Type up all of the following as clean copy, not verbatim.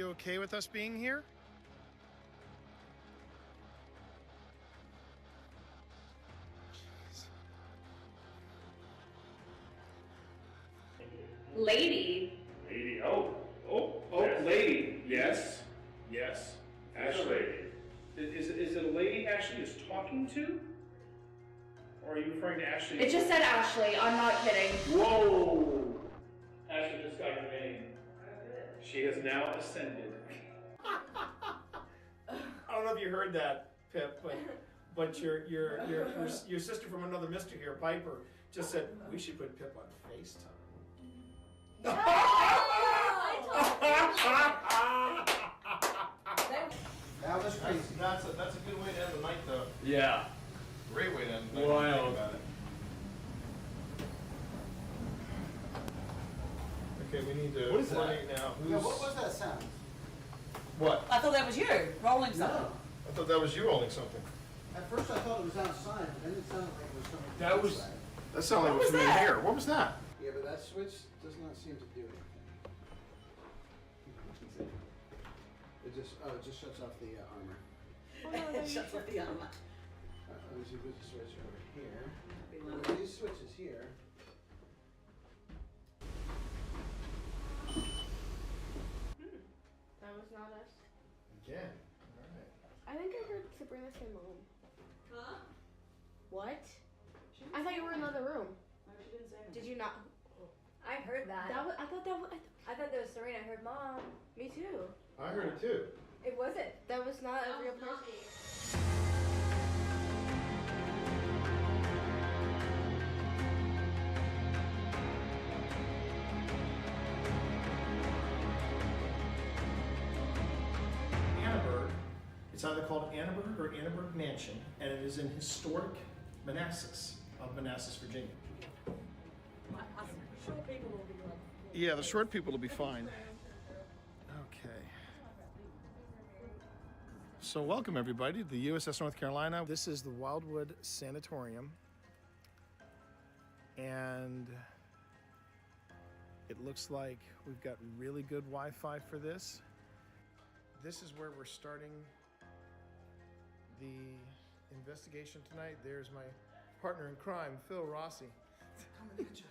you okay with us being here? Lady. Lady, yes. Lady, yes, yes. Ashley. Is it a lady Ashley is talking to? Or are you referring to Ashley? It just said Ashley, I'm not kidding. Whoa! Ashley just got your name. She has now ascended. I don't know if you heard that, Pip, but your sister from another mister here, Piper, just said we should put Pip on FaceTime. That was crazy. That's a good way to end the night, though. Yeah. Great way to end the night. Wild. About it. Okay, we need to. What is that? coordinate now. Yeah, what was that sound? What? I thought that was you rolling something. No. I thought that was you rolling something. At first I thought it was outside, but then it sounded like it was coming from That was- inside. That sounded like it was from in that? here. What was that? Yeah, but that switch does not seem to do anything. It just shuts off the armor. It shuts off the armor. Let me see if we can switch over here. Be Well, one. these switches here. That was not us. Again. Alright. I think I heard Sabrina say mom. Huh? What? I thought you were in another room. No, she didn't say anything. Did you not? I heard that. That was, I thought that was. I thought that was Serena. I heard mom. Me too. I heard it too. It wasn't. That was not a real person. Annaberg. It's either called Annaberg or Annaberg Mansion, and it is in historic Manassas of Manassas, Virginia. Us short people will be like. Yeah, the short people will be fine. Okay. So welcome everybody to the USS North Carolina. This is the Wildwood Sanatorium. And it looks like we've got really good Wi-Fi for this. This is where we're starting the investigation tonight. There's my partner in crime, Phil Rossi. Coming at you.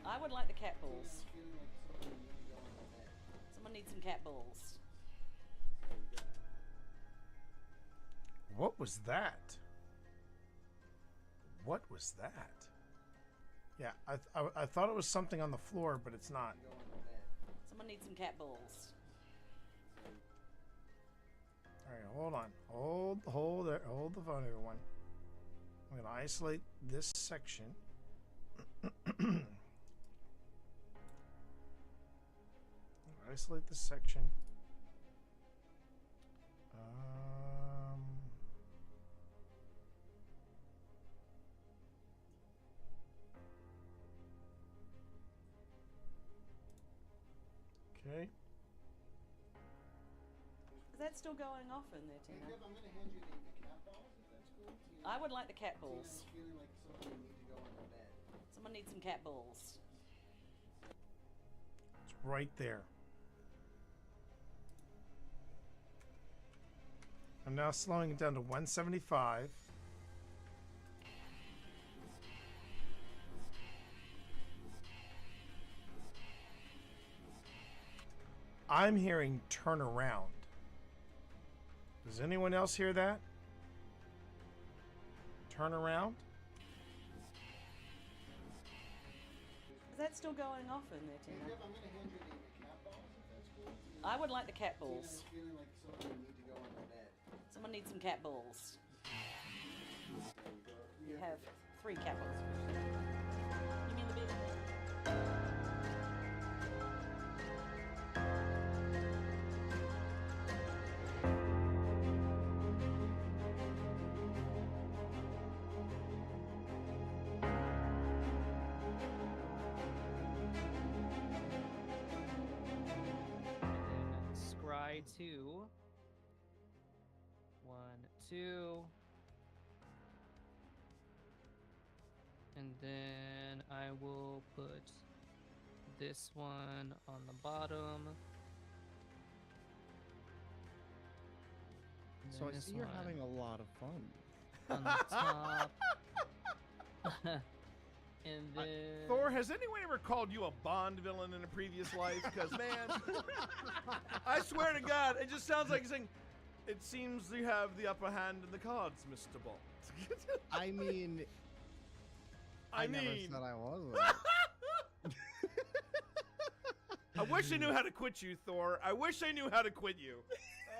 I would like the cat balls. Someone needs some cat balls. What was that? What was that? Yeah, I thought it was something on the floor, but it's not. Someone needs some cat balls. All right, hold on. Hold the phone, everyone. I'm gonna isolate this section. Isolate this section. Okay. Is that still going off in there, Tina? I'm going to hand you the cat balls, if that's cool. Tina, I would like the cat Tina, I'm balls. feeling like something need to go on the bed. Someone needs some cat balls. It's right there. I'm now slowing it down to 175. I'm hearing turn around. Does anyone else hear that? Turn around? Is that still going off in there, Tina? I'm going to hand you the cat balls, if that's cool. Tina, I would like the cat Tina, balls. I'm feeling like something need to go on the bed. Someone needs some cat balls. There you go. You have 3 cat balls. You mean the big? try to. 1, 2. And then I will put this one on the bottom. And So then I this see you're one having a lot of fun. on the top. And then Thor, has anyone ever called you a Bond villain in a previous life? Because, man, I swear to God, it just sounds like he's saying, it seems you have the upper hand in the cards, Mr. Bond. I mean, I never mean, said I wasn't. I wish I knew how to quit you, Thor. I wish I knew how to quit you.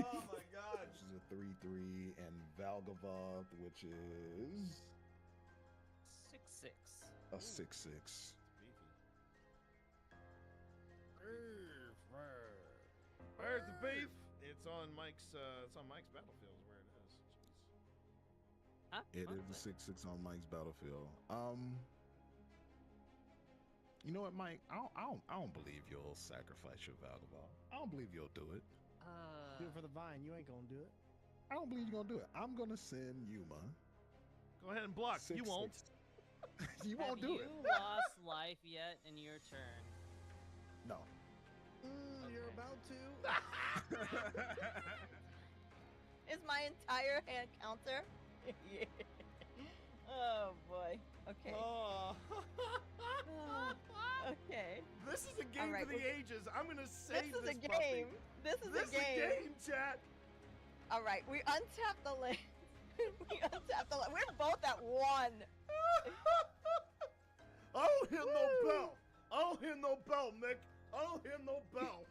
Oh, my God. Which is a 3/3, and Valgavoth, which is 6/6. a 6/6. Where's the beef? It's on Mike's battlefield is where it is. Jeez. Huh? It is a 6/6 on Mike's battlefield. You know what, Mike? I don't believe you'll sacrifice your Valgavoth. I don't believe you'll do it. Do it for the vine. You ain't gonna do it. I don't believe you're gonna do it. I'm gonna send Yuma. Go ahead and block. You 6/6. won't. You won't do it. Have you lost life yet in your turn? No. You're about to. Is my entire hand counter? Yeah. Oh boy. Okay. Oh. Okay. This is a game All right, for the we're- ages. I'm gonna save This is a puppy. game. This is This a game. is a game, chat. All right, we untap the land. We untap the land. We're both at 1. I don't hear no bell. I don't hear no bell, Nick. I don't hear no bell.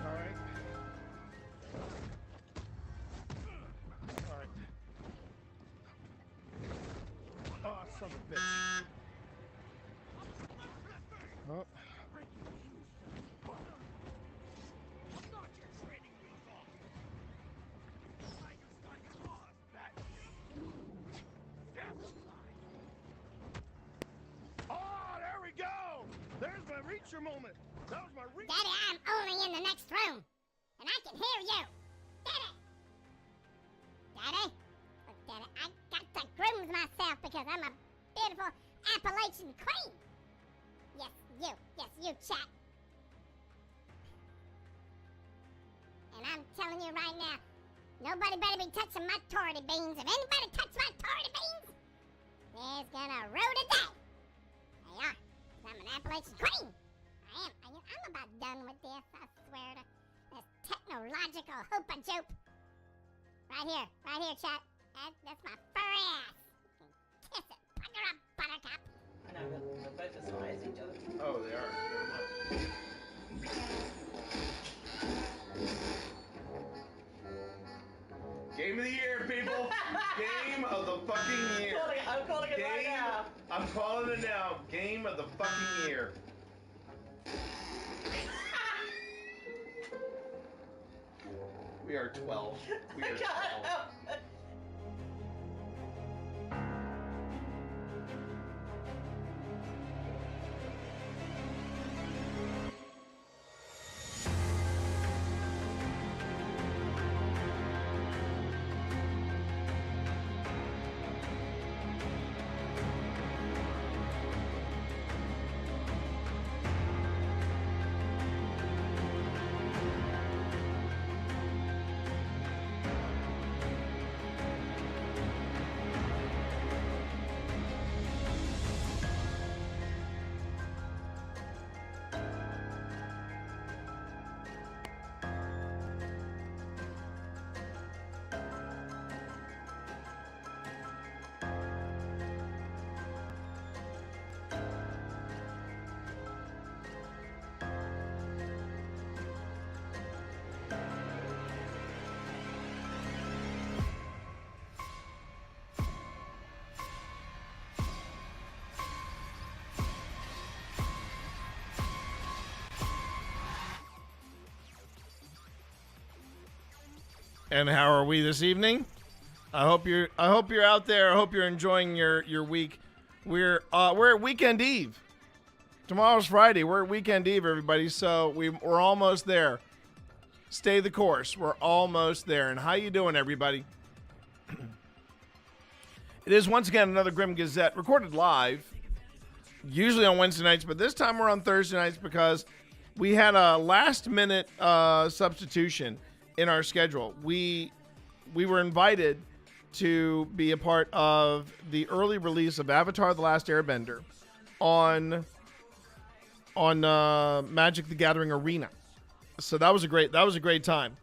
All right. All right. Oh, son of a bitch. Oh. Oh, there we go. There's my reacher moment. That was my reacher. Daddy, I'm only in the next room, and I can hear you. Daddy! Daddy? Look, Daddy, I got to groom myself because I'm a beautiful Appalachian queen. Yes, you, chat. And I'm telling you right now, nobody better be touching my torty beans. If anybody touch my torty beans, there's gonna rue today. They are, 'cause I'm an Appalachian queen. I'm about done with this, I swear to this technological hoopa-joop. Right here, chat. That's my furry ass. Kiss it. Pucker up, buttercup. I know, they're both as high as each other. Oh, they are. Game of the year, people. Game of the fucking year. I'm calling it right now. I'm calling it now. Game of the fucking year. We are 12. We are 12. And how are we this evening? I hope you're out there. I hope you're enjoying your week. We're at Weekend Eve. Tomorrow's Friday. We're at Weekend Eve, everybody. So we're almost there. Stay the course. We're almost there. And how you doing, everybody? It is once again another Grim Gazette recorded live, usually on Wednesday nights, but this time we're on Thursday nights because we had a last-minute substitution in our schedule. We were invited to be a part of the early release of Avatar: The Last Airbender on Magic the Gathering Arena. So that was a great time.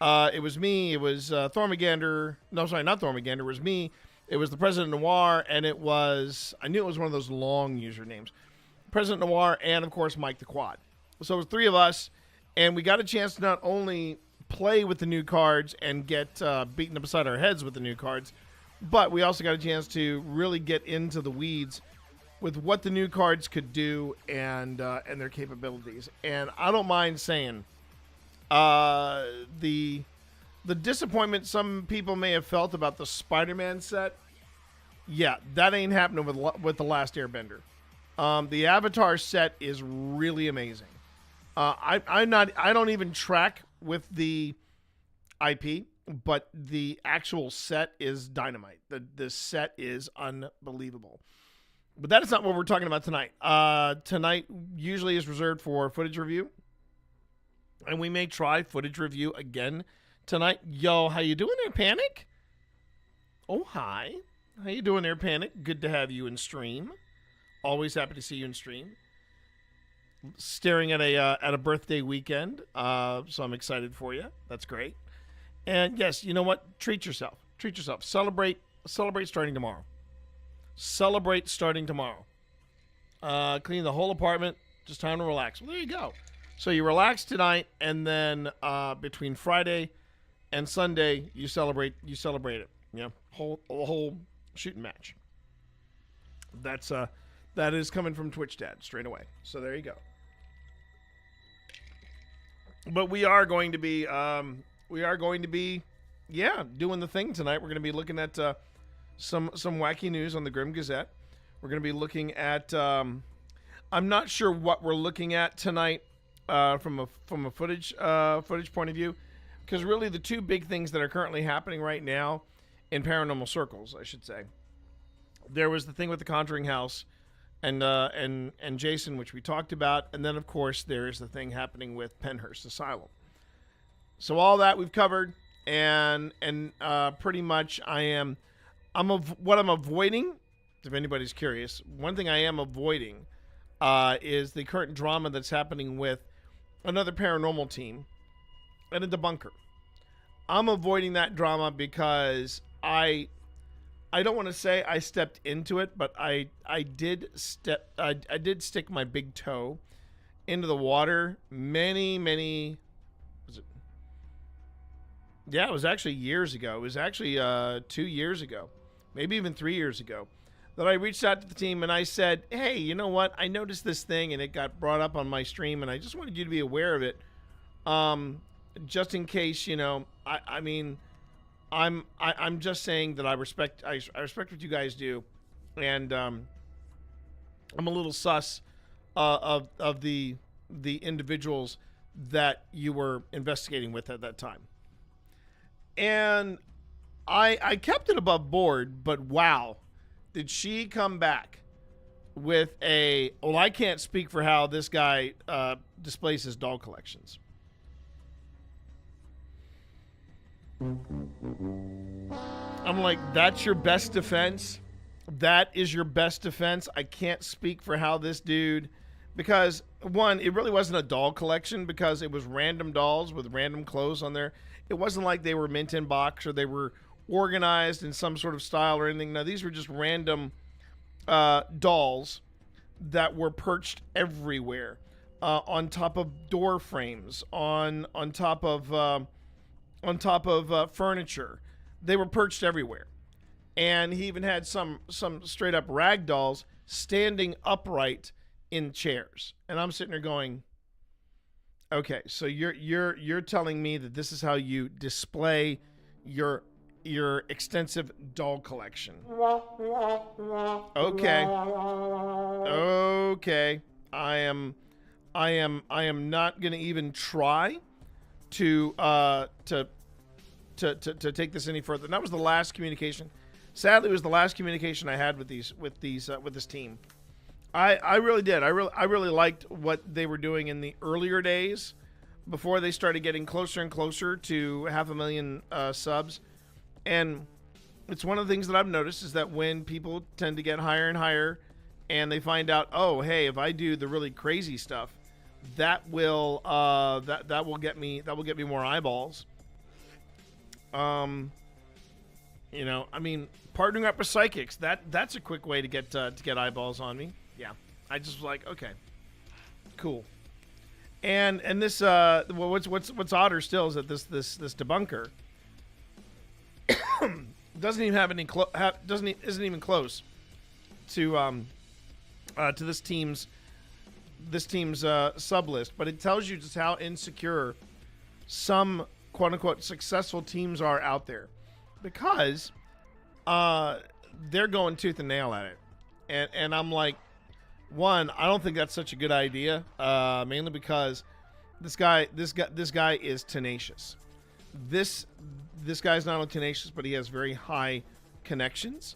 It was me. It was Thormagander. No, sorry, not Thormagander. It was me. It was the President Noir, and I knew it was one of those long usernames. President Noir, and of course Mike the Quad. So it was three of us, and we got a chance to not only play with the new cards and get beaten upside our heads with the new cards, but we also got a chance to really get into the weeds with what the new cards could do and their capabilities. And I don't mind saying, the disappointment some people may have felt about the Spider-Man set, yeah, that ain't happening with the Last Airbender. The Avatar set is really amazing. I don't even track with the IP, but the actual set is dynamite. The set is unbelievable. But that is not what we're talking about tonight. Tonight usually is reserved for footage review, and we may try footage review again tonight. Yo, how you doing there, Panic? Oh, hi. How you doing there, Panic? Good to have you in stream. Always happy to see you in stream. Staring at a birthday weekend, so I'm excited for you. That's great. And yes, you know what? Treat yourself. Treat yourself. Celebrate starting tomorrow. Celebrate starting tomorrow. Clean the whole apartment. Just time to relax. Well, there you go. So you relax tonight, and then between Friday and Sunday, you celebrate it. You know, whole shooting match. That is coming from Twitch Dad straight away. So there you go. But we are going to be doing the thing tonight. We're going to be looking at some wacky news on the Grim Gazette. We're going to be looking at I'm not sure what we're looking at tonight from a footage point of view, because really the two big things that are currently happening right now in paranormal circles, I should say. There was the thing with the Conjuring House and Jason, which we talked about, and then of course there is the thing happening with Penhurst Asylum. So all that we've covered, and pretty much what I'm avoiding, if anybody's curious, one thing I am avoiding is the current drama that's happening with another paranormal team and a debunker. I'm avoiding that drama because I don't want to say I stepped into it, but I did stick my big toe into the water many it was actually years ago. It was actually 2 years ago, maybe even 3 years ago, that I reached out to the team and I said, hey, you know what? I noticed this thing and it got brought up on my stream, and I just wanted you to be aware of it. Just in case, you know, I'm just saying that I respect what you guys do, and I'm a little sus of the individuals that you were investigating with at that time. And I kept it above board, but wow, did she come back with I can't speak for how this guy displays his doll collections. I'm like, that's your best defense? That is your best defense? I can't speak for how this dude, because one, it really wasn't a doll collection because it was random dolls with random clothes on there. It wasn't like they were mint in box or they were organized in some sort of style or anything. No, these were just random dolls that were perched everywhere, on top of door frames, on top of furniture. They were perched everywhere. And he even had some straight up rag dolls standing upright in chairs. And I'm sitting there going, okay, so you're telling me that this is how you display your your extensive doll collection. Okay. Okay. I am not going to even try to take this any further. And that was the last communication. Sadly, it was the last communication I had with this team. I really did. I really liked what they were doing in the earlier days before they started getting closer and closer to 500,000 subs. And it's one of the things that I've noticed is that when people tend to get higher and higher and they find out, oh, hey, if I do the really crazy stuff, that will get me more eyeballs. You know, I mean, partnering up with psychics, that's a quick way to get eyeballs on me. Yeah. I just was like, okay. Cool. And this what's odder still is that this debunker doesn't even have any isn't even close to this team's sub list, but it tells you just how insecure some quote unquote successful teams are out there, because they're going tooth and nail at it, and I'm like, one, I don't think that's such a good idea, mainly because this guy is tenacious. This guy's not only tenacious, but he has very high connections,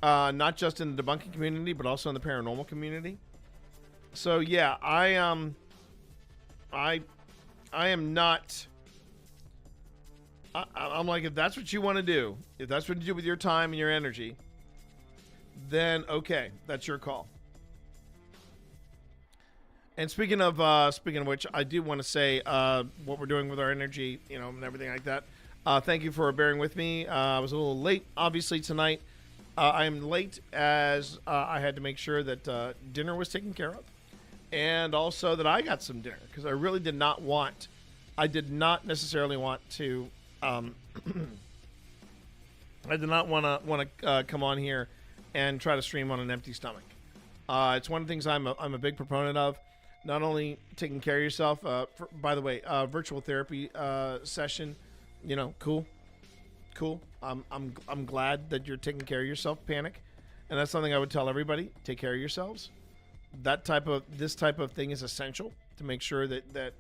not just in the debunking community, but also in the paranormal community. So yeah, I am not. I'm like, if that's what you want to do, if that's what you do with your time and your energy, then okay, that's your call. And speaking of which, I do want to say what we're doing with our energy, you know, and everything like that. Thank you for bearing with me. I was a little late, obviously, tonight. I am late as I had to make sure that dinner was taken care of, and also that I got some dinner, because I really did not necessarily want to. I did not want to come on here and try to stream on an empty stomach. It's one of the things I'm a big proponent of. Not only taking care of yourself. By the way, virtual therapy session. You know, cool. I'm glad that you're taking care of yourself. Panic, and that's something I would tell everybody. Take care of yourselves. This type of thing is essential to make sure that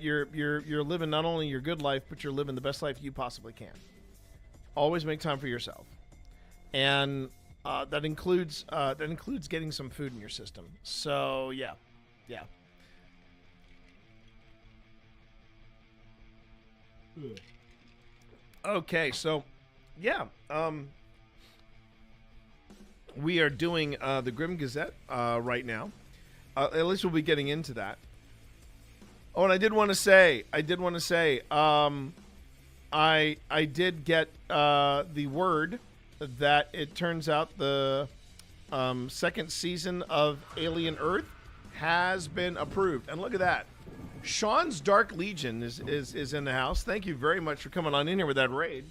you're living not only your good life, but you're living the best life you possibly can. Always make time for yourself, and that includes getting some food in your system. So yeah. Okay, so yeah, we are doing the Grim Gazette right now. At least we'll be getting into that. Oh, and I did want to say, I did get the word that it turns out the second season of Alien Earth has been approved. And look at that. Sean's Dark Legion is in the house. Thank you very much for coming on in here with that raid.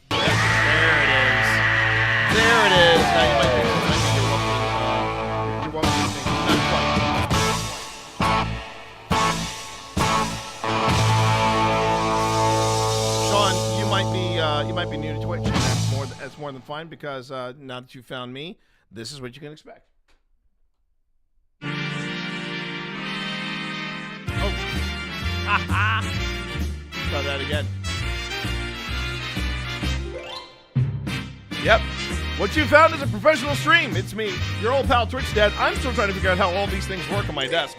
There it is. Now you might think you're welcome to think. Not quite. Sean, you might be new to Twitch, and that's more than fine, because now that you found me, this is what you can expect. Try that again. Yep. What you found is a professional stream. It's me, your old pal Twitch Dad. I'm still trying to figure out how all these things work on my desk.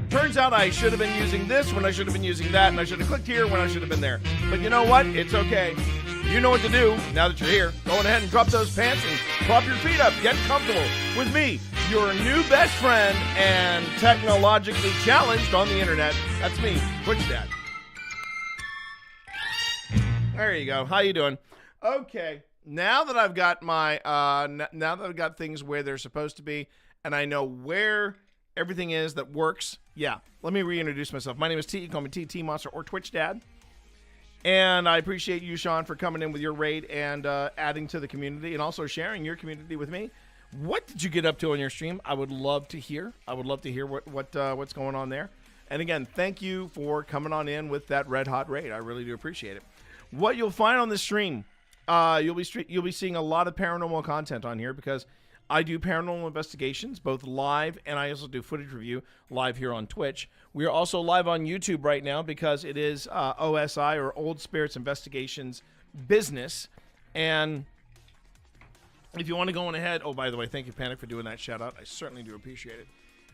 Turns out I should have been using this when I should have been using that, and I should have clicked here when I should have been there. But you know what? It's okay. You know what to do now that you're here. Go on ahead and drop those pants and prop your feet up. Get comfortable with me, your new best friend and technologically challenged on the internet. That's me, Twitch Dad. There you go. How you doing? Okay. Now that I've got my now that I've got things where they're supposed to be, and I know where everything is that works. Yeah. Let me reintroduce myself. My name is T. You call me TT Monster or Twitch Dad. And I appreciate you, Sean, for coming in with your raid and adding to the community, and also sharing your community with me. What did you get up to on your stream? I would love to hear. I would love to hear what's going on there. And again, thank you for coming on in with that red hot raid. I really do appreciate it. What you'll find on the stream, you'll be seeing a lot of paranormal content on here because I do paranormal investigations, both live, and I also do footage review live here on Twitch. We are also live on YouTube right now because it is OSI, or Old Spirits Investigations business. And if you want to go on ahead, oh, by the way, thank you, Panic, for doing that shout out. I certainly do appreciate it.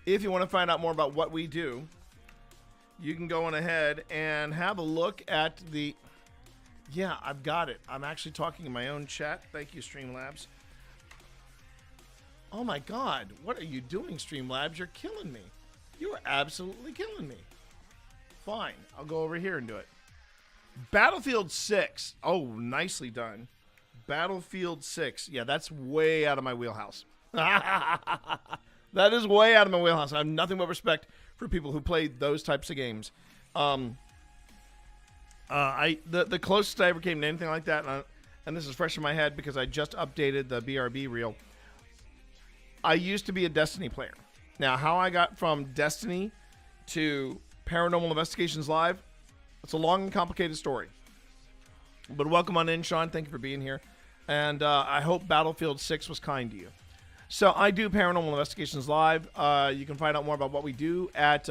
If you want to find out more about what we do, you can go on ahead and have a look at the... Yeah, I've got it. I'm actually talking in my own chat. Thank you, Streamlabs. Oh my God, what are you doing, Streamlabs? You're killing me. You are absolutely killing me. Fine, I'll go over here and do it. Battlefield 6. Oh, nicely done. Battlefield 6. Yeah, that's way out of my wheelhouse. That is way out of my wheelhouse. I have nothing but respect for people who play those types of games. The closest I ever came to anything like that, and this is fresh in my head because I just updated the BRB reel. I used to be a Destiny player. Now, how I got from Destiny to Paranormal Investigations Live, it's a long and complicated story. But welcome on in, Sean. Thank you for being here. And I hope Battlefield 6 was kind to you. So I do Paranormal Investigations Live. You can find out more about what we do at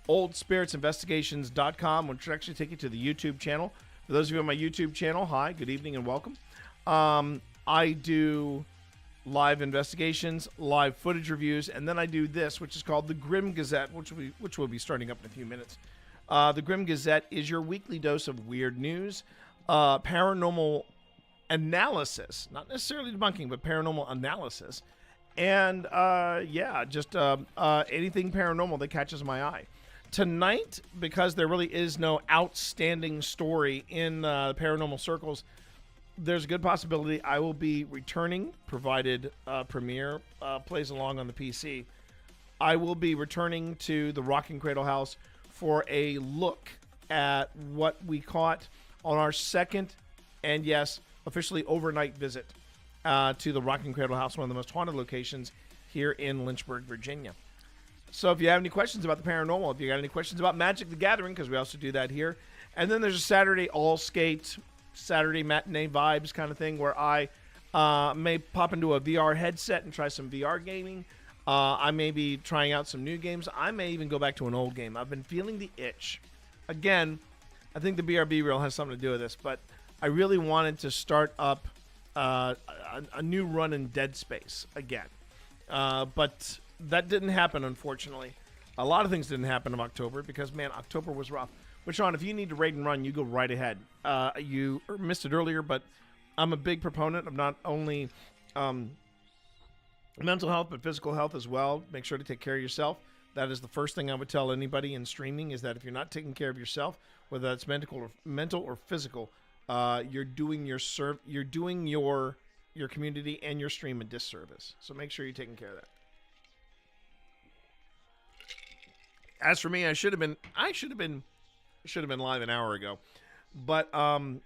oldspiritsinvestigations.com, which will actually take you to the YouTube channel. For those of you on my YouTube channel, hi, good evening, and welcome. I do live investigations, live footage reviews, and then I do this, which is called the GRIM Gazette, which will be starting up in a few minutes. The GRIM Gazette is your weekly dose of weird news, paranormal analysis, not necessarily debunking, but paranormal analysis, and just anything paranormal that catches my eye. Tonight, because there really is no outstanding story in paranormal circles, there's a good possibility I will be returning, provided Premiere plays along on the PC. I will be returning to the Rocking Cradle House for a look at what we caught on our second, and yes, officially overnight visit to the Rocking Cradle House, one of the most haunted locations here in Lynchburg, Virginia. So if you have any questions about the paranormal, if you got any questions about Magic the Gathering, because we also do that here, and then there's a Saturday all-skate, Saturday matinee vibes kind of thing where I may pop into a VR headset and try some VR gaming. I may be trying out some new games. I may even go back to an old game. I've been feeling the itch. Again, I think the BRB reel has something to do with this, but I really wanted to start up a new run in Dead Space again. But that didn't happen, unfortunately. A lot of things didn't happen in October because, man, October was rough. But, Sean, if you need to raid and run, you go right ahead. You missed it earlier, but I'm a big proponent of not only mental health, but physical health as well. Make sure to take care of yourself. That is the first thing I would tell anybody in streaming, is that if you're not taking care of yourself, whether that's mental or physical, you're doing your community and your stream a disservice. So make sure you're taking care of that. As for me, I should have been live an hour ago, but I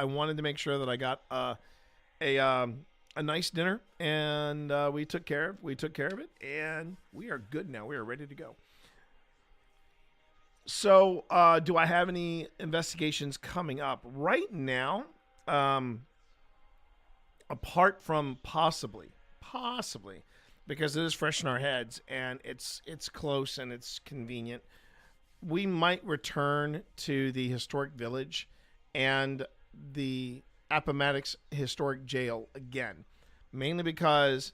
wanted to make sure that I got a nice dinner, and we took care of it, and we are good now. We are ready to go. So, do I have any investigations coming up right now? Apart from possibly, because it is fresh in our heads and it's close and it's convenient, we might return to the historic village and the Appomattox Historic Jail again, mainly because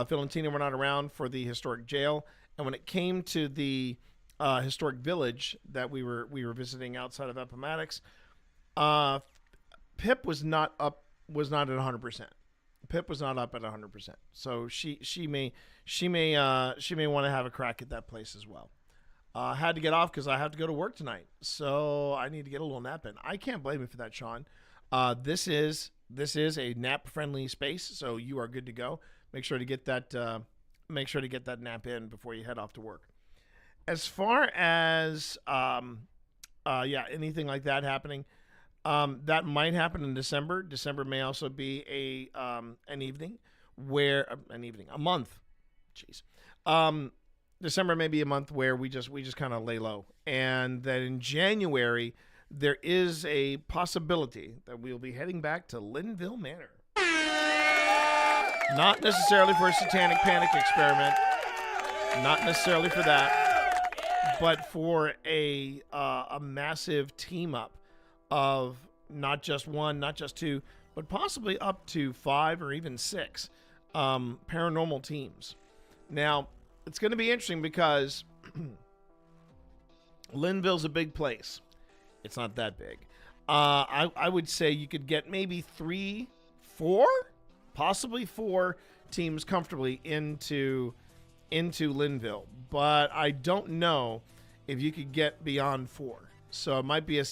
Phil and Tina were not around for the historic jail, and when it came to the historic village that we were visiting outside of Appomattox, Pip was not at 100%. Pip was not up at 100%. So she may want to have a crack at that place as well. I had to get off because I have to go to work tonight, so I need to get a little nap in. I can't blame you for that, Sean. This is a nap-friendly space, so you are good to go. Make sure to get that nap in before you head off to work. As far as anything like that happening, that might happen in December. December may also be a month. Jeez. December may be a month where we just kind of lay low, and then in January, there is a possibility that we'll be heading back to Linville Manor. Not necessarily for a satanic panic experiment, not necessarily for that, but for a massive team up of not just one, not just two, but possibly up to 5 or even 6 paranormal teams. Now, it's going to be interesting because Linville's a big place. It's not that big. I would say you could get maybe 3, 4, possibly 4 teams comfortably into Linville, but I don't know if you could get beyond 4. So it might be a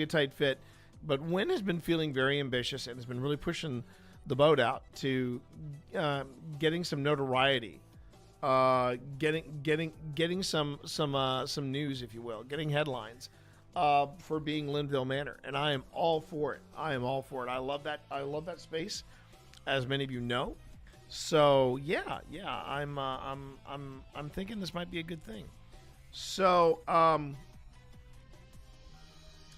tight fit. But Wynn has been feeling very ambitious and has been really pushing the boat out to getting some notoriety, getting some news, if you will, getting headlines for being Linville Manor, and I am all for it. I love that. I love that space, as many of you know. So yeah, I'm thinking this might be a good thing. So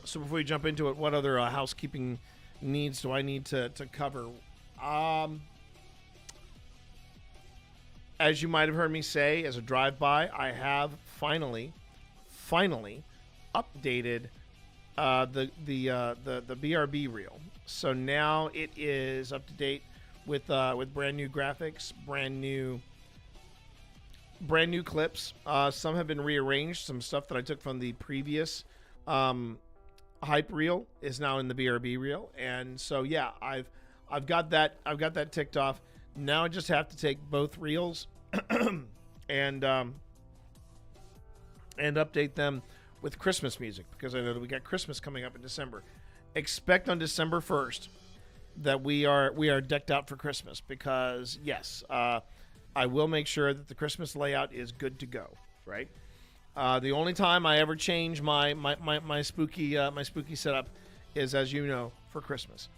so before we jump into it, what other housekeeping needs do I need to cover? As you might have heard me say, as a drive-by, I have finally updated the BRB reel. So now it is up to date with brand new graphics, brand new clips. Some have been rearranged. Some stuff that I took from the previous hype reel is now in the BRB reel, and so yeah, I've got that ticked off. Now I just have to take both reels and update them with Christmas music, because I know that we got Christmas coming up in December. Expect on December 1st that we are decked out for Christmas, because yes, I will make sure that the Christmas layout is good to go, right? The only time I ever change my spooky setup is, as you know, for Christmas.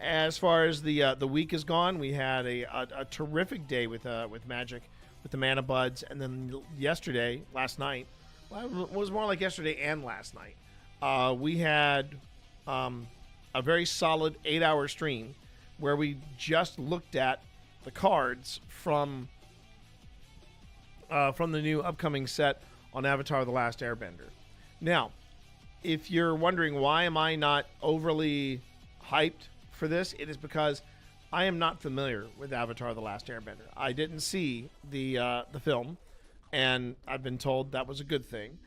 As far as the week is gone, we had a terrific day with Magic, with the Mana Buds, and then last night, well, it was more like yesterday and last night. We had a very solid 8-hour stream where we just looked at the cards from the new upcoming set on Avatar: The Last Airbender. Now, if you're wondering why am I not overly hyped for this, it is because I am not familiar with Avatar: The Last Airbender. I didn't see the film, and I've been told that was a good thing.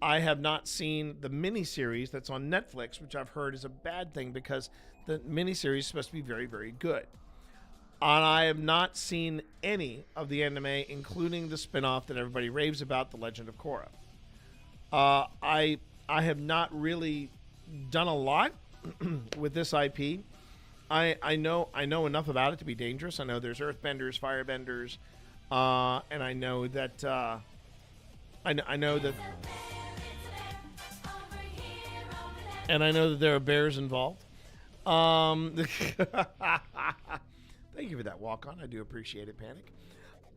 I have not seen the miniseries that's on Netflix, which I've heard is a bad thing because the miniseries is supposed to be very, very good. And I have not seen any of the anime, including the spin-off that everybody raves about, The Legend of Korra. I have not really done a lot with this IP. I know enough about it to be dangerous. I know there's earthbenders, firebenders, and I know that I know that there are bears involved. Thank you for that walk-on. I do appreciate it, Panic.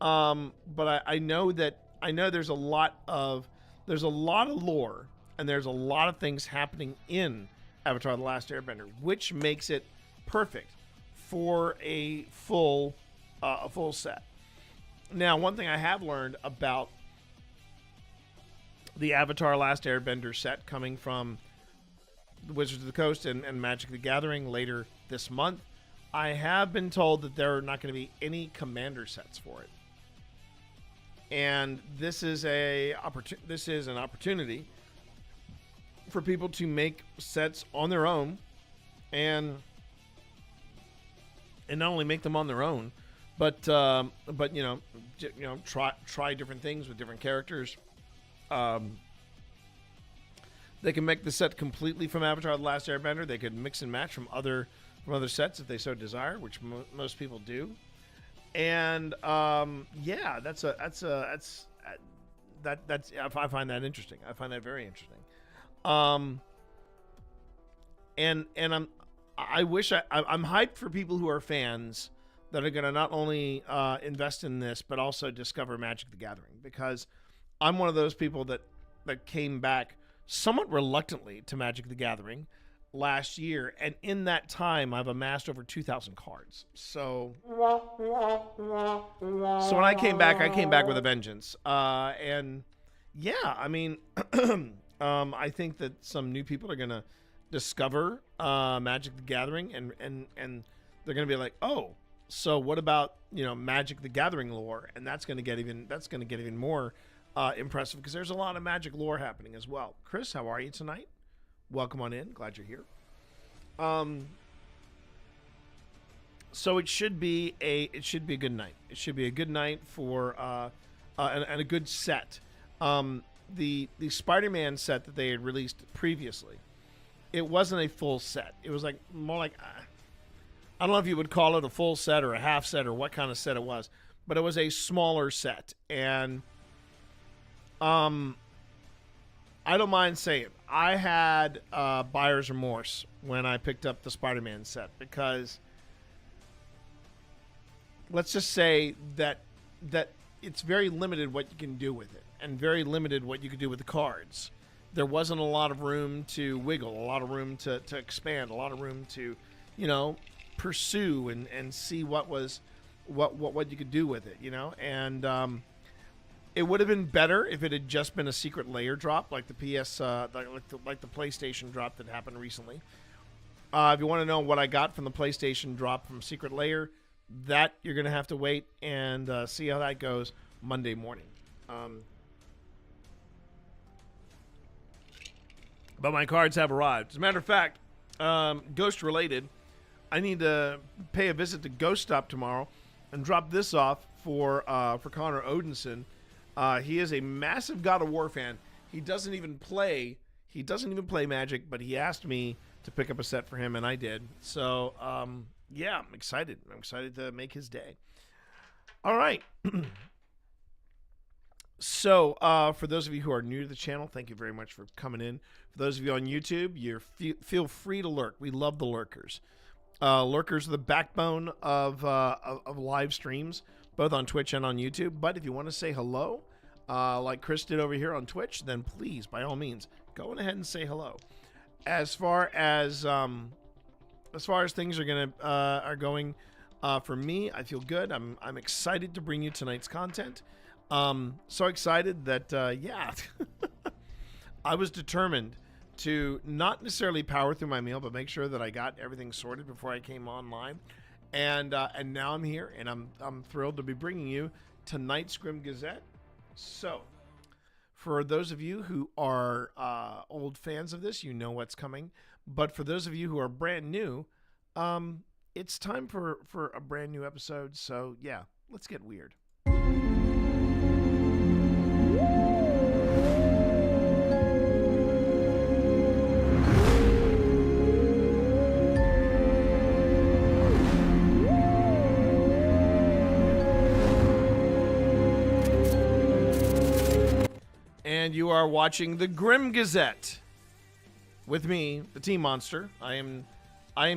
But I know there's a lot of lore, and there's a lot of things happening in Avatar: The Last Airbender, which makes it perfect for a full set. Now, one thing I have learned about the Avatar: Last Airbender set coming from Wizards of the Coast and Magic the Gathering later this month, I have been told that there are not going to be any commander sets for it. And this is an opportunity for people to make sets on their own, and not only make them on their own, but try different things with different characters. They can make the set completely from Avatar: The Last Airbender. They could mix and match from other sets if they so desire, which most people do. And I find that interesting. I find that very interesting. I'm hyped for people who are fans that are going to not only invest in this but also discover Magic the Gathering, because I'm one of those people that came back somewhat reluctantly to Magic the Gathering last year, and in that time I've amassed over 2,000 cards. So when I came back with a vengeance. And yeah, I mean, I think that some new people are gonna discover Magic the Gathering, and they're gonna be like, oh, so what about Magic the Gathering lore? And that's gonna get even more impressive, because there's a lot of Magic lore happening as well. Chris, how are you tonight? Welcome on in. Glad you're here. So it should be a good night. It should be a good night for and a good set. The Spider-Man set that they had released previously, it wasn't a full set. It was like more like I don't know if you would call it a full set or a half set or what kind of set it was, but it was a smaller set. And I don't mind saying I had buyer's remorse when I picked up the Spider-Man set, because let's just say that it's very limited what you can do with it, and very limited what you can do with the cards. There wasn't a lot of room to wiggle, a lot of room to expand, a lot of room to, pursue and see what you could do with it, and it would have been better if it had just been a secret layer drop, like the like the PlayStation drop that happened recently. If you want to know what I got from the PlayStation drop from Secret Layer, that you're going to have to wait and see how that goes Monday morning. But my cards have arrived. As a matter of fact, Ghost related, I need to pay a visit to Ghost Stop tomorrow and drop this off for Connor Odinson. He is a massive God of War fan. He doesn't even play Magic, but he asked me to pick up a set for him, and I did. So, yeah, I'm excited. I'm excited to make his day. All right. So, for those of you who are new to the channel, thank you very much for coming in. For those of you on YouTube, feel free to lurk. We love the lurkers. Lurkers are the backbone of live streams, both on Twitch and on YouTube. But if you want to say hello, like Chris did over here on Twitch, then please, by all means, go ahead and say hello. As far as things are going for me, I feel good. I'm excited to bring you tonight's content. So excited that yeah, I was determined to not necessarily power through my meal, but make sure that I got everything sorted before I came online. And now I'm here, and I'm thrilled to be bringing you tonight's Grim Gazette. So, for those of you who are old fans of this, you know what's coming. But for those of you who are brand new, it's time for a brand new episode. So yeah, let's get weird. And you are watching the Grim Gazette with me, the Tea Monster. I am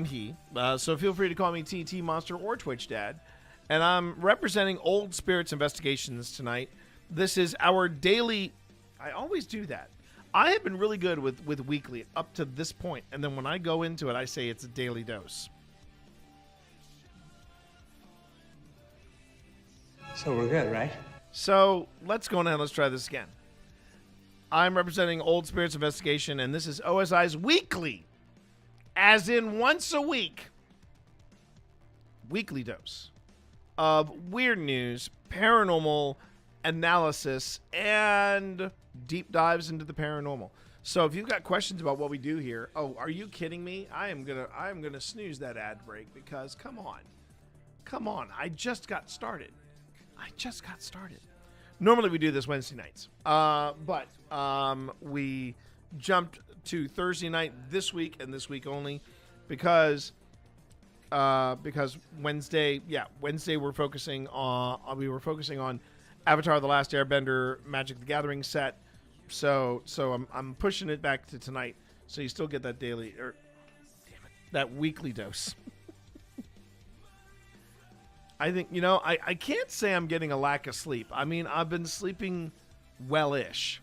he. So feel free to call me TT Monster or Twitch Dad. And I'm representing Old Spirits Investigations tonight. This is our daily. I always do that. I have been really good with weekly up to this point, and then when I go into it, I say it's a daily dose. So we're good, right? So let's go now. Let's try this again. I'm representing Old Spirits Investigation, and this is OSI's weekly, as in once a week, weekly dose of weird news, paranormal analysis, and deep dives into the paranormal. So if you've got questions about what we do here, oh, are you kidding me? I am gonna snooze that ad break, because come on, I just got started. Normally we do this Wednesday nights, but we jumped to Thursday night this week, and this week only, because Wednesday we were focusing on Avatar: The Last Airbender Magic the Gathering set. So I'm pushing it back to tonight, so you still get that daily, or that weekly dose. I think, I can't say I'm getting a lack of sleep. I mean, I've been sleeping well-ish.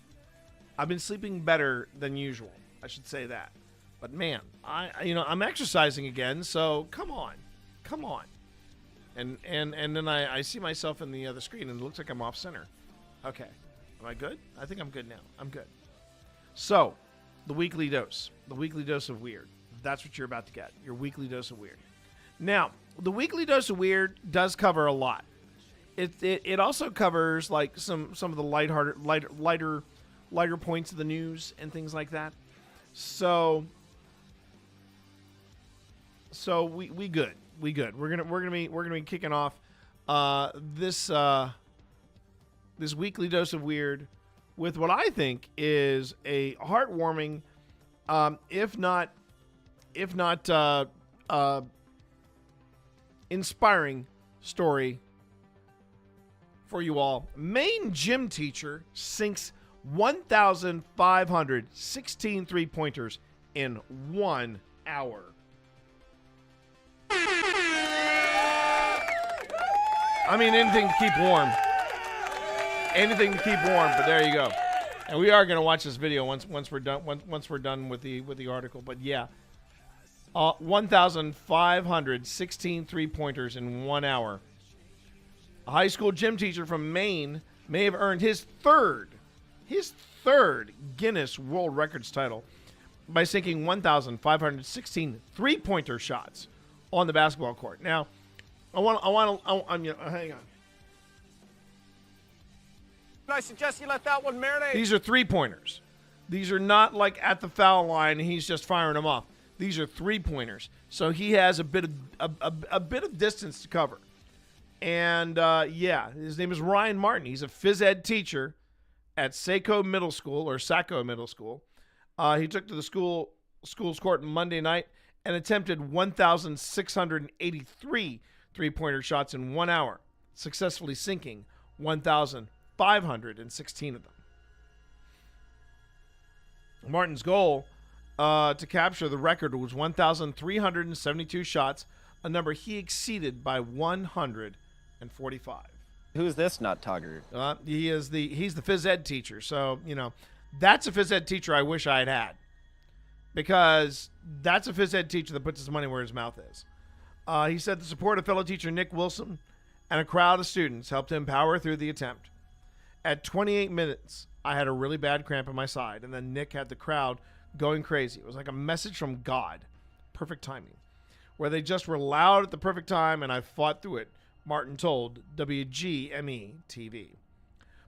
I've been sleeping better than usual. I should say that. But man, I'm exercising again, so come on. And then I see myself in the other screen, and it looks like I'm off center. Okay. Am I good? I think I'm good now. I'm good. So, the weekly dose. The weekly dose of weird. That's what you're about to get. Your weekly dose of weird. Now, the weekly dose of weird does cover a lot. It also covers like some of the lighter points of the news and things like that. So we good. We good. We're gonna be kicking off this weekly dose of weird with what I think is a heartwarming, if not inspiring story for you all. Maine gym teacher sinks 1,516 three-pointers in 1 hour. I mean, anything to keep warm. Anything to keep warm, but there you go. And we are going to watch this video once we're done with the article. But yeah, 1,516 three-pointers in 1 hour. A high school gym teacher from Maine may have earned his third Guinness World Records title by sinking 1,516 three-pointer shots on the basketball court. Now, hang on. I suggest you let that one marinate. These are three-pointers. These are not like at the foul line and he's just firing them off. These are three-pointers. So he has a bit of distance to cover. And his name is Ryan Martin. He's a phys ed teacher at Saco Middle School. He took to the school's court Monday night and attempted 1,683 three-pointer shots in 1 hour, successfully sinking 1,516 of them. Martin's goal to capture the record was 1,372 shots, a number he exceeded by 145. Who's this nut tugger? He's the phys ed teacher. So, that's a phys ed teacher I wish I had. Because that's a phys ed teacher that puts his money where his mouth is. He said the support of fellow teacher Nick Wilson and a crowd of students helped him power through the attempt. At 28 minutes, I had a really bad cramp in my side, and then Nick had the crowd going crazy. It was like a message from God. Perfect timing. Where they just were loud at the perfect time, and I fought through it, Martin told WGME-TV.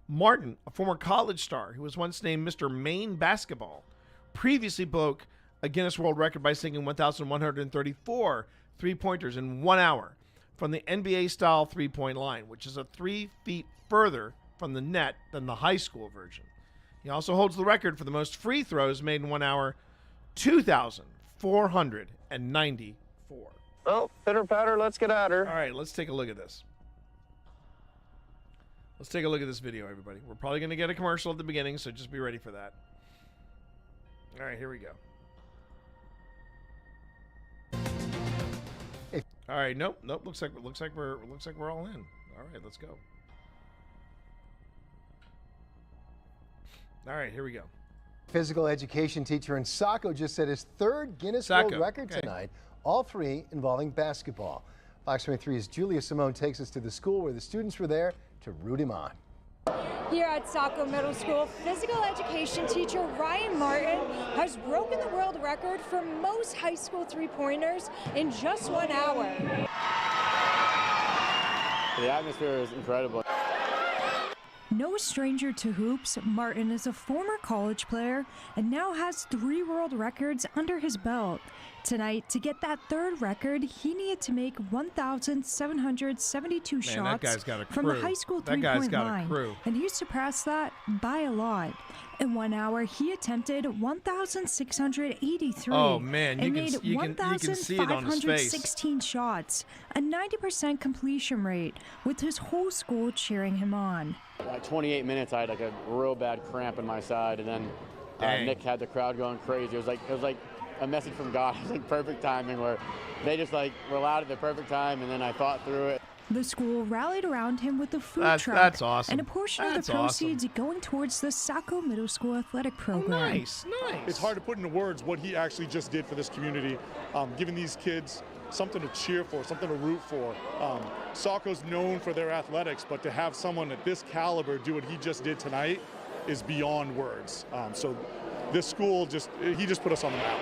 Martin, a former college star who was once named Mr. Maine Basketball, previously broke a Guinness World Record by sinking 1,134 three-pointers in 1 hour from the NBA-style three-point line, which is 3 feet further from the net than the high school version. He also holds the record for the most free throws made in 1 hour, 2,494. Well, pitter patter, let's get at her. All right, let's take a look at this. Let's take a look at this video, everybody. We're probably going to get a commercial at the beginning, so just be ready for that. All right, here we go. All right, nope. Looks like we're all in. All right, let's go. All right, here we go. Physical education teacher in Saco just set his third Guinness World Record tonight, all three involving basketball. Fox 23's Julia Simone takes us to the school where the students were there to root him on. Here at Saco Middle School, physical education teacher Ryan Martin has broken the world record for most high school three-pointers in just 1 hour. The atmosphere is incredible. No stranger to hoops, Martin is a former college player and now has 3 world records under his belt. Tonight, to get that third record, he needed to make 1,772 shots from the high school three-point line, and he surpassed that by a lot. In 1 hour, he attempted 1,683 and made 1,516 shots, a 90% completion rate, with his whole school cheering him on. At 28 minutes, I had like a real bad cramp in my side, and then Nick had the crowd going crazy. It was like a message from God. It was like perfect timing where they just like were loud at the perfect time, and then I fought through it. The school rallied around him with a food truck. That's awesome. And a portion of the proceeds going towards the Saco Middle School athletic program. Nice. It's hard to put into words what he actually just did for this community, giving these kids something to cheer for, something to root for. Saco's known for their athletics, but to have someone at this caliber do what he just did tonight is beyond words. So this school he just put us on the map.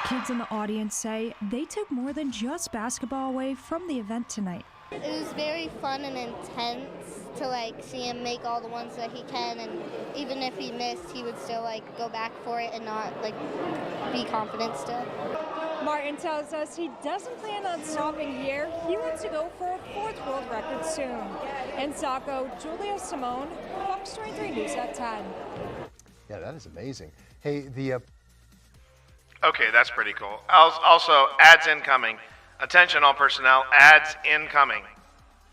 Kids in the audience say they took more than just basketball away from the event tonight. It was very fun and intense to see him make all the ones that he can, and even if he missed, he would still go back for it and not be confident still. Martin tells us he doesn't plan on stopping here. He wants to go for a 4th world record soon. In Saco, Julia Simone, Fox 23 News at 10. Yeah, that is amazing. Hey, the Okay, that's pretty cool. Also, ads incoming. Attention, all personnel. Ads incoming.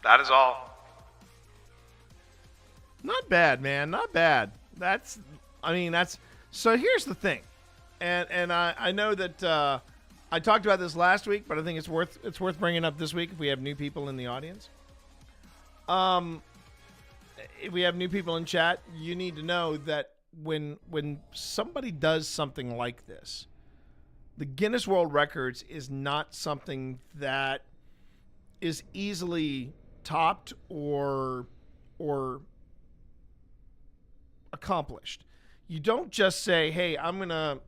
That is all. Not bad, man. Not bad. So here's the thing, and I know that I talked about this last week, but I think it's worth bringing up this week if we have new people in the audience. If we have new people in chat, you need to know that when somebody does something like this, the Guinness World Records is not something that is easily topped or accomplished. You don't just say, hey, I'm going to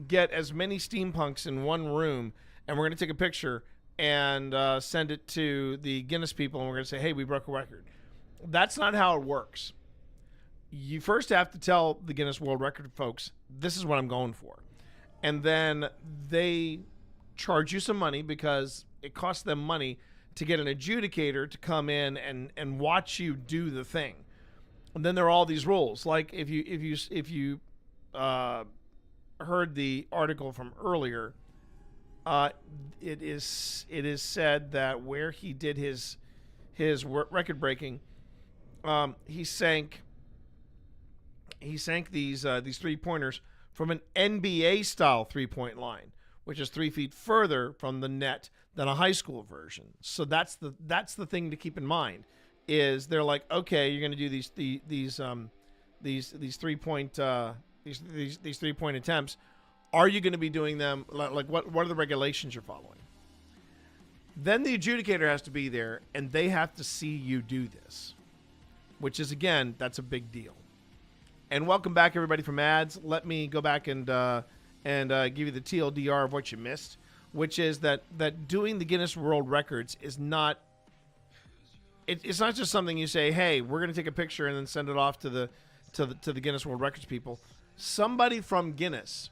get as many steampunks in one room and we're going to take a picture and send it to the Guinness people and we're going to say, hey, we broke a record. That's not how it works. You first have to tell the Guinness World Record folks, this is what I'm going for. And then they charge you some money because it costs them money to get an adjudicator to come in and watch you do the thing. And then there are all these rules. Like if you heard the article from earlier, it is said that where he did his record breaking, he sank these 3-pointers from an NBA style 3-point line, which is 3 feet further from the net than a high school version. So that's the thing to keep in mind. Is they're like, okay, you're going to do these 3-point these 3-point attempts. Are you going to be doing them like what are the regulations you're following? Then the adjudicator has to be there, and they have to see you do this, which is, again, that's a big deal. And welcome back, everybody, from ads. Let me go back and give you the TLDR of what you missed, which is that doing the Guinness World Records is not. It's not just something you say, hey, we're going to take a picture and then send it off to the Guinness World Records people. Somebody from the Guinness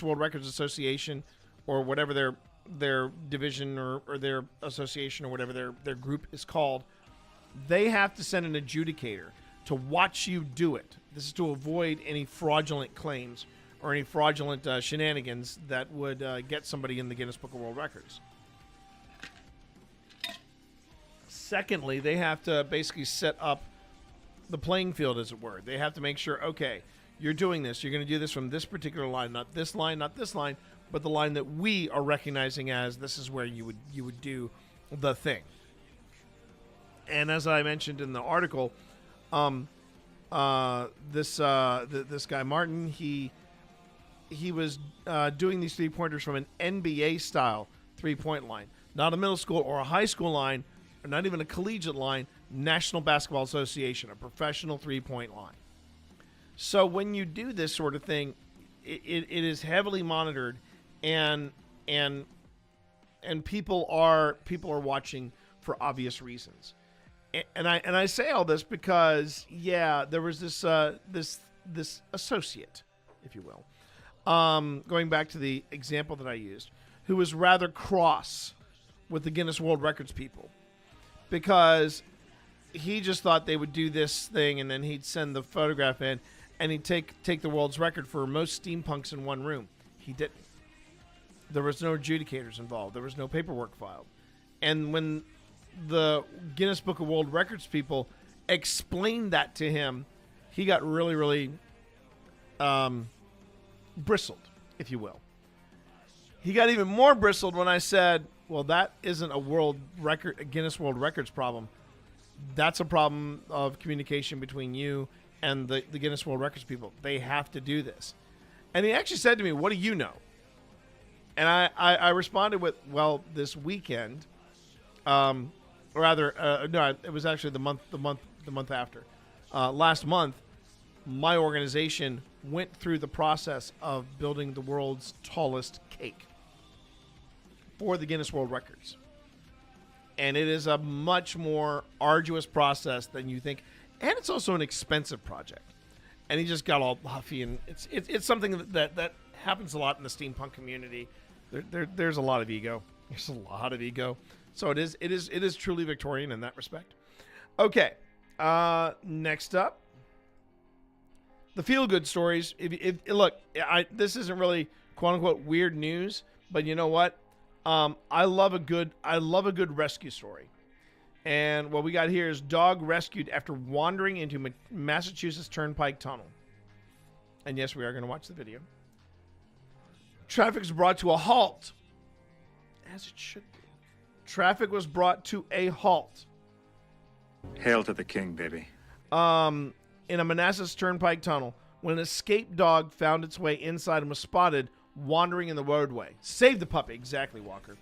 World Records Association, or whatever their division or their association or whatever their group is called, they have to send an adjudicator to watch you do it. This is to avoid any fraudulent claims or any fraudulent shenanigans that would get somebody in the Guinness Book of World Records. Secondly, they have to basically set up the playing field, as it were. They have to make sure, okay, you're doing this. You're going to do this from this particular line, not this line, but the line that we are recognizing as this is where you would do the thing. And as I mentioned in the article, this guy Martin, he was doing these 3-pointers from an NBA style 3-point line, not a middle school or a high school line, or not even a collegiate line. National Basketball Association, a professional 3-point line. So when you do this sort of thing, it is heavily monitored, and people are watching for obvious reasons. And I say all this because there was this associate, if you will, going back to the example that I used, who was rather cross with the Guinness World Records people because he just thought they would do this thing and then he'd send the photograph in and he'd take the world's record for most steampunks in one room. He didn't. There was no adjudicators involved. There was no paperwork filed. And when the Guinness Book of World Records people explained that to him, he got really, really bristled, if you will. He got even more bristled when I said, well, that isn't a Guinness World Records problem. That's a problem of communication between you and the Guinness World Records people. They have to do this. And he actually said to me, what do you know? And I responded with, well, this weekend, no, it was actually the month after. Last month, my organization went through the process of building the world's tallest cake for the Guinness World Records. And it is a much more arduous process than you think. And it's also an expensive project. And he just got all huffy. And it's something that happens a lot in the steampunk community. There's a lot of ego. There's a lot of ego. So it is truly Victorian in that respect. Okay. Next up. The feel-good stories. Look, this isn't really quote-unquote weird news. But you know what? I love a good rescue story. And what we got here is dog rescued after wandering into Massachusetts Turnpike Tunnel. And yes, we are going to watch the video. Traffic is brought to a halt. As it should be. Traffic was brought to a halt. Hail to the king, baby. In a Manassas Turnpike Tunnel when an escaped dog found its way inside and was spotted wandering in the roadway. Save the puppy. Exactly, Walker.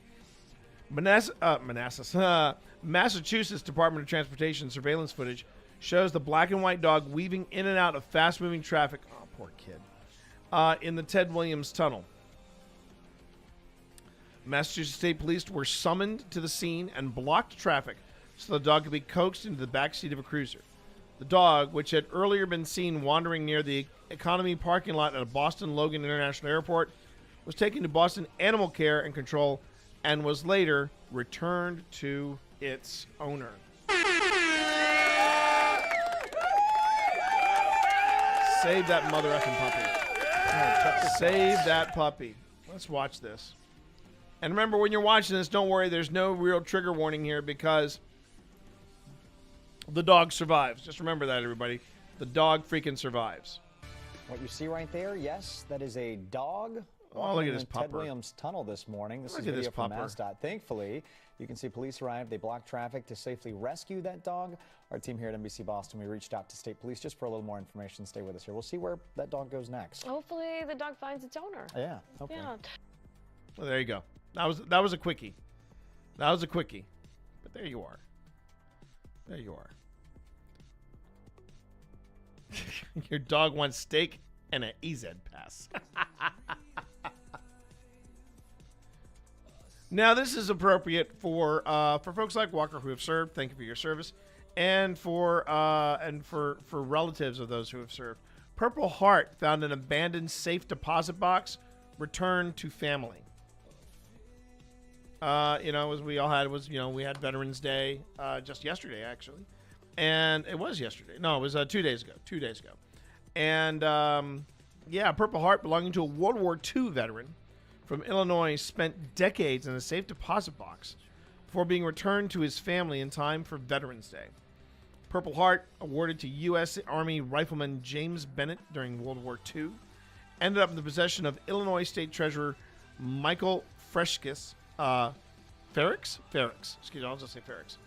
Massachusetts Department of Transportation surveillance footage shows the black and white dog weaving in and out of fast-moving traffic. Oh, poor kid. In the Ted Williams Tunnel. Massachusetts State Police were summoned to the scene and blocked traffic so the dog could be coaxed into the backseat of a cruiser. The dog, which had earlier been seen wandering near the economy parking lot at a Boston Logan International Airport, was taken to Boston Animal Care and Control and was later returned to its owner. Save that mother effing puppy. Save that puppy. Let's watch this. And remember, when you're watching this, don't worry, there's no real trigger warning here because the dog survives. Just remember that, everybody. The dog freaking survives. What you see right there, yes, that is a dog. Oh, look at this Ted pupper. Williams Tunnel this morning. This Look is at video this from pupper. MassDOT. Thankfully, you can see police arrived. They blocked traffic to safely rescue that dog. Our team here at NBC Boston, we reached out to state police just for a little more information. Stay with us here. We'll see where that dog goes next. Hopefully the dog finds its owner. Yeah, hopefully. Yeah. Well, there you go. That was a quickie. That was a quickie. But there you are. There you are. Your dog wants steak and an EZ pass. Now, this is appropriate for folks like Walker who have served. Thank you for your service, and for relatives of those who have served. Purple Heart found an abandoned safe deposit box, returned to family. As we all had we had Veterans Day just yesterday actually, and it was yesterday. No, it was 2 days ago. 2 days ago, and Purple Heart, belonging to a World War II veteran from Illinois, spent decades in a safe deposit box before being returned to his family in time for Veterans Day. Purple Heart, awarded to U.S. Army Rifleman James Bennett during World War II, ended up in the possession of Illinois State Treasurer Michael Ferrix. Excuse me, I'll just say Ferrix.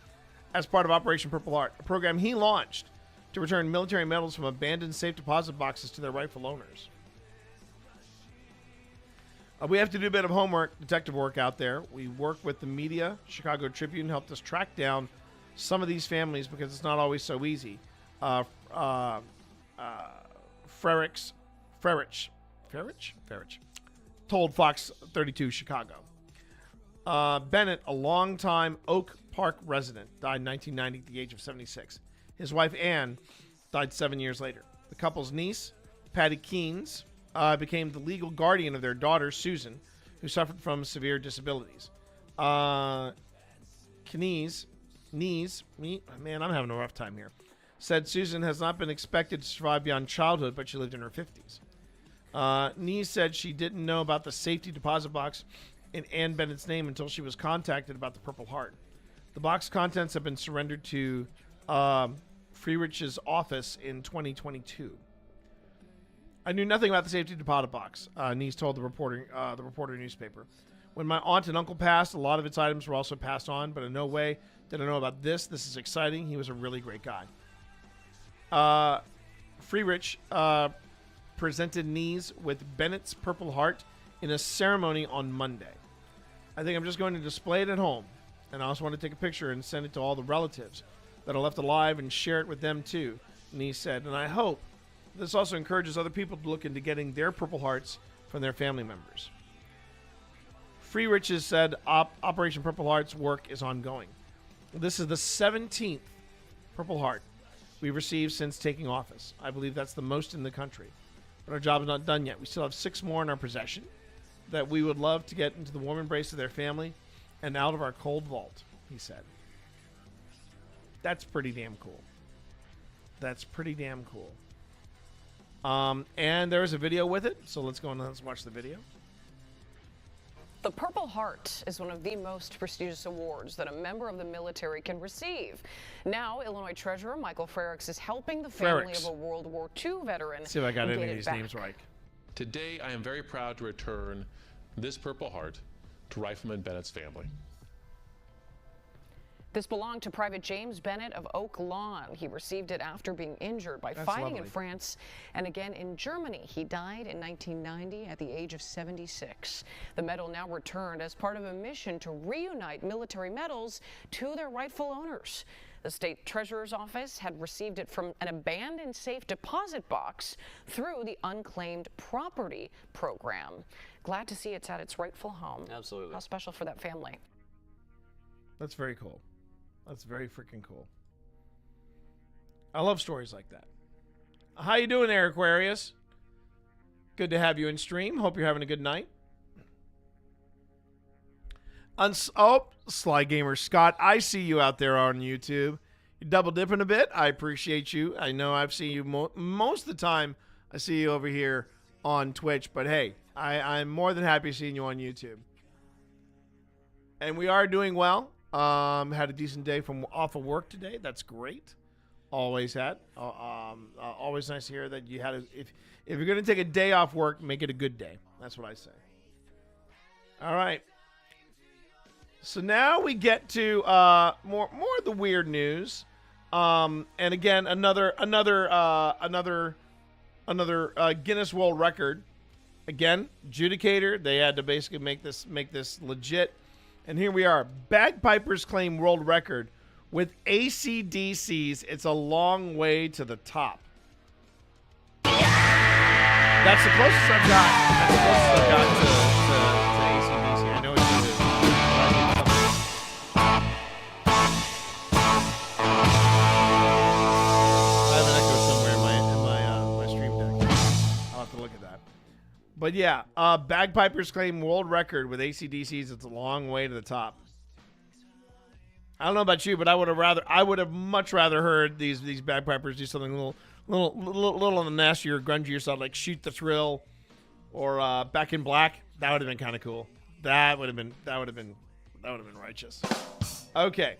As part of Operation Purple Heart, a program he launched to return military medals from abandoned safe deposit boxes to their rightful owners. We have to do a bit of homework, detective work out there. We work with the media. Chicago Tribune helped us track down some of these families because it's not always so easy. Ferrix told Fox 32 Chicago. Bennett, a longtime Oak Park resident, died in 1990 at the age of 76. His wife, Ann, died 7 years later. The couple's niece, Patty Keynes, became the legal guardian of their daughter, Susan, who suffered from severe disabilities. Keynes, man, I'm having a rough time here, said Susan has not been expected to survive beyond childhood, but she lived in her 50s. Keynes said she didn't know about the safety deposit box in Ann Bennett's name until she was contacted about the Purple Heart. The box contents have been surrendered to Friedrich's office in 2022. I knew nothing about the safety deposit box, Niece told the reporter newspaper. When my aunt and uncle passed, a lot of its items were also passed on, but in no way did I know about this. This is exciting. He was a really great guy. Free Rich presented Niece with Bennett's Purple Heart in a ceremony on Monday. I think I'm just going to display it at home, and I also want to take a picture and send it to all the relatives that are left alive and share it with them too, Niece said. And I hope this also encourages other people to look into getting their Purple Hearts from their family members. Free Riches said Operation Purple Heart's work is ongoing. This is the 17th Purple Heart we've received since taking office. I believe that's the most in the country. But our job is not done yet. We still have 6 more in our possession that we would love to get into the warm embrace of their family and out of our cold vault, he said. That's pretty damn cool. That's pretty damn cool. And there's a video with it, so let's go and let's watch the video. The Purple Heart is one of the most prestigious awards that a member of the military can receive. Now, Illinois Treasurer Michael Frericks is helping the family of a World War II veteran. See if I got get any of it these back. names right. Today, I am very proud to return this Purple Heart to Rifleman Bennett's family. This belonged to Private James Bennett of Oak Lawn. He received it after being injured by That's fighting lovely. in France and again in Germany. He died in 1990 at the age of 76. The medal now returned as part of a mission to reunite military medals to their rightful owners. The state treasurer's office had received it from an abandoned safe deposit box through the Unclaimed Property Program. Glad to see it's at its rightful home. Absolutely. How special for that family. That's very cool. That's very freaking cool. I love stories like that. How you doing there, Aquarius? Good to have you in stream. Hope you're having a good night. Sly Gamer Scott, I see you out there on YouTube. You're double dipping a bit. I appreciate you. I know I've seen you most of the time. I see you over here on Twitch, but hey, I'm more than happy seeing you on YouTube. And we are doing well. Had a decent day from off of work today. That's great. Always had. Always nice to hear that you had. If you're gonna take a day off work, make it a good day. That's what I say. All right. So now we get to more of the weird news. And again, another Guinness World Record. Again, adjudicator. They had to basically make this legit. And here we are. Bagpipers claim world record with AC/DC's It's a Long Way to the Top. That's the closest I've got. That's the closest I've got to AC/DC. I know it's good. I have an echo somewhere in my stream deck. I'll have to look at that. But yeah, Bagpipers claim world record with AC/DC's It's a Long Way to the Top. I don't know about you, but I would have much rather heard these Bagpipers do something a little on the nastier, grungier side, like Shoot the Thrill or Back in Black. That would have been kind of cool. That would have been righteous. Okay.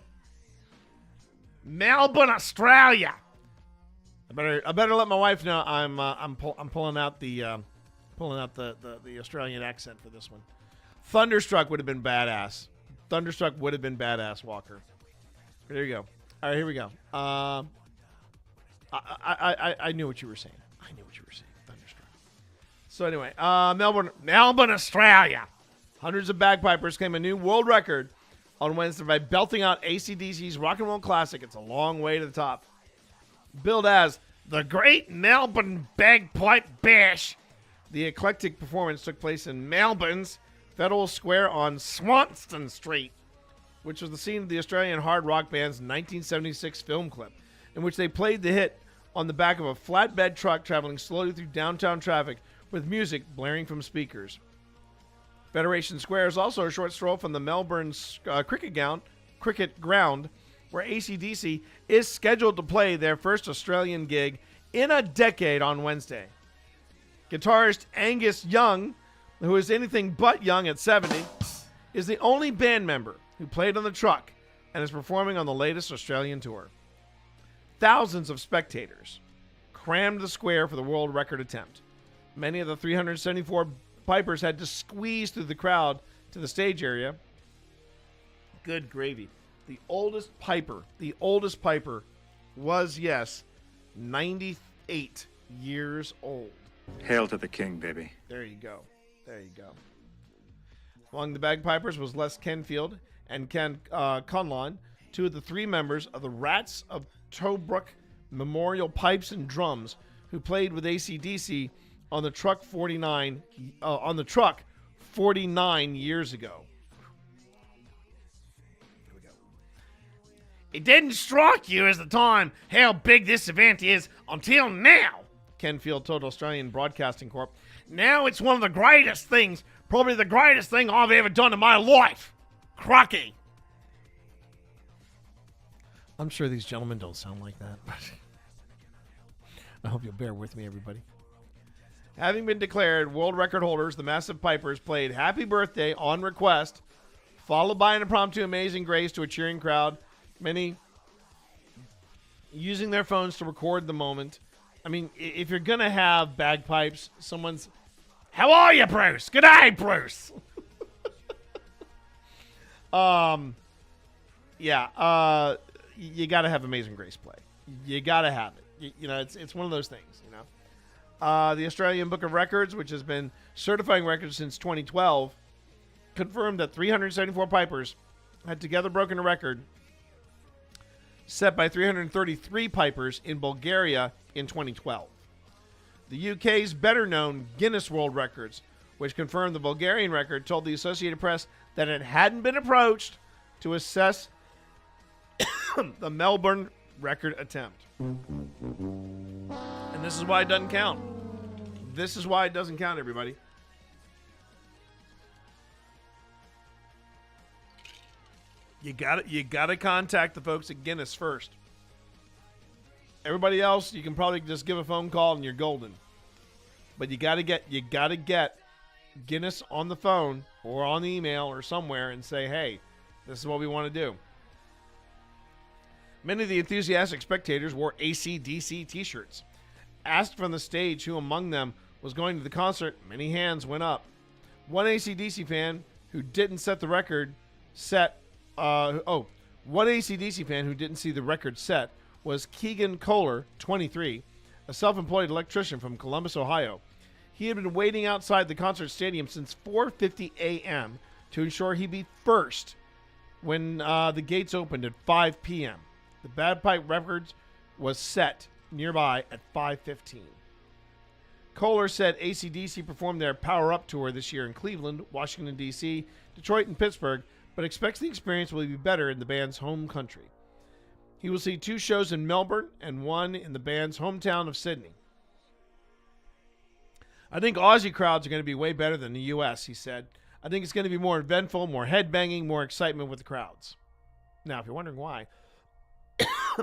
Melbourne, Australia. I better let my wife know I'm pulling out the Australian accent for this one. Thunderstruck would have been badass. Thunderstruck would have been badass, Walker. There you go. All right, here we go. I knew what you were saying. I knew what you were saying. Thunderstruck. So anyway, Melbourne, Australia. Hundreds of bagpipers claim a new world record on Wednesday by belting out AC/DC's rock and roll classic, It's a Long Way to the Top. Billed as the Great Melbourne Bagpipe Bash, the eclectic performance took place in Melbourne's Federal Square on Swanston Street, which was the scene of the Australian hard rock band's 1976 film clip, in which they played the hit on the back of a flatbed truck traveling slowly through downtown traffic with music blaring from speakers. Federation Square is also a short stroll from the Melbourne cricket ground, where AC/DC is scheduled to play their first Australian gig in a decade on Wednesday. Guitarist Angus Young, who is anything but young at 70, is the only band member who played on the truck and is performing on the latest Australian tour. Thousands of spectators crammed the square for the world record attempt. Many of the 374 pipers had to squeeze through the crowd to the stage area. Good gravy. The oldest piper was, yes, 98 years old. Hail to the king, baby. There you go. There you go. Among the bagpipers was Les Kenfield and Ken Conlon, two of the three members of the Rats of Tobruk Memorial Pipes and Drums, who played with AC/DC on the truck 49 years ago. Here we go. It didn't strike you as the time how big this event is until now, Kenfield told Australian Broadcasting Corp. Now it's one of the greatest things, probably the greatest thing I've ever done in my life. Crocky. I'm sure these gentlemen don't sound like that, but I hope you'll bear with me, everybody. Having been declared world record holders, the Massive Pipers played Happy Birthday on request, followed by an impromptu Amazing Grace to a cheering crowd, many using their phones to record the moment. I mean, if you're going to have bagpipes, someone's, how are you, Bruce? Good day, Bruce. You got to have Amazing Grace play. You got to have it. You know, it's one of those things, you know. The Australian Book of Records, which has been certifying records since 2012, confirmed that 374 pipers had together broken a record set by 333 pipers in Bulgaria in 2012. The UK's better-known Guinness World Records, which confirmed the Bulgarian record, told the Associated Press that it hadn't been approached to assess the Melbourne record attempt. And this is why it doesn't count. This is why it doesn't count, everybody. You gotta contact the folks at Guinness first. Everybody else, you can probably just give a phone call and you're golden. But you gotta get Guinness on the phone or on the email or somewhere and say, hey, this is what we want to do. Many of the enthusiastic spectators wore AC/DC t-shirts. Asked from the stage who among them was going to the concert, many hands went up. One AC/DC fan who didn't see the record set was Keegan Kohler, 23, a self-employed electrician from Columbus, Ohio. He had been waiting outside the concert stadium since 4:50 a.m. to ensure he'd be first when the gates opened at 5 p.m. The bagpipe record was set nearby at 5:15. Kohler said AC/DC performed their Power Up tour this year in Cleveland, Washington, D.C., Detroit, and Pittsburgh, but expects the experience will be better in the band's home country. He will see 2 shows in Melbourne and 1 in the band's hometown of Sydney. I think Aussie crowds are going to be way better than the U.S., he said. I think it's going to be more eventful, more headbanging, more excitement with the crowds. Now, if you're wondering why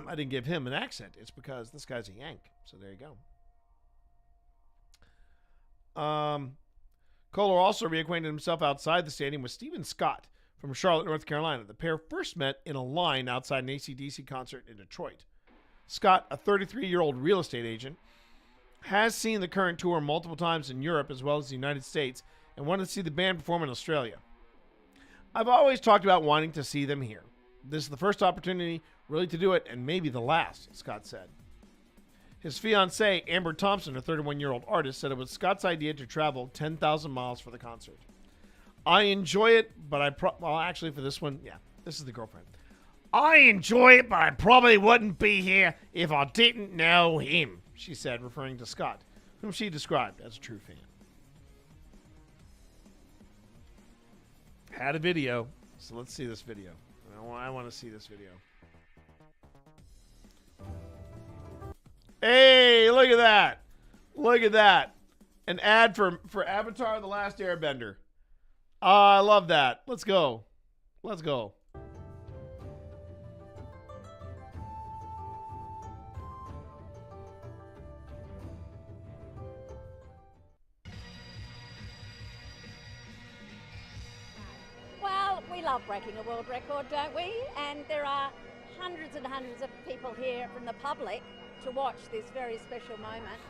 I didn't give him an accent, it's because this guy's a Yank. So there you go. Kohler also reacquainted himself outside the stadium with Stephen Scott from Charlotte, North Carolina. The pair first met in a line outside an AC/DC concert in Detroit. Scott, a 33-year-old real estate agent, has seen the current tour multiple times in Europe as well as the United States and wanted to see the band perform in Australia. I've always talked about wanting to see them here. This is the first opportunity really to do it and maybe the last, Scott said. His fiancée, Amber Thompson, a 31-year-old artist, said it was Scott's idea to travel 10,000 miles for the concert. I enjoy it, but actually for this one, this is the girlfriend. I enjoy it, but I probably wouldn't be here if I didn't know him, she said, referring to Scott, whom she described as a true fan. Had a video, so let's see this video. I want to see this video. Hey, look at that. Look at that. An ad for Avatar: The Last Airbender. I love that. Let's go. Let's go. Well, we love breaking a world record, don't we? And there are hundreds and hundreds of people here from the public to watch this very special moment.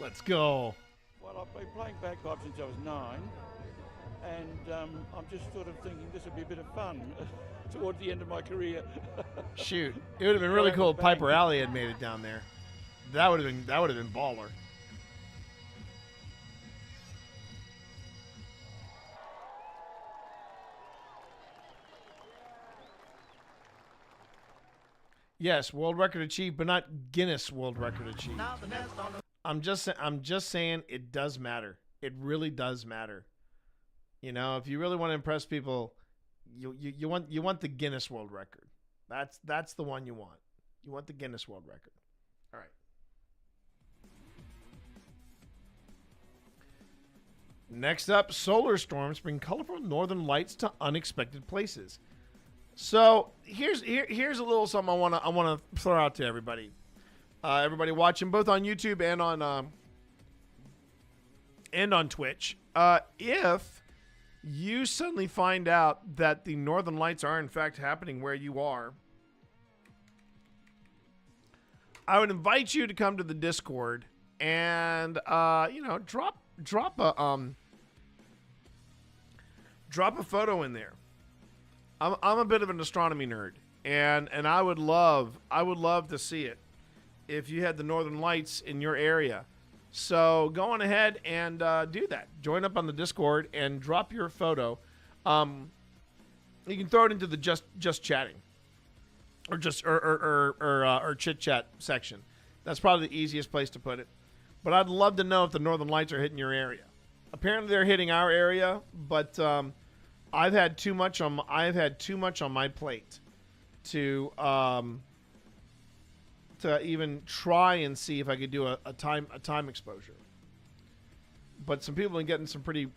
Let's go. Well, I've been playing bagpipes since I was 9, and I'm just sort of thinking this would be a bit of fun towards the end of my career. Shoot, it would have been really cool if Piper Alley had made it down there. That would have been baller. Yes, world record achieved, but not Guinness World Record achieved. I'm just saying it does matter. It really does matter. You know, if you really want to impress people, you want the Guinness World Record. That's the one you want. You want the Guinness World Record. All right. Next up, solar storms bring colorful northern lights to unexpected places. So here's a little something I wanna throw out to everybody. Everybody watching both on YouTube and on Twitch. If you suddenly find out that the northern lights are in fact happening where you are, I would invite you to come to the Discord and drop a photo in there. I'm a bit of an astronomy nerd, and I would love to see it if you had the northern lights in your area. So go on ahead and do that. Join up on the Discord and drop your photo. You can throw it into the just chatting or just or chit chat section. That's probably the easiest place to put it. But I'd love to know if the northern lights are hitting your area. Apparently they're hitting our area, but I've had too much on my plate to even try and see if I could do a time exposure. But some people are getting some pretty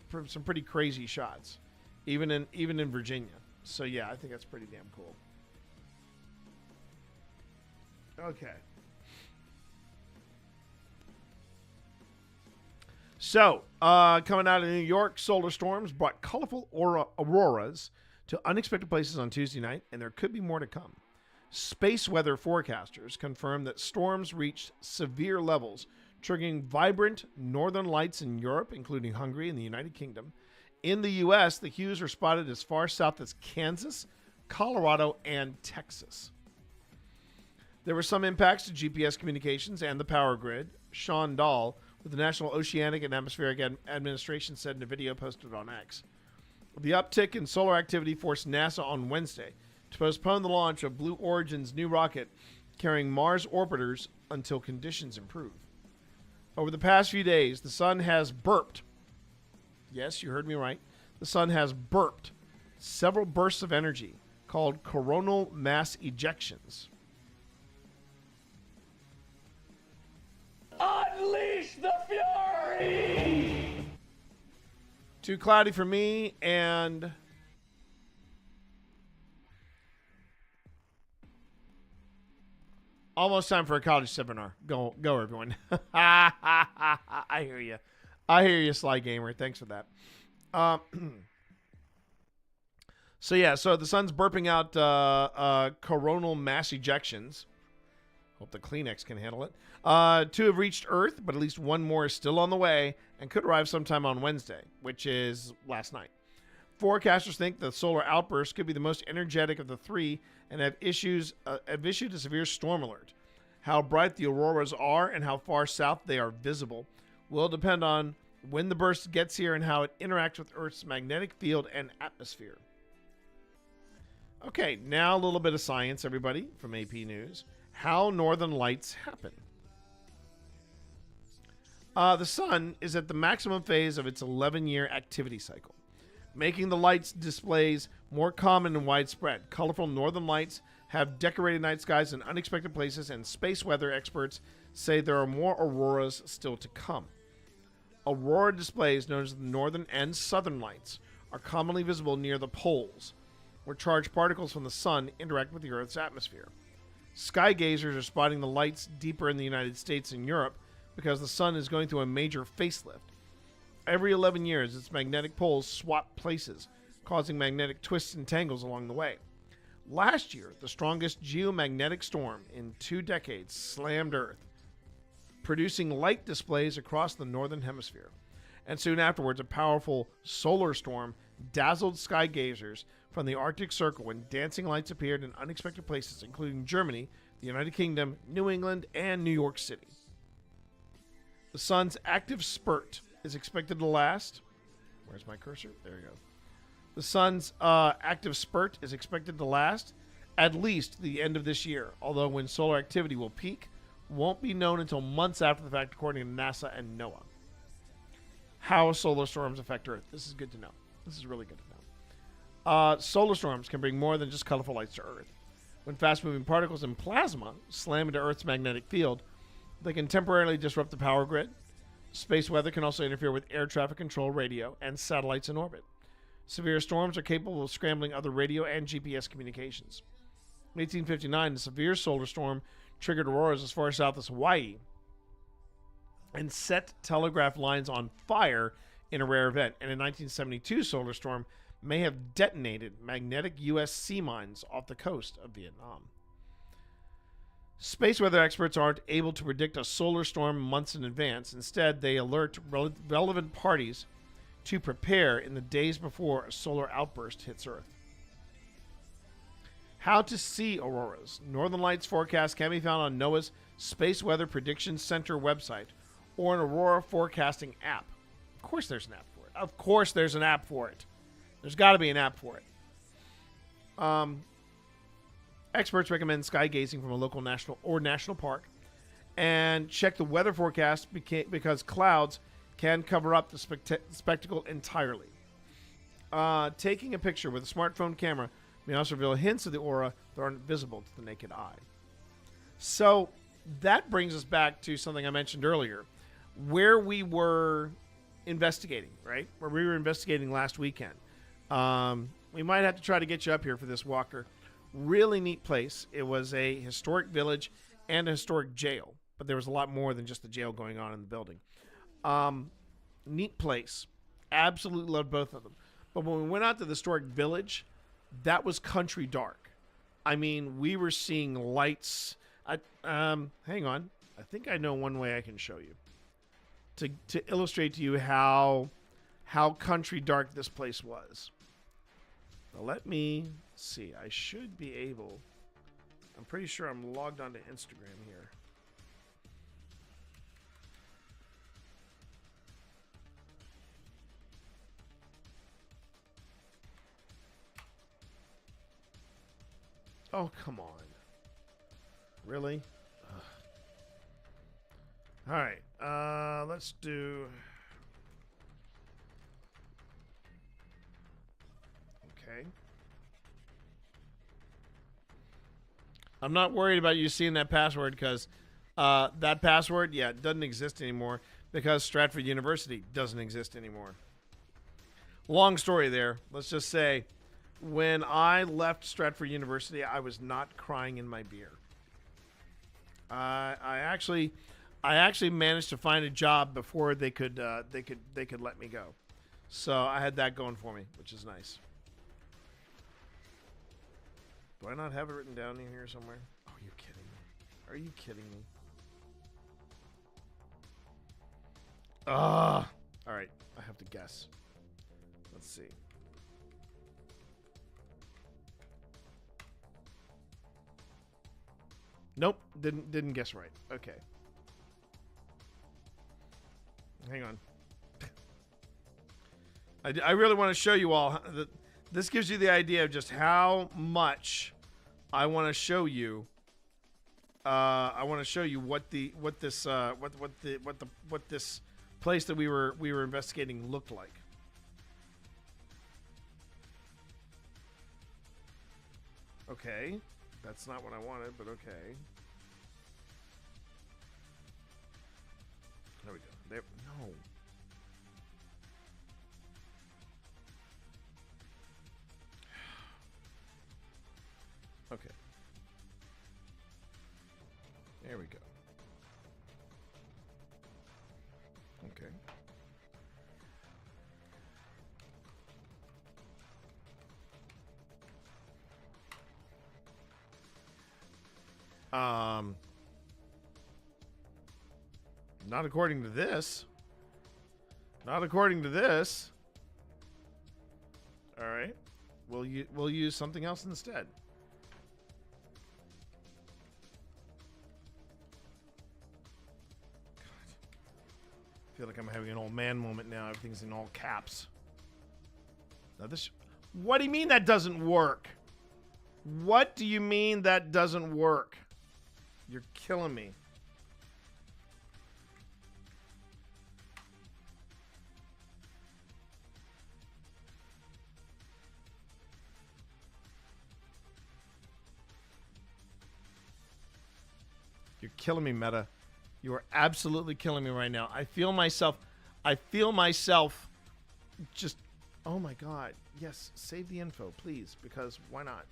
crazy shots, even in Virginia. So yeah, I think that's pretty damn cool. Okay. So, coming out of New York, solar storms brought colorful auroras to unexpected places on Tuesday night, and there could be more to come. Space weather forecasters confirmed that storms reached severe levels, triggering vibrant northern lights in Europe, including Hungary and the United Kingdom. In the U.S., the hues were spotted as far south as Kansas, Colorado, and Texas. There were some impacts to GPS communications and the power grid. Sean Dahl, with the National Oceanic and Atmospheric Administration, said in a video posted on X. The uptick in solar activity forced NASA on Wednesday to postpone the launch of Blue Origin's new rocket carrying Mars orbiters until conditions improve. Over the past few days, the sun has burped. Yes, you heard me right. The sun has burped several bursts of energy called coronal mass ejections. Unleash the fury! Too cloudy for me, and almost time for a college seminar. Go everyone. I hear you. I hear you, Sly Gamer. Thanks for that. So the sun's burping out coronal mass ejections. Hope the Kleenex can handle it. 2 have reached Earth, but at least one more is still on the way and could arrive sometime on Wednesday, which is last night. Forecasters think the solar outburst could be the most energetic of the 3 and have issued a severe storm alert. How bright the auroras are and how far south they are visible will depend on when the burst gets here and how it interacts with Earth's magnetic field and atmosphere. Okay, now a little bit of science, everybody, from AP News. How northern lights happen. The sun is at the maximum phase of its 11-year activity cycle, making the lights displays more common and widespread. Colorful northern lights have decorated night skies in unexpected places, and space weather experts say there are more auroras still to come. Aurora displays, known as the northern and southern lights, are commonly visible near the poles, where charged particles from the sun interact with the Earth's atmosphere. Sky gazers are spotting the lights deeper in the United States and Europe because the sun is going through a major facelift. Every 11 years, its magnetic poles swap places, causing magnetic twists and tangles along the way. Last year, the strongest geomagnetic storm in 2 decades slammed Earth. producing light displays across the northern hemisphere. And soon afterwards, a powerful solar storm dazzled sky gazers from the Arctic Circle when dancing lights appeared in unexpected places, including Germany, the United Kingdom, New England, and New York City. The sun's active spurt is expected to last. Where's my cursor? There we go. The sun's active spurt is expected to last at least the end of this year, although when solar activity will peak won't be known until months after the fact, according to NASA and NOAA. How solar storms affect Earth. This is good to know. This is really good to know. Solar storms can bring more than just colorful lights to Earth. When fast-moving particles in plasma slam into Earth's magnetic field, they can temporarily disrupt the power grid. Space weather can also interfere with air traffic control, radio, and satellites in orbit. Severe storms are capable of scrambling other radio and GPS communications. In 1859, a severe solar storm triggered auroras as far south as Hawaii and set telegraph lines on fire in a rare event. And in 1972, solar storm may have detonated magnetic U.S. sea mines off the coast of Vietnam. Space weather experts aren't able to predict a solar storm months in advance. Instead, they alert relevant parties to prepare in the days before a solar outburst hits Earth. How to see auroras. Northern Lights forecasts can be found on NOAA's Space Weather Prediction Center website or an aurora forecasting app. Of course there's an app for it. Of course there's an app for it. There's got to be an app for it. Experts recommend sky gazing from a local national park and check the weather forecast because clouds can cover up the spectacle entirely. Taking a picture with a smartphone camera may also reveal hints of the aura that aren't visible to the naked eye. So that brings us back to something I mentioned earlier, where we were investigating, right? Where we were investigating last weekend. We might have to try to get you up here for this, Walker. Really neat place. It was a historic village and a historic jail, but there was a lot more than just the jail going on in the building. Neat place. Absolutely loved both of them. But when we went out to the historic village, that was country dark. I mean, we were seeing lights. Hang on. I think I know one way I can show you to illustrate to you how country dark this place was. Now let me see. I should be able. I'm pretty sure I'm logged onto Instagram here. Oh, come on. Really? Ugh. All right. Let's do... Okay. I'm not worried about you seeing that password because that password, yeah, it doesn't exist anymore because Stratford University doesn't exist anymore. Long story there. Let's just say when I left Stratford University, I was not crying in my beer. I actually managed to find a job before they could let me go. So I had that going for me, which is nice. Do I not have it written down in here somewhere? Oh, are you kidding me? Are you kidding me? All right, I have to guess. Let's see. Nope, didn't guess right. Okay. Hang on. I really want to show you all that. This gives you the idea of just how much I want to show you. I want to show you what this place that we were investigating looked like. Okay, that's not what I wanted, but okay. There we go. There, no. Okay. There we go. Okay. Not according to this. Not according to this. All right. We'll use something else instead. I feel like I'm having an old man moment now. Everything's in all caps. Now this... What do you mean that doesn't work? What do you mean that doesn't work? You're killing me. You're killing me, Meta. You are absolutely killing me right now. I feel myself just, oh my God. Yes, save the info, please, because why not?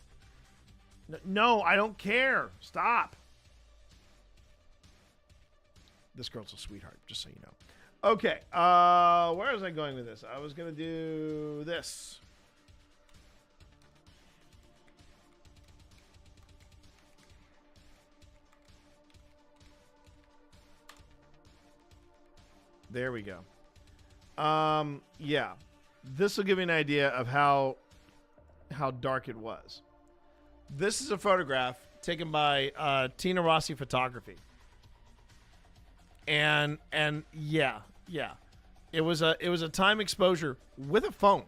No, I don't care. Stop. This girl's a sweetheart, just so you know. Okay, where was I going with this? I was going to do this. There we go. Yeah. This will give you an idea of how dark it was. This is a photograph taken by Tina Rossi Photography. And yeah. It was a time exposure with a phone.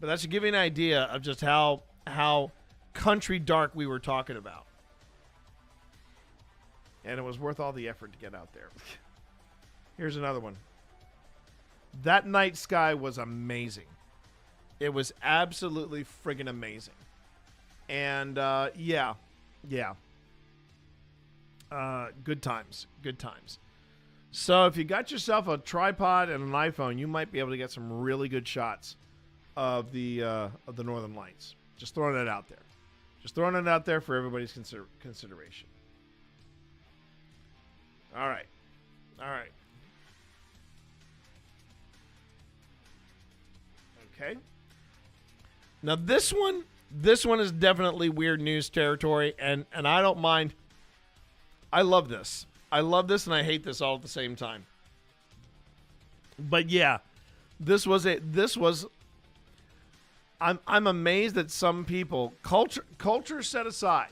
But that should give you an idea of just how country dark we were talking about. And it was worth all the effort to get out there. Here's another one. That night sky was amazing. It was absolutely friggin' amazing. And yeah. Good times. So if you got yourself a tripod and an iPhone, you might be able to get some really good shots of the Northern Lights. Just throwing it out there. Just throwing it out there for everybody's consideration. All right. Okay. Now this one is definitely weird news territory, and I don't mind. I love this. And I hate this all at the same time. But yeah, I'm amazed that some people, culture set aside.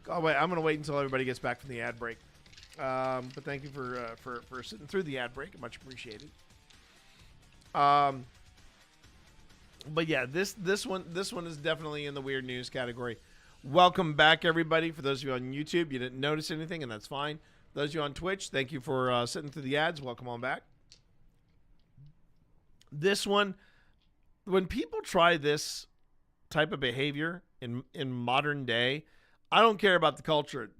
Oh wait, I'm gonna wait until everybody gets back from the ad break. But thank you for sitting through the ad break. Much appreciated. But yeah, this one is definitely in the weird news category. Welcome back, everybody. For those of you on YouTube, you didn't notice anything, and that's fine. Those of you on Twitch, thank you for sitting through the ads. Welcome on back. This one, when people try this type of behavior in modern day, I don't care about the culture.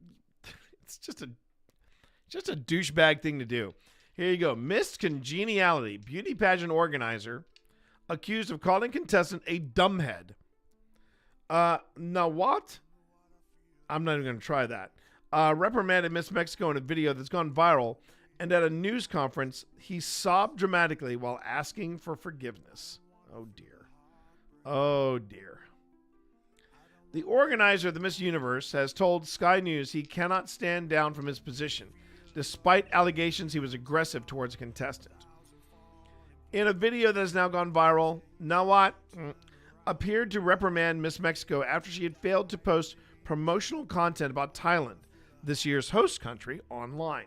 It's just a douchebag thing to do. Here you go. Miss Congeniality, beauty pageant organizer, accused of calling contestant a dumbhead. Now what? I'm not even going to try that. Reprimanded Miss Mexico in a video that's gone viral, and at a news conference, he sobbed dramatically while asking for forgiveness. Oh dear. Oh dear. The organizer of the Miss Universe has told Sky News he cannot stand down from his position, despite allegations he was aggressive towards a contestant. In a video that has now gone viral, Nawat appeared to reprimand Miss Mexico after she had failed to post promotional content about Thailand, this year's host country, online.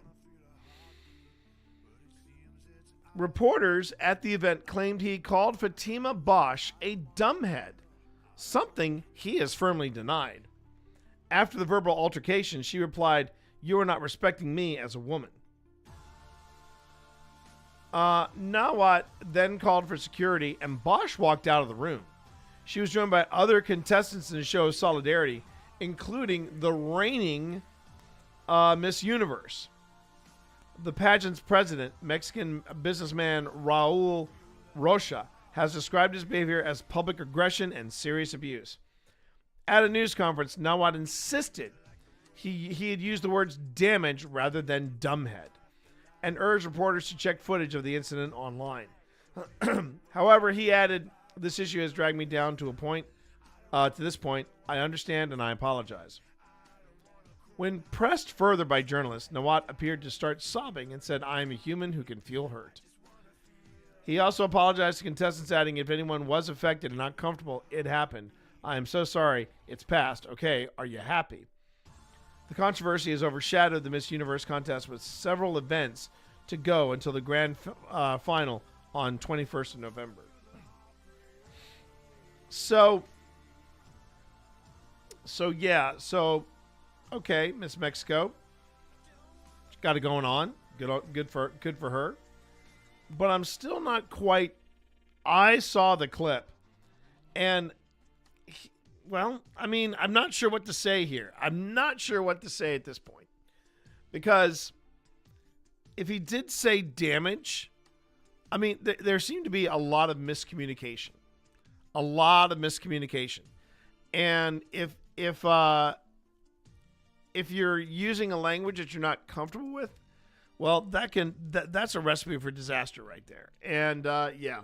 Reporters at the event claimed he called Fatima Bosch a dumbhead, something he has firmly denied. After the verbal altercation, she replied, "You are not respecting me as a woman." Nawat then called for security, and Bosch walked out of the room. She was joined by other contestants in a show of solidarity, including the reigning Miss Universe. The pageant's president, Mexican businessman Raul Rocha, has described his behavior as public aggression and serious abuse. At a news conference, Nawat insisted he had used the words damage rather than dumbhead, and urged reporters to check footage of the incident online. However, he added, "This issue has dragged me down to this point. I understand and I apologize." When pressed further by journalists, Nawat appeared to start sobbing and said, "I am a human who can feel hurt." He also apologized to contestants, adding, "If anyone was affected and not comfortable, it happened. I am so sorry. It's past. Okay, are you happy?" The controversy has overshadowed the Miss Universe contest with several events to go until the grand final on 21st of November. So okay, Miss Mexico, she got it going on. Good for her. But I'm still not quite. I saw the clip, and I'm not sure what to say here. I'm not sure what to say at this point, because if he did say damage, there seemed to be a lot of miscommunication. And if you're using a language that you're not comfortable with, well, that's a recipe for disaster right there. And yeah.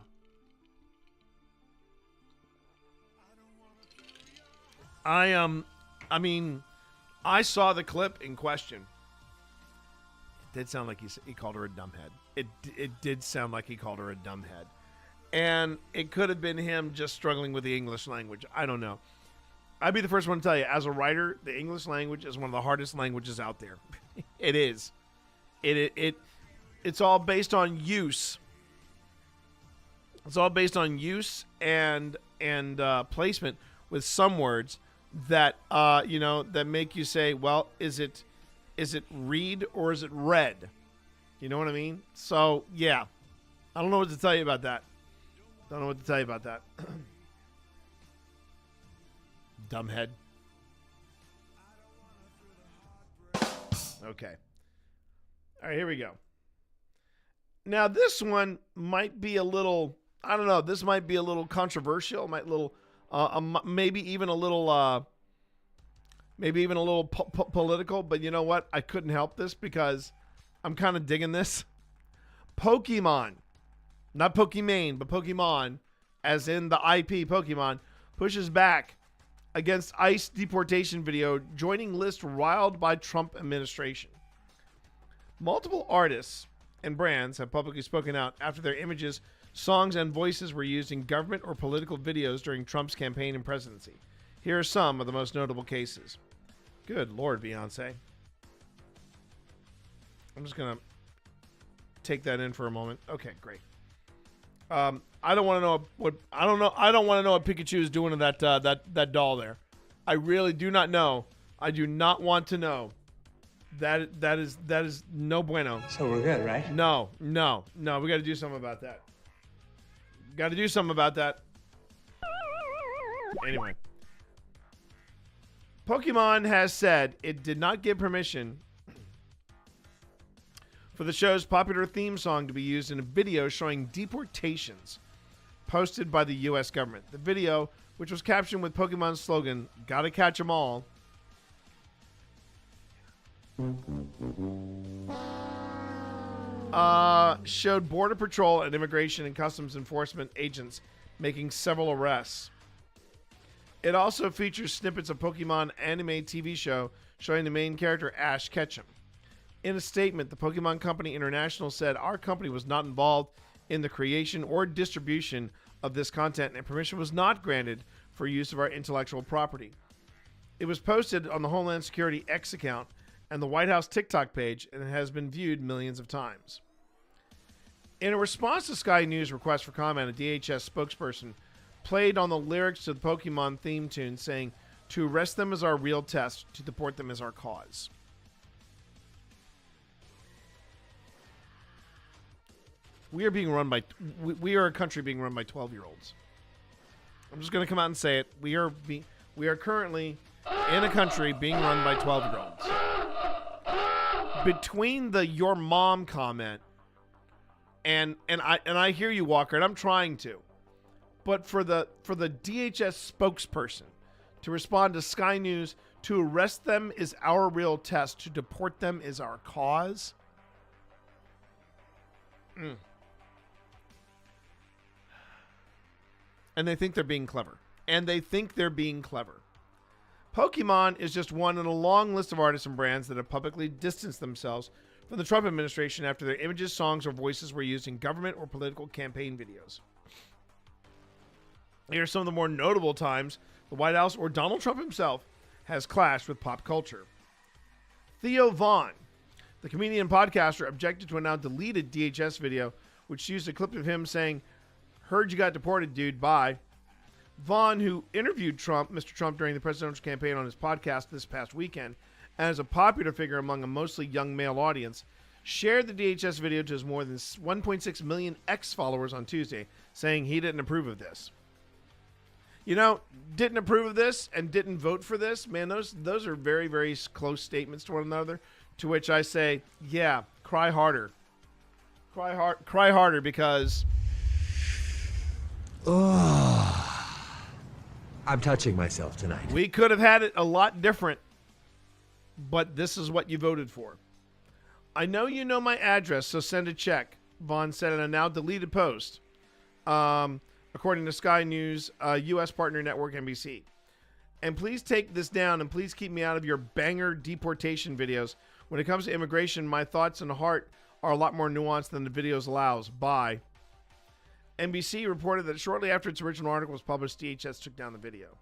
I saw the clip in question. It did sound like he called her a dumbhead. It did sound like he called her a dumbhead. And it could have been him just struggling with the English language. I don't know. I'd be the first one to tell you, as a writer, the English language is one of the hardest languages out there. It is. It's all based on use. It's all based on use and placement with some words that that make you say, well, is it read or is it read? You know what I mean? So yeah, I don't know what to tell you about that. Dumbhead. Okay. All right, here we go. Now this one might be a little, I don't know, this might be a little controversial, maybe even a little political, but you know what? I couldn't help this because I'm kind of digging this. Pokemon, not Pokimane, but Pokemon, as in the IP Pokemon, pushes back against ICE deportation video, joining list riled by Trump administration. Multiple artists and brands have publicly spoken out after their images, songs, and voices were used in government or political videos during Trump's campaign and presidency. Here are some of the most notable cases. Good Lord, Beyonce. I'm just going to take that in for a moment. Okay, great. I don't want to know what Pikachu is doing to that doll there. I really do not know. I do not want to know. That is no bueno. So we're good, right? No. We got to do something about that. Anyway. Pokemon has said it did not give permission for the show's popular theme song to be used in a video showing deportations posted by the U.S. government. The video, which was captioned with Pokemon's slogan, "Gotta catch 'em all," showed Border Patrol and Immigration and Customs Enforcement agents making several arrests. It also features snippets of Pokemon anime TV show showing the main character Ash Ketchum. In a statement, the Pokemon Company International said, "Our company was not involved in the creation or distribution of this content, and permission was not granted for use of our intellectual property." It was posted on the Homeland Security X account and the White House TikTok page, and it has been viewed millions of times. In a response to Sky News' request for comment, a DHS spokesperson played on the lyrics to the Pokemon theme tune, saying, "To arrest them is our real test, to deport them is our cause." We are a country being run by 12-year-olds. I'm just going to come out and say it. We are currently in a country being run by 12-year-olds. Between the "your mom" comment and I hear you, Walker, and I'm trying to, but for the DHS spokesperson to respond to Sky News, "To arrest them is our real test, to deport them is our cause." And they think they're being clever. Pokemon is just one in a long list of artists and brands that have publicly distanced themselves from the Trump administration after their images, songs, or voices were used in government or political campaign videos. Here are some of the more notable times the White House or Donald Trump himself has clashed with pop culture. Theo Vaughn, the comedian and podcaster, objected to a now deleted DHS video, which used a clip of him saying, "Heard you got deported, dude, bye." Vaughn, who interviewed Mr. Trump during the presidential campaign on his podcast this past weekend, and is a popular figure among a mostly young male audience, shared the DHS video to his more than 1.6 million X followers on Tuesday, saying he didn't approve of this. You know, didn't approve of this and didn't vote for this, man, those are very, very close statements to one another, to which I say, yeah, cry harder. Cry harder because... I'm touching myself tonight. We could have had it a lot different, but this is what you voted for. I know you know my address, so send a check, Vaughn said in a now deleted post, according to Sky News, U.S. partner network NBC. And please take this down and please keep me out of your banger deportation videos. When it comes to immigration, my thoughts and heart are a lot more nuanced than the videos allows. Bye. NBC reported that shortly after its original article was published, DHS took down the video.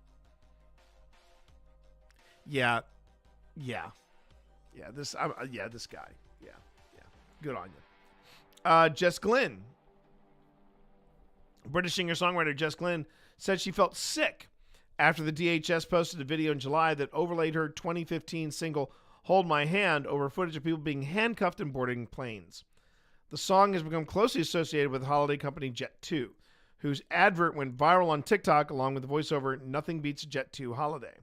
Yeah, this guy. Yeah. Good on you. Jess Glynn. British singer-songwriter Jess Glynn said she felt sick after the DHS posted a video in July that overlaid her 2015 single Hold My Hand over footage of people being handcuffed and boarding planes. The song has become closely associated with holiday company Jet2, whose advert went viral on TikTok along with the voiceover "Nothing Beats a Jet2 Holiday."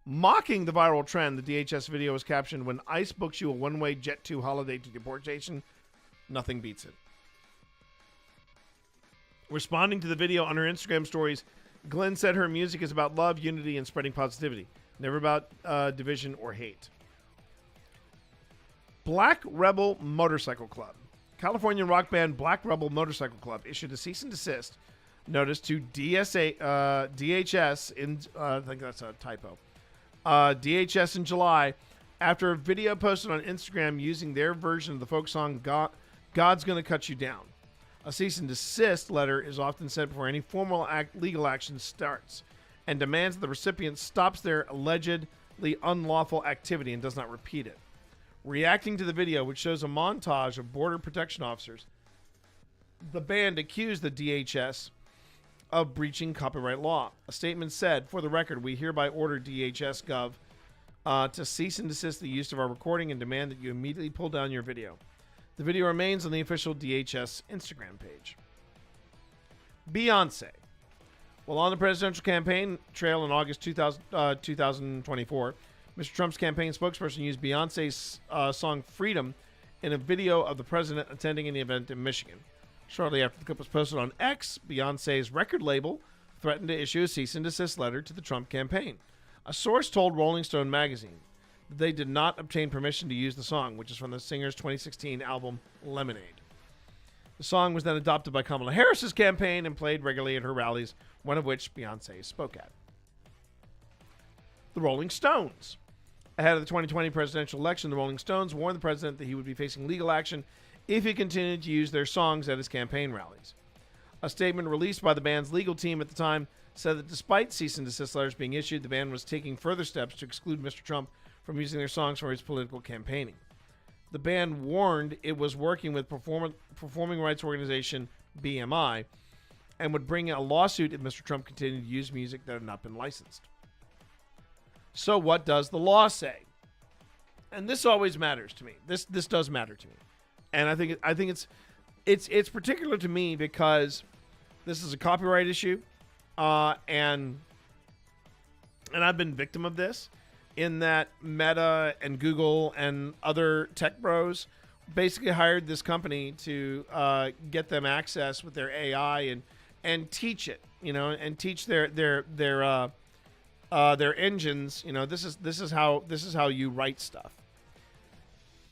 Mocking the viral trend, the DHS video was captioned, "When ICE books you a one-way Jet2 holiday to deportation, nothing beats it." Responding to the video on her Instagram stories, Glenn said her music is about love, unity, and spreading positivity, never about division or hate. Black Rebel Motorcycle Club. California rock band Black Rebel Motorcycle Club issued a cease and desist notice to DHS in, I think that's a typo, DHS in July after a video posted on Instagram using their version of the folk song God's Gonna Cut You Down. A cease and desist letter is often sent before any formal legal action starts and demands that the recipient stops their allegedly unlawful activity and does not repeat it. Reacting to the video, which shows a montage of border protection officers, the band accused the DHS of breaching copyright law. A statement said, "For the record, we hereby order DHS Gov to cease and desist the use of our recording and demand that you immediately pull down your video." The video remains on the official DHS Instagram page. Beyonce. While on the presidential campaign trail in August 2024, Mr. Trump's campaign spokesperson used Beyonce's song Freedom in a video of the president attending an event in Michigan. Shortly after the clip was posted on X, Beyonce's record label threatened to issue a cease and desist letter to the Trump campaign. A source told Rolling Stone magazine that they did not obtain permission to use the song, which is from the singer's 2016 album Lemonade. The song was then adopted by Kamala Harris's campaign and played regularly at her rallies, one of which Beyonce spoke at. The Rolling Stones. Ahead of the 2020 presidential election, the Rolling Stones warned the president that he would be facing legal action if he continued to use their songs at his campaign rallies. A statement released by the band's legal team at the time said that despite cease and desist letters being issued, the band was taking further steps to exclude Mr. Trump from using their songs for his political campaigning. The band warned it was working with performing rights organization BMI and would bring a lawsuit if Mr. Trump continued to use music that had not been licensed. So what does the law say? And this always matters to me. This does matter to me. And I think it's particular to me because this is a copyright issue, and I've been victim of this in that Meta and Google and other tech bros basically hired this company to get them access with their AI and teach it, and teach their engines. This is how you write stuff.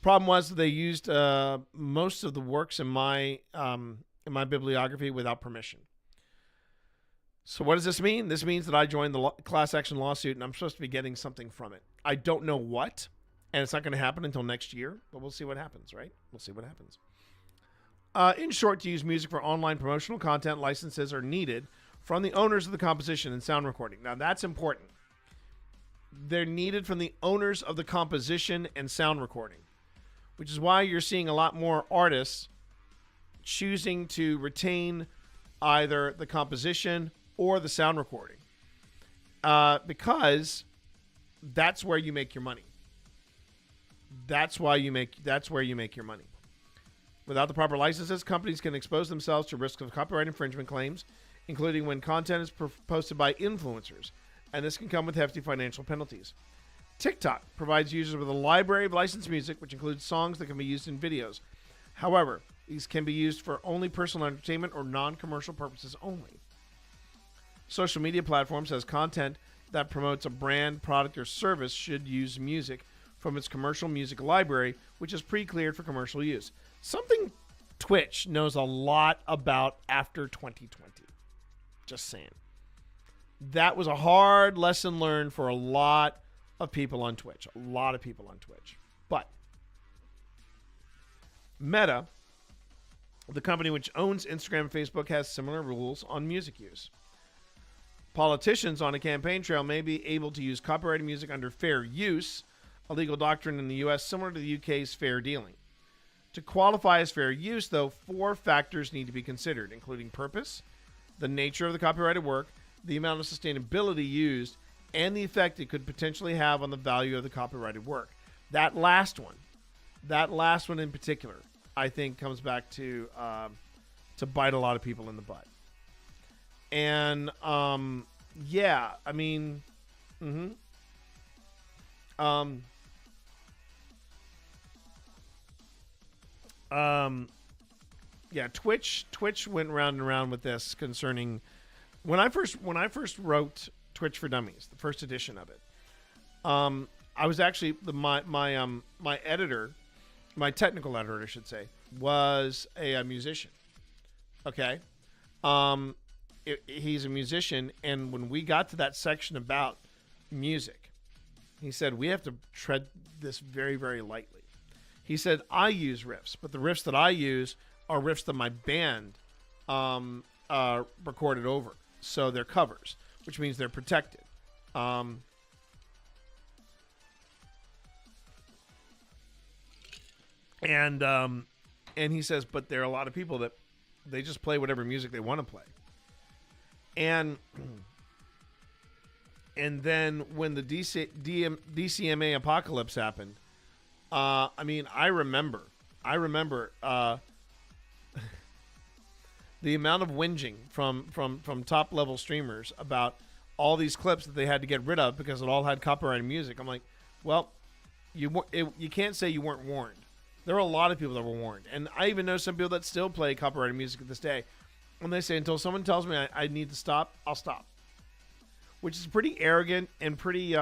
Problem was they used most of the works in my bibliography without permission. So what does this mean? This means that I joined the class action lawsuit and I'm supposed to be getting something from it. I don't know what, and it's not going to happen until next year, but we'll see what happens, right? We'll see what happens. In short, to use music for online promotional content, licenses are needed from the owners of the composition and sound recording. Now, that's important. They're needed from the owners of the composition and sound recording, which is why you're seeing a lot more artists choosing to retain either the composition or the sound recording, because that's where you make your money. That's where you make your money. Without the proper licenses, companies can expose themselves to risks of copyright infringement claims, including when content is posted by influencers, and this can come with hefty financial penalties. TikTok provides users with a library of licensed music, which includes songs that can be used in videos. However, these can be used for only personal entertainment or non-commercial purposes only. Social media platforms says content that promotes a brand, product, or service should use music from its commercial music library, which is pre-cleared for commercial use. Something Twitch knows a lot about after 2020. Just saying. That was a hard lesson learned for a lot of people on Twitch. A lot of people on Twitch. But Meta, the company which owns Instagram and Facebook, has similar rules on music use. Politicians on a campaign trail may be able to use copyrighted music under fair use, a legal doctrine in the U.S. similar to the UK's fair dealing. To qualify as fair use, though, 4 factors need to be considered, including purpose, the nature of the copyrighted work, the amount of sustainability used, and the effect it could potentially have on the value of the copyrighted work. That last one in particular, I think comes back to bite a lot of people in the butt. And yeah, I mean, yeah, Twitch went round and round with this concerning when I first wrote Twitch for Dummies, the first edition of it. I was actually my editor, my technical editor, I should say, was a musician. Okay, he's a musician, and when we got to that section about music, he said we have to tread this very, very lightly. He said I use riffs, but the riffs that I use are riffs that my band recorded over, so they're covers, which means they're protected. And he says, but there are a lot of people that they just play whatever music they want to play. And then when the DCMA apocalypse happened, I mean, I remember the amount of whinging from top level streamers about all these clips that they had to get rid of because it all had copyrighted music. I'm like, well, you can't say you weren't warned. There were a lot of people that were warned, and I even know some people that still play copyrighted music at this day. And they say, until someone tells me I need to stop, I'll stop. Which is a pretty arrogant and pretty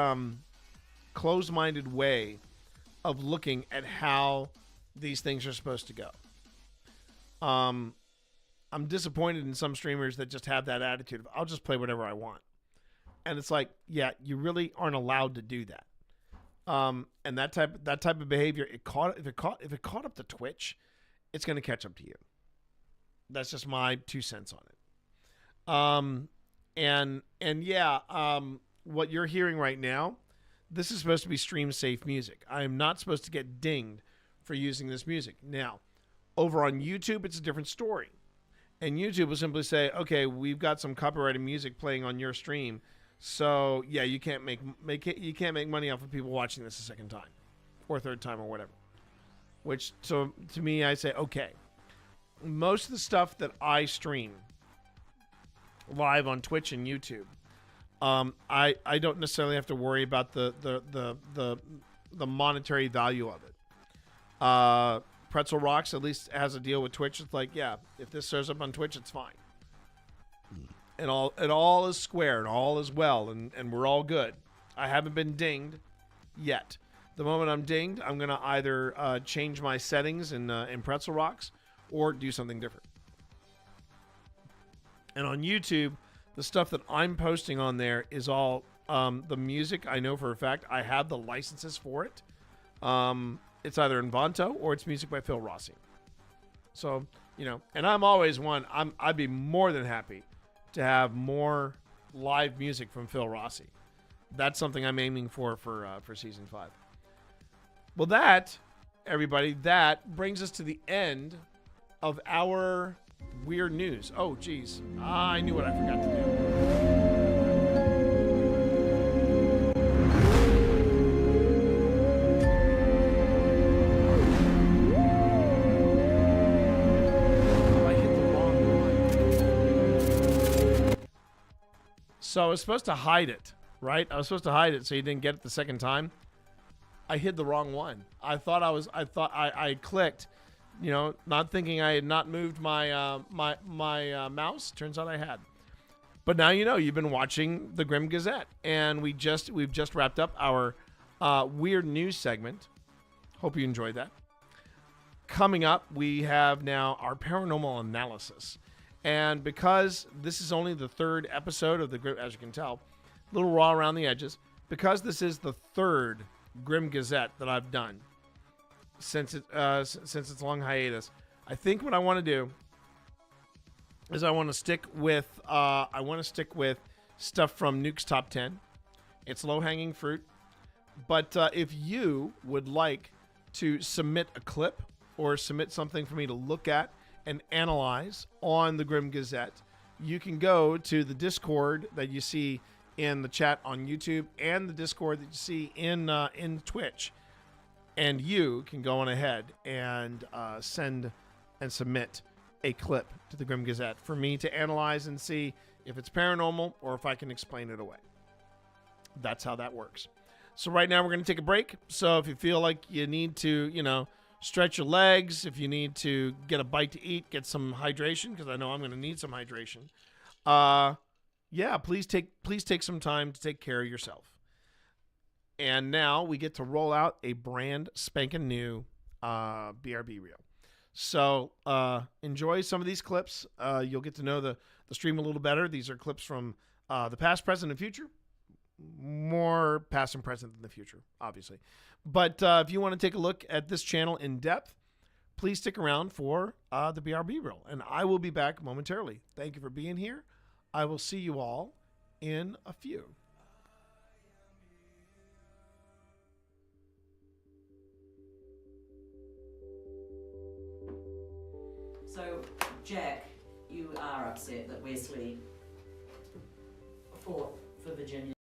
closed-minded way of looking at how these things are supposed to go. I'm disappointed in some streamers that just have that attitude of, I'll just play whatever I want. And it's like, yeah, you really aren't allowed to do that. And that type of behavior, if it caught up to Twitch, it's going to catch up to you. That's just my 2 cents on it. What you're hearing right now, this is supposed to be stream safe music. I am not supposed to get dinged for using this music. Now, over on YouTube, it's a different story. And YouTube will simply say, okay, we've got some copyrighted music playing on your stream. So yeah, you can't make money off of people watching this a second time or third time or whatever. Which, so to me, I say, okay, most of the stuff that I stream live on Twitch and YouTube, I don't necessarily have to worry about the monetary value of it. Pretzel Rocks at least has a deal with Twitch. It's like, yeah, if this shows up on Twitch, it's fine. And all is square and all is well, and we're all good. I haven't been dinged yet. The moment I'm dinged, I'm gonna either change my settings in Pretzel Rocks or do something different. And on YouTube, The stuff that I'm posting on there is all the music. I know for a fact I have the licenses for it. It's either in Vanto or it's music by Phil Rossi. So, you know, and I'm always one. I'd be more than happy to have more live music from Phil Rossi. That's something I'm aiming for season 5. Well, that, everybody, that brings us to the end of our weird news. Oh, geez. I knew what I forgot to do. So I was supposed to hide it, right? I was supposed to hide it so you didn't get it the second time. I hid the wrong one. I clicked, you know, not thinking I had not moved my my mouse. Turns out I had. But now you know. You've been watching the Grim Gazette, and we've just wrapped up our weird news segment. Hope you enjoyed that. Coming up, we have now our paranormal analysis. And because this is only the 3rd episode of the Grim, as you can tell, a little raw around the edges, because this is the 3rd Grim Gazette that I've done since its long hiatus, I think what I want to do is I want to stick with stuff from Nuke's Top 10. It's low-hanging fruit. But if you would like to submit a clip or submit something for me to look at and analyze on the Grim Gazette, you can go to the Discord that you see in the chat on YouTube and the Discord that you see in Twitch, and you can go on ahead and send and submit a clip to the Grim Gazette for me to analyze and see if it's paranormal or if I can explain it away. That's how that works. So right now we're going to take a break. So if you feel like you need to, you know, stretch your legs, if you need to get a bite to eat, get some hydration, because I know I'm going to need some hydration. Yeah, please take some time to take care of yourself. And now we get to roll out a brand spanking new BRB reel. So enjoy some of these clips. You'll get to know the stream a little better. These are clips from the past, present, and future. More past and present than the future, obviously. But if you want to take a look at this channel in depth, please stick around for the BRB reel. And I will be back momentarily. Thank you for being here. I will see you all in a few. So, Jack, you are upset that Wesley fought for Virginia,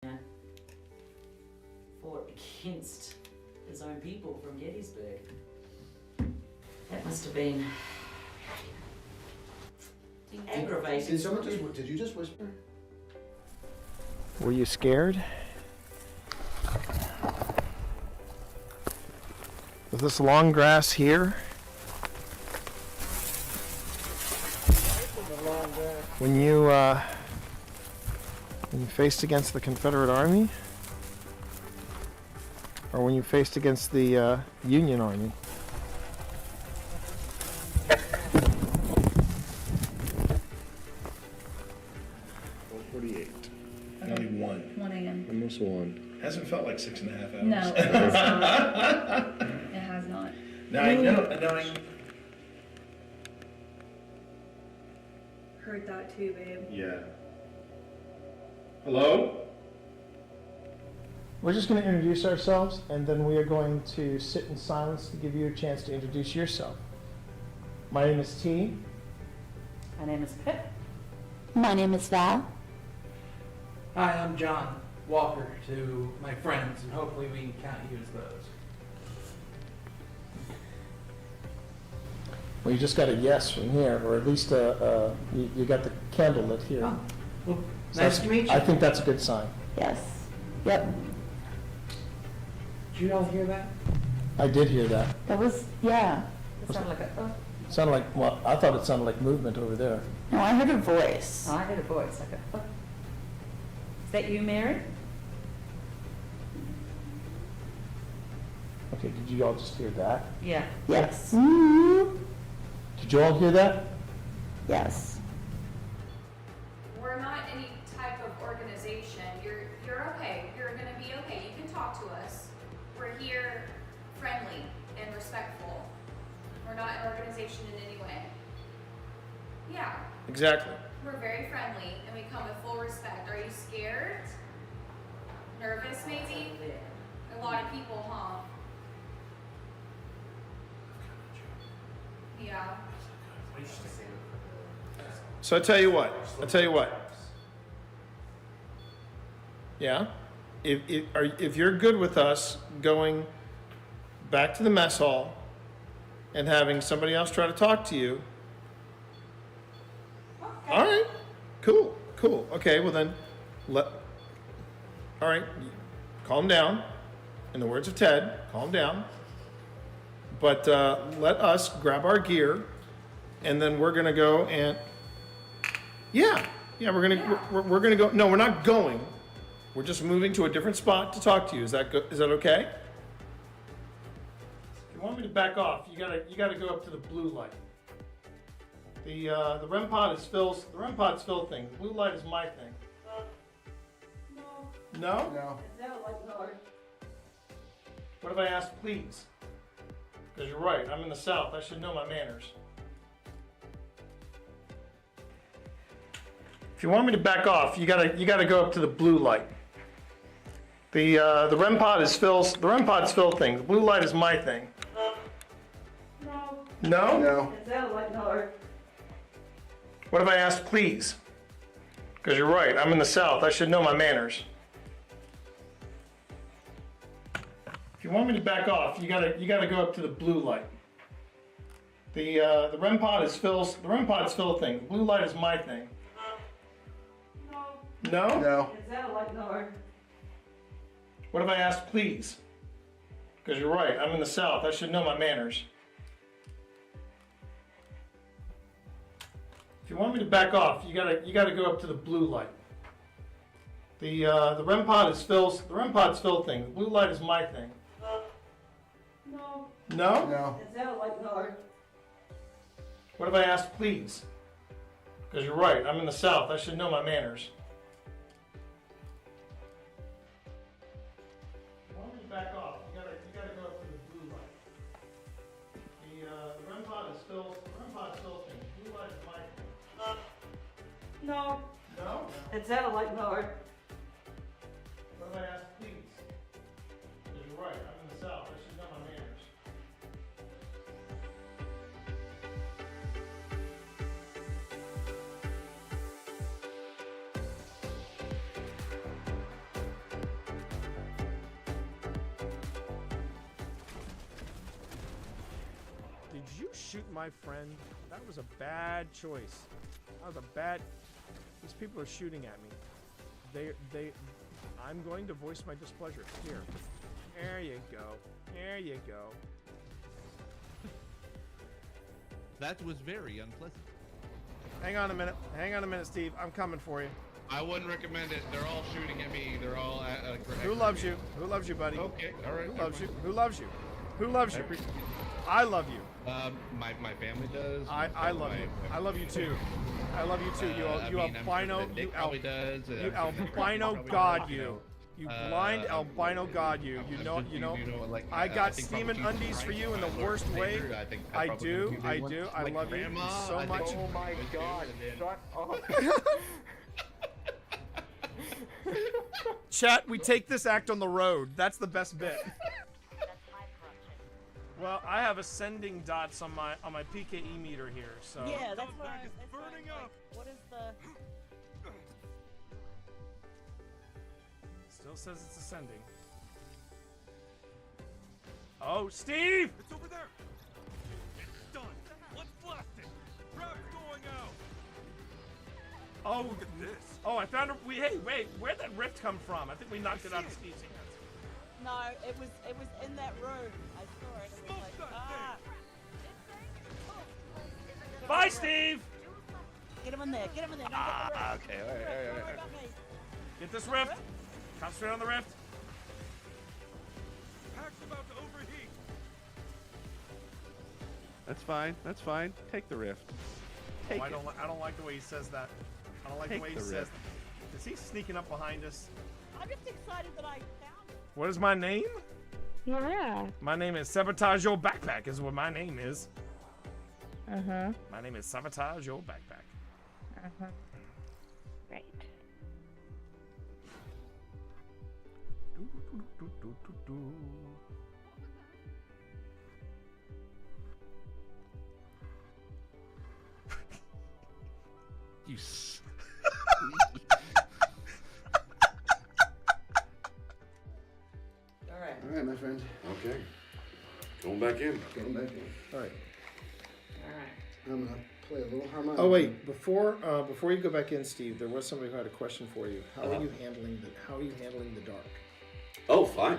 fought against his own people from Gettysburg. That must have been aggravating. Did you just whisper? Were you scared? With this long grass here? When you faced against the Confederate Army? Or when you faced against the Union Army? 48. Nearly 1. 1 a.m. Almost 1. Hasn't felt like 6.5 hours. No, it has not. It has not. Now I know. Heard that too, babe. Yeah. Hello? We're just going to introduce ourselves, and then we are going to sit in silence to give you a chance to introduce yourself. My name is T. My name is Pip. My name is Val. Hi, I'm John Walker to my friends, and hopefully we can count you as those. Well, you just got a yes from here, or at least you got the candle lit here. Oh, well, So nice to meet you. I think that's a good sign. Yes. Yep. Did you all hear that? I did hear that. That was, yeah. It sounded like a, It sounded like, well, I thought it sounded like movement over there. No, I heard a voice. I heard a voice like a, is that you, Mary? Okay, did you all just hear that? Yeah. Yes. Did you all hear that? Yes. We're not any conversation in any way. Yeah. Exactly. We're very friendly and we come with full respect. Are you scared? Nervous maybe? A lot of people, huh? Yeah. So I tell you what. Yeah, if you're good with us going back to the mess hall and having somebody else try to talk to you. Okay. All right, cool. Okay, well then, all right, calm down. In the words of Ted, calm down. But let us grab our gear, and then we're gonna go and we're gonna go. No, we're not going. We're just moving to a different spot to talk to you. Is that good? Is that okay? If you want me to back off, you gotta go up to the blue light. The REM pod is Phil's. The REM pod's Phil thing. The blue light is my thing. No? No. What if I ask please? Because you're right. I'm in the South. I should know my manners. If you want me to back off, you gotta go up to the blue light. The REM pod is Phil's. The REM pod's Phil thing. The blue light is my thing. No? No. What if I ask please? Because you're right. I'm in the South. I should know my manners. If you want me to back off, you gotta go up to the blue light. The REM pod is Phil's. The REM pod's Phil thing. The blue light is my thing. No? No. What if I ask please? Because you're right. I'm in the South. I should know my manners. If you want me to back off, you gotta go up to the blue light. The REM pod is Phil's. The REM pod's Phil thing. The blue light is my thing. No? No. What if I ask please? Because you're right. I'm in the South. I should know my manners. If you want me to back off, you gotta go up to the blue light. The REM pod is Phil's. The REM pod's Phil thing. The blue light is my thing. No? It sounded like no. What if I ask please? Because you're right. I'm in the South. I should know my manners. Did you shoot my friend? That was a bad choice. These people are shooting at me. I'm going to voice my displeasure. Here. There you go. That was very unpleasant. Hang on a minute, Steve. I'm coming for you. I wouldn't recommend it. They're all shooting at me. They're all Who loves you? Who loves you, buddy? Okay, all right. Who loves you? Who loves you? Who loves you? I love you. My family does. I love you. I love you too. I love you too. You albino. You albino god. You blind albino god. You know. I got steaming undies for you in the worst way. I do. I love you so much. Oh my God! Shut up. Chat, we take this act on the road. That's the best bit. Well, I have ascending dots on my PKE meter here, so. Yeah, that's what it's burning up. What is the? Still says it's ascending. Oh, Steve! It's over there. It's done. Let's blast it. Crowd's going out. Oh, look at this. Oh, I found a. Hey, wait, where'd that rift come from? I think we knocked it out of Steve's hands. No, it was in that room. I saw it. It was like, Bye, Steve! Get him in there. Get him in there. Okay. All right. Get this rift. Concentrate on the rift. Pack's about to overheat. That's fine. Take the rift. I don't like the way he says that. I don't like the way he says that. Is he sneaking up behind us? I'm just excited that I found it. What is my name? Yeah. My name is Sabotage Your Backpack is what my name is. My name is Sabotage Your Backpack. Right. You s- All right. All right, my friend. Okay. Going back in. Going back in. All right. All right. I'm gonna play a little harmonica. Oh wait, before you go back in, Steve, there was somebody who had a question for you. How are Uh-huh. you handling the dark? Oh, fine.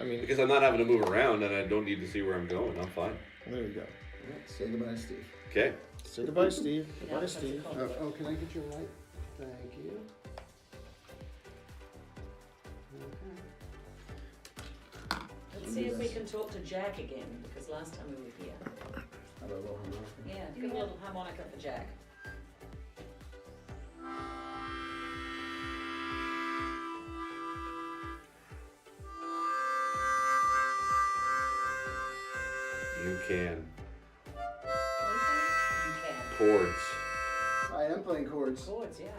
I mean, Because I'm not having to move around and I don't need to see where I'm going. I'm fine. there you go. All right, say goodbye, Steve. Okay. Say goodbye, Steve. Goodbye, Steve. Oh, can I get your light? Thank you. Let's see if we can talk to Jack again, because last time we were here. How about a little harmonica? Yeah, give a little harmonica for Jack. You can. You can. Chords. I am playing chords. Chords, yeah.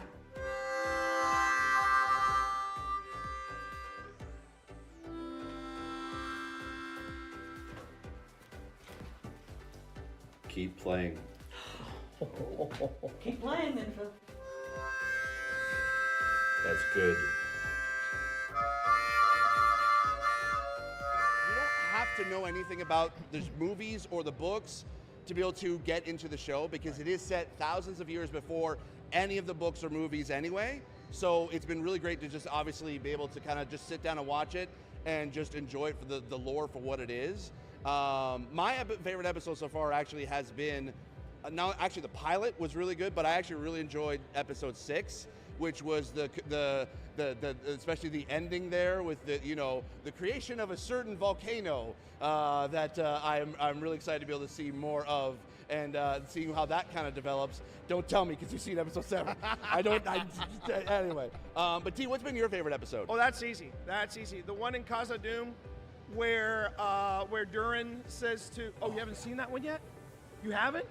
Keep playing. Keep playing then, Phil. That's good. You don't have to know anything about the movies or the books to be able to get into the show, because it is set thousands of years before any of the books or movies anyway. So it's been really great to just obviously be able to kind of just sit down and watch it and just enjoy it for the lore for what it is. My favorite episode so far actually has been, now actually the pilot was really good, but I actually really enjoyed episode 6, which was the especially the ending there with the creation of a certain volcano that I'm really excited to be able to see more of, and seeing how that kind of develops. Don't tell me, because you've seen episode 7. Anyway. But T, what's been your favorite episode? Oh, that's easy. That's easy. The one in Casa Doom where Durin says to... Oh, you haven't seen that one yet? You haven't?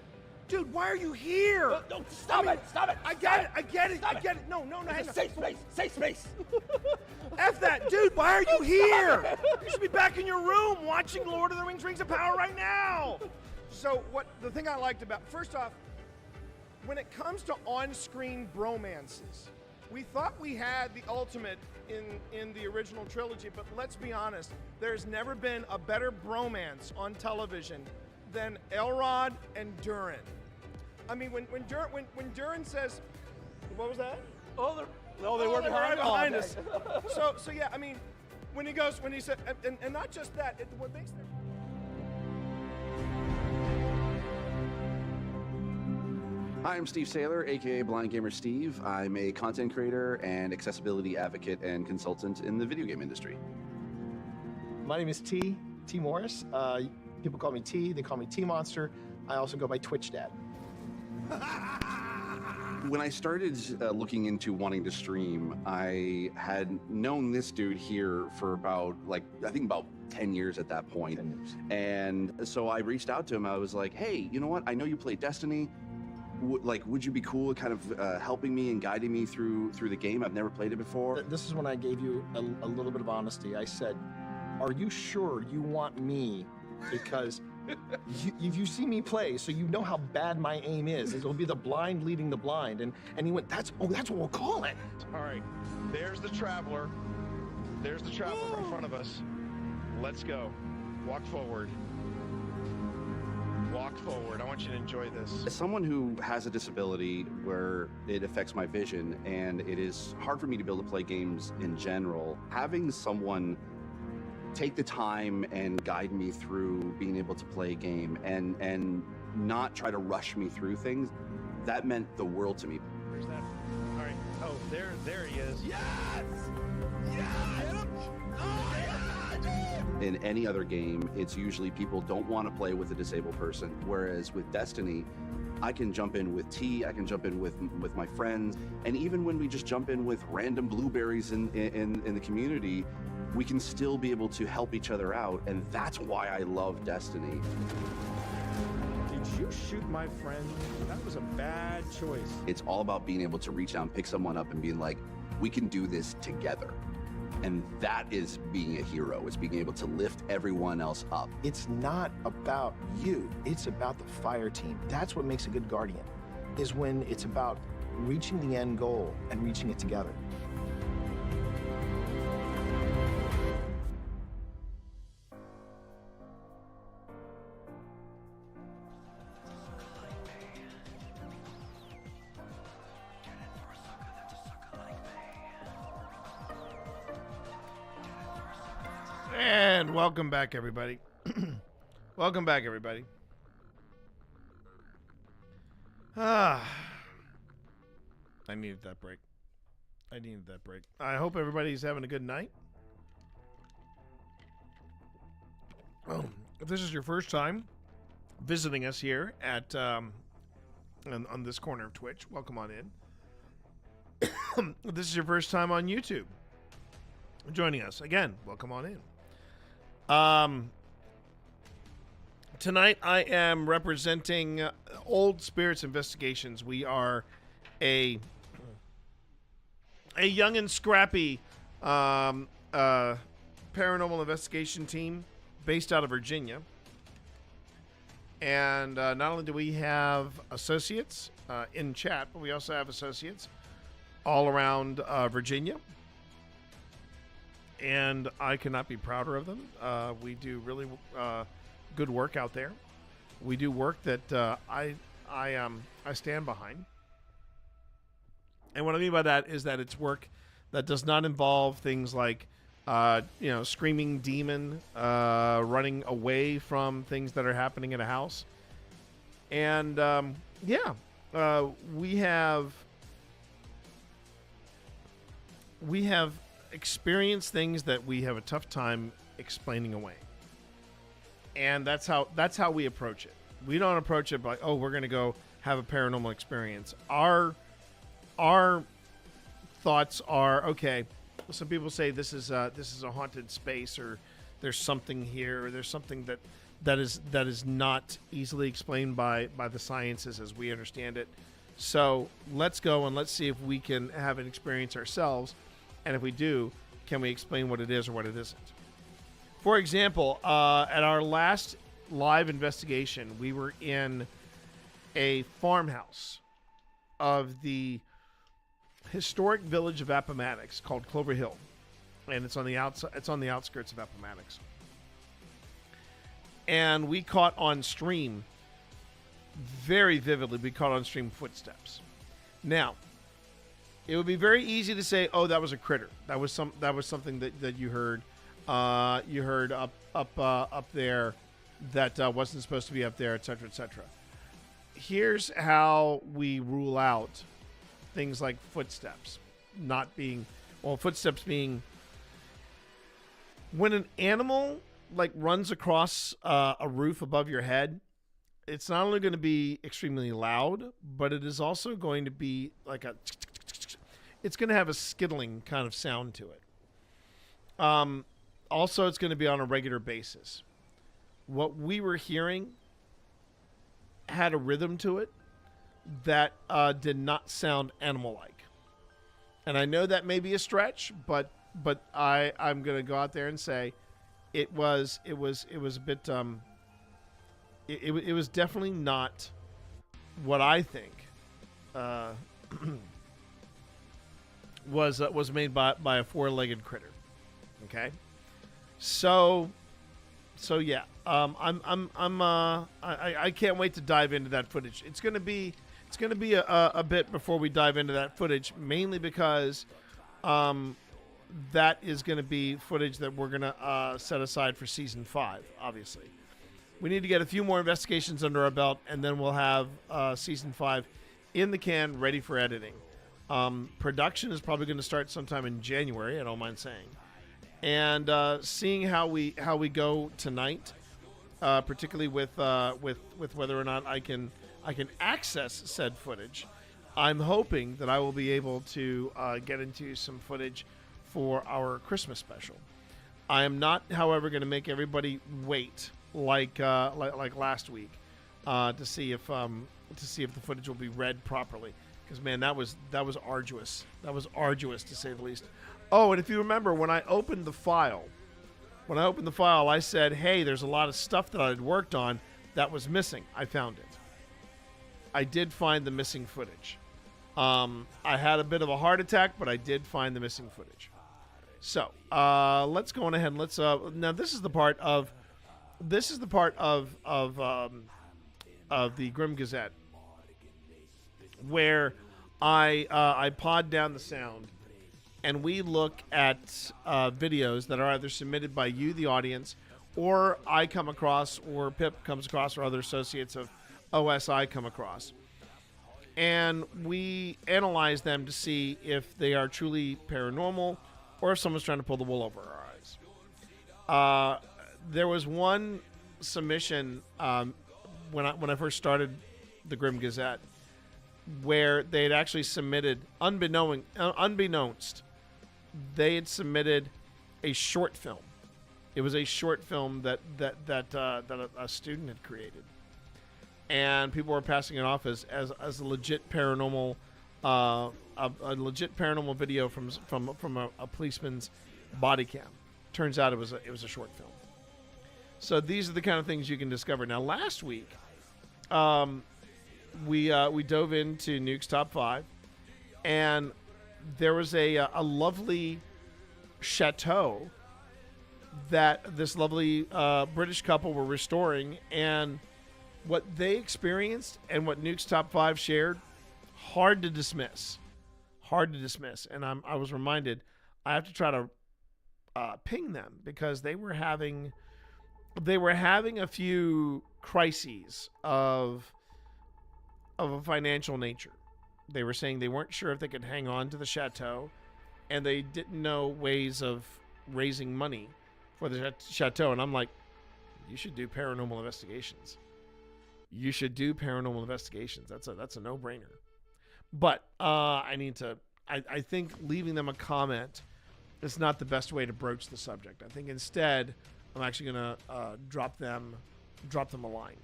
Dude, why are you here? No, stop it! I get it. No, hang on. Safe space. F that, dude, why are you here? You should be back in your room watching Lord of the Rings Rings of Power right now. So the thing I liked about, first off, when it comes to on-screen bromances, we thought we had the ultimate in the original trilogy, but let's be honest, there's never been a better bromance on television than Elrod and Durin. I mean, when Durin says, what was that? They were behind us. So yeah, I mean, when he said, and not just that, what makes them. Hi, I'm Steve Saylor, aka Blind Gamer Steve. I'm a content creator and accessibility advocate and consultant in the video game industry. My name is T Morris. People call me T. They call me T Monster. I also go by Twitch Dad. When I started looking into wanting to stream, I had known this dude here for about 10 years at that point. 10 years. And so I reached out to him. I was like, hey, you know what? I know you play Destiny. Would you be cool kind of helping me and guiding me through the game? I've never played it before. This is when I gave you a little bit of honesty. I said, are you sure you want me? Because you see me play, so you know how bad my aim is. It'll be the blind leading the blind. And he went, that's what we'll call it. All right, there's the Traveler. There's the Traveler in front of us. Let's go. Walk forward. Walk forward. I want you to enjoy this. As someone who has a disability where it affects my vision, and it is hard for me to be able to play games in general, having someone take the time and guide me through being able to play a game and not try to rush me through things, that meant the world to me. Where's that? All right. Oh, there he is. Yes! In any other game, it's usually people don't want to play with a disabled person, whereas with Destiny, I can jump in with T, I can jump in with my friends, and even when we just jump in with random blueberries in the community, we can still be able to help each other out, and that's why I love Destiny. Did you you shoot my friend? That was a bad choice. It's all about being able to reach out and pick someone up and being like, we can do this together. And that is being a hero. It's being able to lift everyone else up. It's not about you. It's about the fire team. That's what makes a good guardian, is when it's about reaching the end goal and reaching it together. And welcome back, everybody. Welcome back, everybody. I needed that break. I hope everybody's having a good night. Oh, if this is your first time visiting us here at on this corner of Twitch, welcome on in. If this is your first time on YouTube joining us, again, welcome on in. Tonight I am representing Old Spirits Investigations. We are a young and scrappy paranormal investigation team based out of Virginia. And not only do we have associates in chat, but we also have associates all around Virginia. And I cannot be prouder of them. We do really good work out there. We do work that I stand behind. And what I mean by that is that it's work that does not involve things like, screaming demon, running away from things that are happening in a house. And we have experience things that we have a tough time explaining away, and that's how we approach it. We don't approach it like, oh, we're going to go have a paranormal experience. Our thoughts are, okay, some people say this is a haunted space, or there's something here, or there's something that is not easily explained by the sciences as we understand it. So let's go and let's see if we can have an experience ourselves. And if we do, can we explain what it is or what it isn't? For example, at our last live investigation, we were in a farmhouse of the historic village of Appomattox called Clover Hill, and it's on the outside. It's on the outskirts of Appomattox. And we caught on stream, very vividly. We caught on stream footsteps. Now, it would be very easy to say, "Oh, that was a critter. That was something that you heard. You heard up there that wasn't supposed to be up there, etc., etc." Here's how we rule out things like footsteps not being, footsteps being when an animal like runs across a roof above your head. It's not only going to be extremely loud, but it is also going to be like it's going to have a skittling kind of sound to it. Also, it's going to be on a regular basis. What we were hearing had a rhythm to it that did not sound animal-like. And I know that may be a stretch, but I'm going to go out there and say it was a bit it was definitely not what I think was made by a four-legged critter. Okay, so yeah, I can't wait to dive into that footage. It's gonna be a bit before we dive into that footage, mainly because that is going to be footage that we're going to set aside for season 5. Obviously, we need to get a few more investigations under our belt, and then we'll have season 5 in the can, ready for editing. Production is probably going to start sometime in January. I don't mind saying, and seeing how we go tonight, particularly with whether or not I can access said footage. I'm hoping that I will be able to get into some footage for our Christmas special. I am not, however, going to make everybody wait like last week. to see if the footage will be read properly. Because man, that was arduous. That was arduous to say the least. Oh, and if you remember, when I opened the file, I said, "Hey, there's a lot of stuff that I had worked on that was missing." I found it. I did find the missing footage. I had a bit of a heart attack, but I did find the missing footage. So let's go on ahead and let's. Now this is the part of the Grim Gazette where I pod down the sound, and we look at videos that are either submitted by you, the audience, or I come across, or Pip comes across, or other associates of OSI come across. And we analyze them to see if they are truly paranormal or if someone's trying to pull the wool over our eyes. There was one submission when I first started the Grim Gazette where they had actually submitted, unbeknownst, they had submitted a short film. It was a short film that a student had created, and people were passing it off as a legit paranormal, a legit paranormal video from a policeman's body cam. Turns out it was a short film. So these are the kind of things you can discover. Now, last week, we dove into Nuke's Top 5, and there was a lovely chateau that this lovely British couple were restoring, and what they experienced and what Nuke's Top 5 shared, hard to dismiss. And I was reminded I have to try to ping them because they were having a few crises of a financial nature. They were saying they weren't sure if they could hang on to the chateau, and they didn't know ways of raising money for the chateau. And I'm like, you should do paranormal investigations. That's a no-brainer. But I think leaving them a comment is not the best way to broach the subject. I think instead I'm actually going to drop them a line.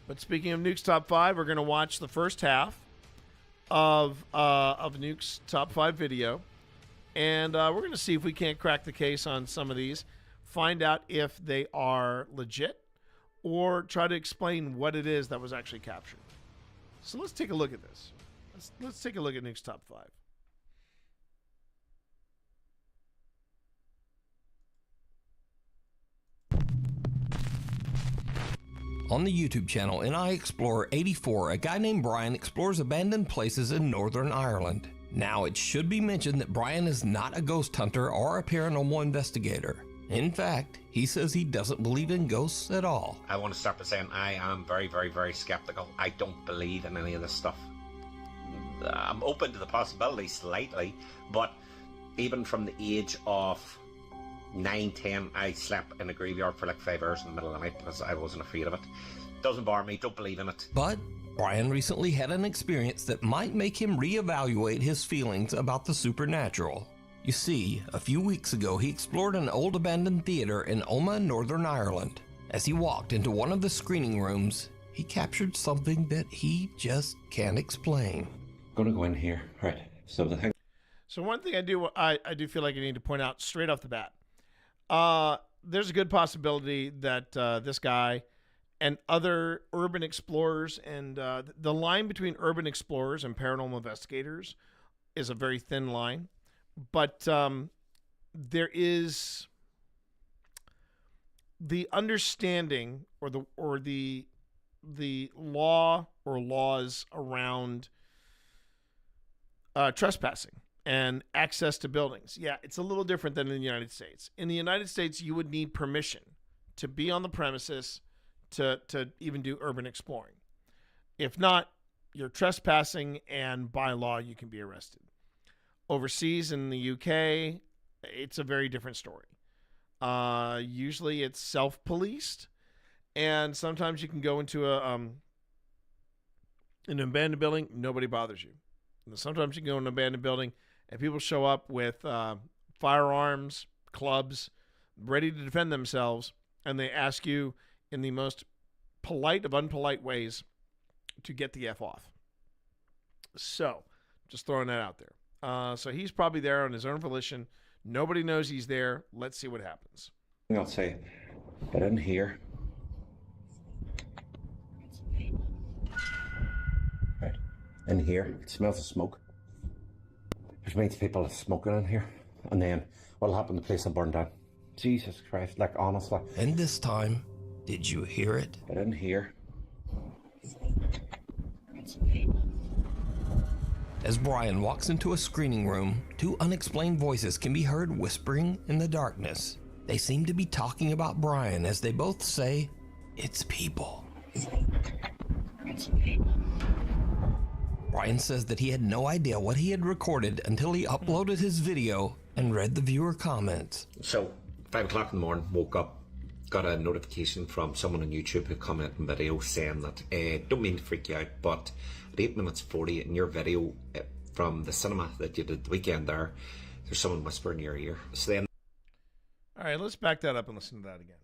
But speaking of Nuke's Top 5, we're going to watch the first half of Nuke's Top 5 video. And we're going to see if we can't crack the case on some of these, find out if they are legit, or try to explain what it is that was actually captured. So let's take a look at this. Let's take a look at Nuke's Top 5. On the YouTube channel NI Explorer 84, a guy named Brian explores abandoned places in Northern Ireland. Now, it should be mentioned that Brian is not a ghost hunter or a paranormal investigator. In fact, he says he doesn't believe in ghosts at all. I want to start by saying I am very, very, very skeptical. I don't believe in any of this stuff. I'm open to the possibility slightly, but even from the age of 9, 10, I slept in a graveyard for like 5 hours in the middle of the night because I wasn't afraid of it. Doesn't bother me, don't believe in it. But Brian recently had an experience that might make him reevaluate his feelings about the supernatural. You see, a few weeks ago he explored an old abandoned theater in Omagh, Northern Ireland. As he walked into one of the screening rooms, he captured something that he just can't explain. I'm gonna go in here, right? So the thing. So one thing I do feel like I need to point out straight off the bat. There's a good possibility that this guy and other urban explorers, and the line between urban explorers and paranormal investigators is a very thin line. But there is the understanding or the law or laws around trespassing and access to buildings. Yeah, it's a little different than in the United States. In the United States, you would need permission to be on the premises to even do urban exploring. If not, you're trespassing, and by law, you can be arrested. Overseas in the UK, it's a very different story. Usually it's self-policed, and sometimes you can go into an abandoned building, nobody bothers you. And sometimes you can go in an abandoned building, and people show up with firearms, clubs, ready to defend themselves, and they ask you in the most polite of unpolite ways to get the F off. So, just throwing that out there. So he's probably there on his own volition. Nobody knows he's there. Let's see what happens. I'll say, get in here. Right. In here, it smells of smoke. There's many people smoking in here. And then what'll happen, the place will burn down. Jesus Christ, like honestly. And this time, did you hear it? Get in here. As Brian walks into a screening room, two unexplained voices can be heard whispering in the darkness. They seem to be talking about Brian as they both say, "It's people." Brian says that he had no idea what he had recorded until he uploaded his video and read the viewer comments. So, 5 o'clock in the morning, woke up, got a notification from someone on YouTube who commented on video saying that, don't mean to freak you out, but at 8 minutes 40 in your video from the cinema that you did the weekend there's someone whispering in your ear. So then... All right, let's back that up and listen to that again.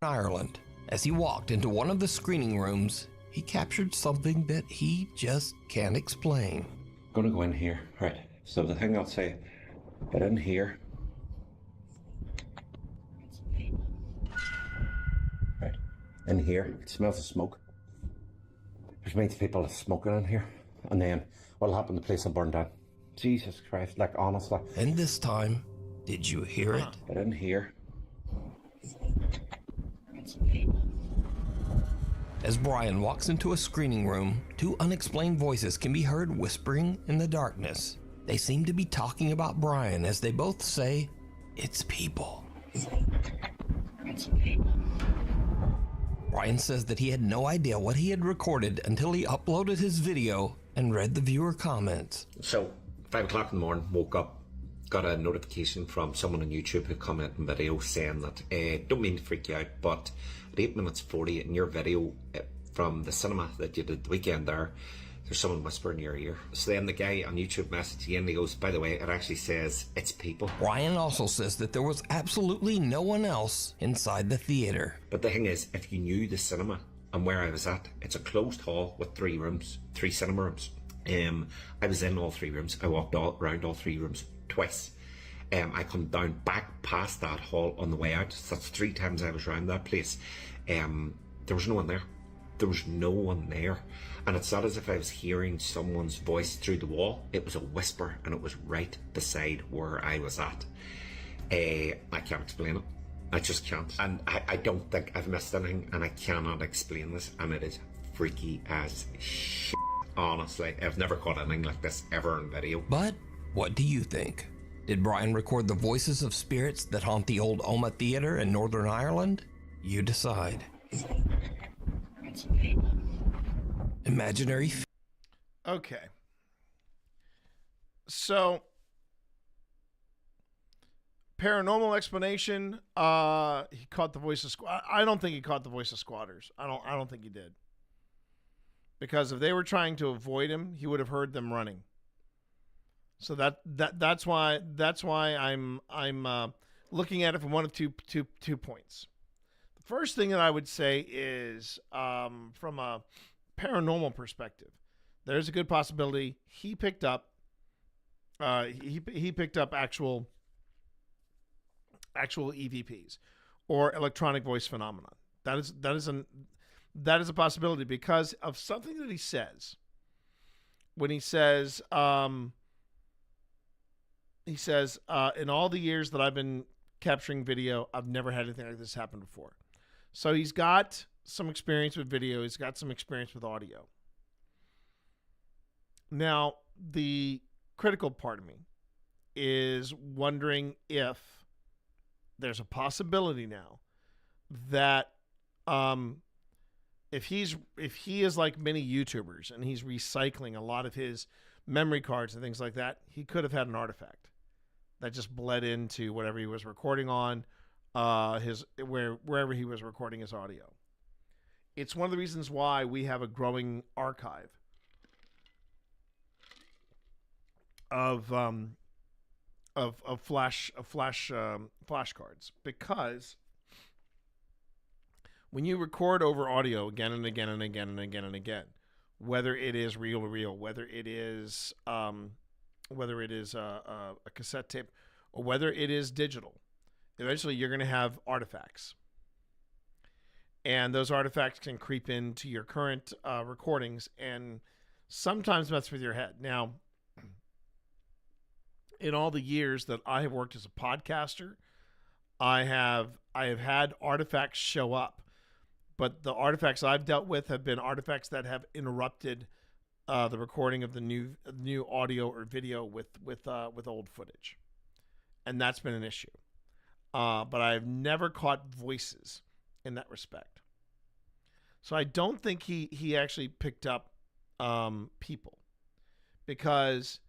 Ireland. As he walked into one of the screening rooms, he captured something that he just can't explain. Gonna go in here. Right. So the thing I'll say, get in here. Right. In here, it smells of smoke. There's many people smoking in here. And then what'll happen, the place will burn down. Jesus Christ, like honestly. And this time, did you hear it? Get in here. As Brian walks into a screening room, two unexplained voices can be heard whispering in the darkness. They seem to be talking about Brian as they both say, "It's people." Brian says that he had no idea what he had recorded until he uploaded his video and read the viewer comments. So, 5 o'clock in the morning, woke up, got a notification from someone on YouTube who commented on video saying that, don't mean to freak you out, but at 8 minutes 40 in your video from the cinema that you did the weekend there's someone whispering in your ear. So then the guy on YouTube messaged again and he goes, by the way, it actually says it's people. Brian also says that there was absolutely no one else inside the theater. But the thing is, if you knew the cinema and where I was at, it's a closed hall with 3 rooms, 3 cinema rooms. I was in all 3 rooms. I walked around all 3 rooms twice. I come down back past that hall on the way out. So that's 3 times I was around that place. There was no one there. There was no one there. And it's not as if I was hearing someone's voice through the wall. It was a whisper and it was right beside where I was at. I can't explain it. I just can't. And I don't think I've missed anything and I cannot explain this. And it is freaky as shit. Honestly, I've never caught anything like this ever in video. But what do you think? Did Brian record the voices of spirits that haunt the old Oma Theatre in Northern Ireland? You decide. Imaginary. Okay. So, paranormal explanation. He caught the voice of I don't think he caught the voice of squatters. I don't think he did. Because if they were trying to avoid him, he would have heard them running. So that's why I'm looking at it from one of two points. The first thing that I would say is from a paranormal perspective, there's a good possibility he picked up he picked up actual EVPs or electronic voice phenomenon. That is a possibility because of something that he says. When he says, in all the years that I've been capturing video, I've never had anything like this happen before. So he's got some experience with video. He's got some experience with audio. Now, the critical part of me is wondering if there's a possibility now that if he is like many YouTubers and he's recycling a lot of his memory cards and things like that, he could have had an artifact that just bled into whatever he was recording on, wherever he was recording his audio. It's one of the reasons why we have a growing archive of flashcards, because when you record over audio again and again and again and again and again, whether it is reel to reel, whether it is a cassette tape, or whether it is digital, eventually you're going to have artifacts. And those artifacts can creep into your current recordings and sometimes mess with your head. Now, in all the years that I have worked as a podcaster, I have had artifacts show up, but the artifacts I've dealt with have been artifacts that have interrupted the recording of the new audio or video with old footage, and that's been an issue. But I've never caught voices in that respect. So I don't think he actually picked up people, because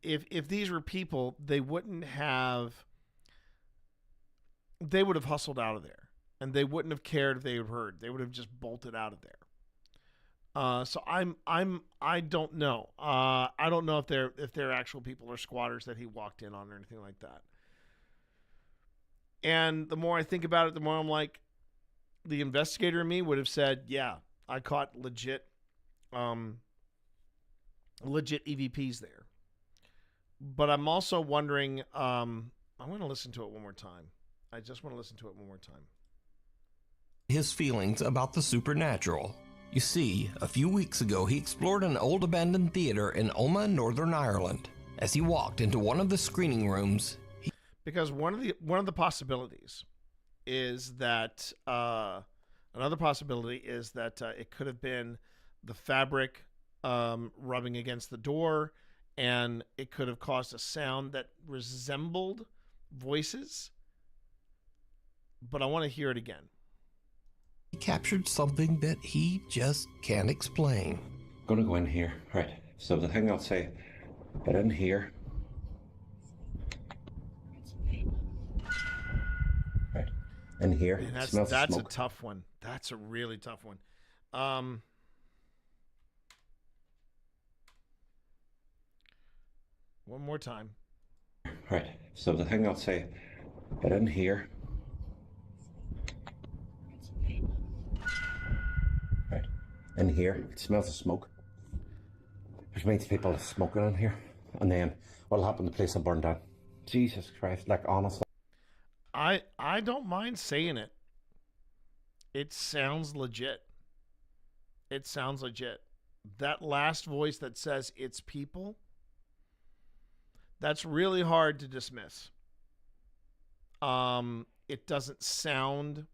if these were people, they would have hustled out of there, and they wouldn't have cared if they had heard. They would have just bolted out of there. So I don't know. I don't know if they're actual people or squatters that he walked in on or anything like that. And the more I think about it, the more I'm like, the investigator in me would have said, yeah, I caught legit EVPs there. But I'm also wondering, I want to listen to it one more time. I just want to listen to it one more time. His feelings about the supernatural. You see, a few weeks ago he explored an old abandoned theater in Omagh, Northern Ireland. As he walked into one of the screening rooms, because one of the possibilities is that another possibility is that it could have been the fabric rubbing against the door, and it could have caused a sound that resembled voices. But I want to hear it again. he captured something that he just can't explain. I'm gonna go in here. Right. So the thing I'll say, get in here. Right. In here. Man, It smells of that's a smoke. tough one. That's a really tough one. One more time. Right. So the thing I'll say, get in here. Right. In here. It smells of smoke. Which means people are smoking in here. And then what'll happen? The place will burn down. Jesus Christ. Like, honestly. I don't mind saying it. It sounds legit. It sounds legit. That last voice that says it's people, that's really hard to dismiss. It doesn't sound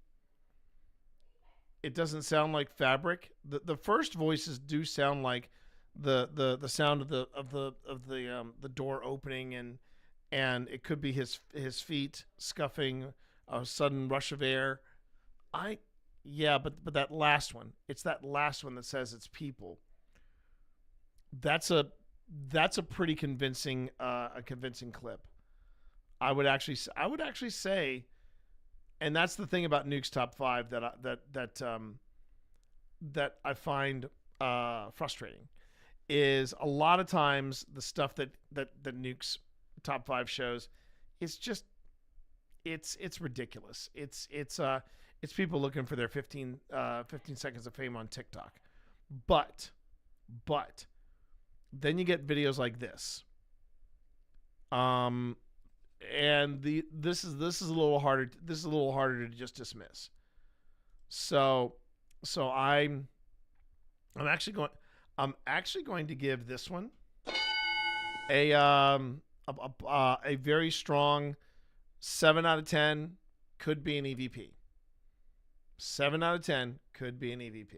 like fabric. The first voices do sound like the sound of the door opening, and it could be his feet scuffing, a sudden rush of air. But that last one, it's that last one that says it's people. That's a pretty convincing clip. I would actually say, and that's the thing about Nuke's top 5 that I find frustrating, is a lot of times the stuff that Nuke's top 5 shows, it's just it's ridiculous. It's people looking for their 15 seconds of fame on TikTok. But then you get videos like this. And this is a little harder. This is a little harder to just dismiss. So I'm actually going to give this one a very strong 7 out of 10. Could be an EVP. 7 out of 10 could be an EVP.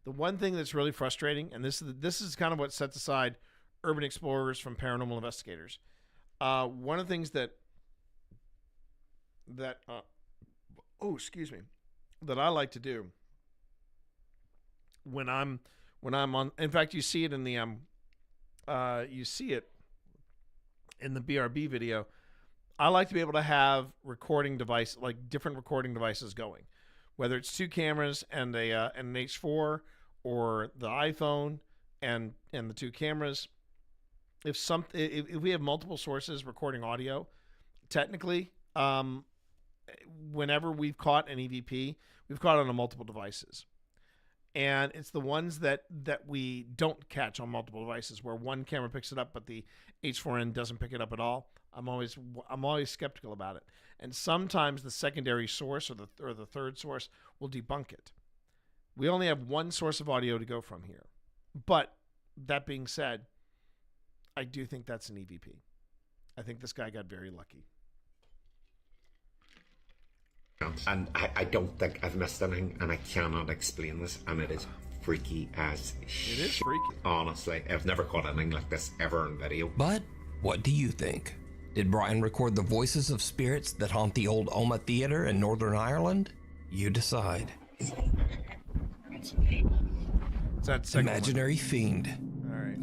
The one thing that's really frustrating, and this is kind of what sets aside urban explorers from paranormal investigators. One of the things that I like to do when I'm on, in fact, you see it in the BRB video. I like to be able to have recording device, like different recording devices going, whether it's 2 cameras and an H4, or the iPhone and the 2 cameras, if we have multiple sources recording audio, technically, whenever we've caught an EVP, we've caught it on multiple devices. And it's the ones that we don't catch on multiple devices, where one camera picks it up, but the H4n doesn't pick it up at all. I'm always skeptical about it. And sometimes the secondary source or the third source will debunk it. We only have one source of audio to go from here. But that being said, I do think that's an EVP. I think this guy got very lucky. And I don't think I've missed anything, and I cannot explain this, and it is freaky as shit. It is freaky. Honestly, I've never caught anything like this ever in video. But what do you think? Did Brian record the voices of spirits that haunt the old Oma Theatre in Northern Ireland? You decide. Imaginary fiend.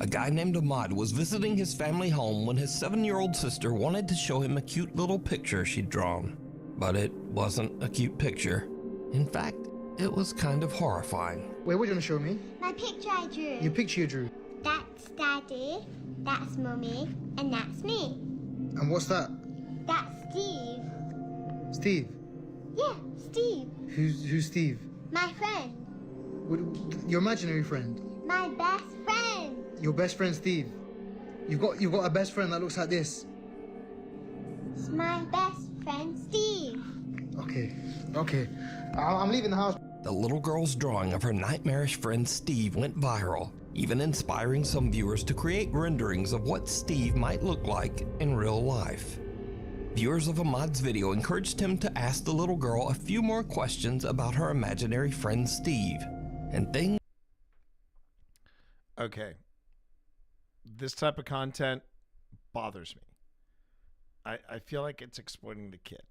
A guy named Ahmad was visiting his family home when his 7-year-old sister wanted to show him a cute little picture she'd drawn. But it wasn't a cute picture. In fact, it was kind of horrifying. Wait, what are you going to show me? My picture I drew. Your picture you drew. That's Daddy, that's Mummy, and that's me. And what's that? That's Steve. Steve? Yeah, Steve. Who's Steve? My friend. Your imaginary friend? My best friend. Your best friend Steve? You've got a best friend that looks like this? It's my best friend Steve. Okay. I'm leaving the house. The little girl's drawing of her nightmarish friend Steve went viral, even inspiring some viewers to create renderings of what Steve might look like in real life. Viewers of Ahmad's video encouraged him to ask the little girl a few more questions about her imaginary friend Steve, and things. Okay. This type of content bothers me. I feel like it's exploiting the kid.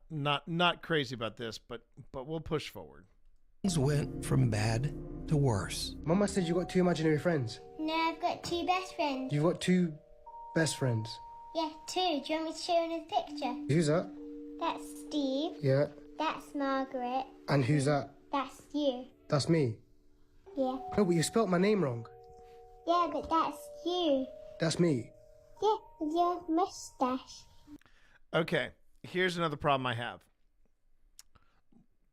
Not crazy about this, but we'll push forward. Things went from bad to worse. Mama said you got 2 imaginary friends. No, I've got 2 best friends. You've got 2 best friends. Yeah, 2. Do you want me to show you his picture? Who's that? That's Steve. Yeah. That's Margaret. And who's that? That's you. That's me. Yeah. No, but you spelt my name wrong. Yeah, but that's you. That's me. Yeah, with your mustache. Okay, here's another problem I have.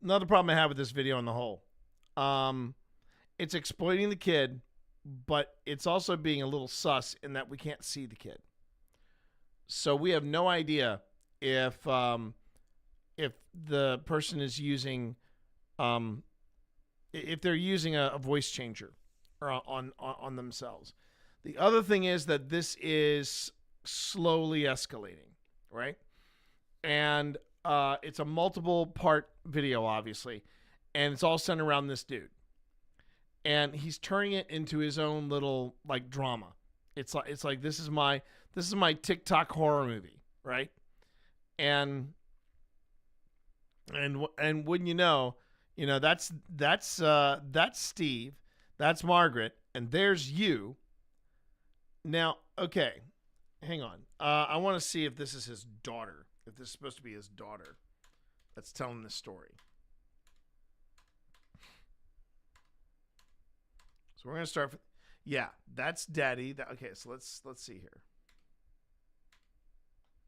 Another problem I have with this video on the whole. It's exploiting the kid, but it's also being a little sus in that we can't see the kid. So we have no idea if the person is using, if they're using a voice changer or on themselves. The other thing is that this is slowly escalating, right? And it's a multiple part video, obviously, and it's all centered around this dude. And he's turning it into his own little like drama. It's like this is my TikTok horror movie, right? And wouldn't you know, that's Steve, that's Margaret, and there's you. Now, okay, hang on. I want to see if this is his daughter. If this is supposed to be his daughter that's telling this story. So we're gonna start. Yeah, that's Daddy. Okay, so let's see here.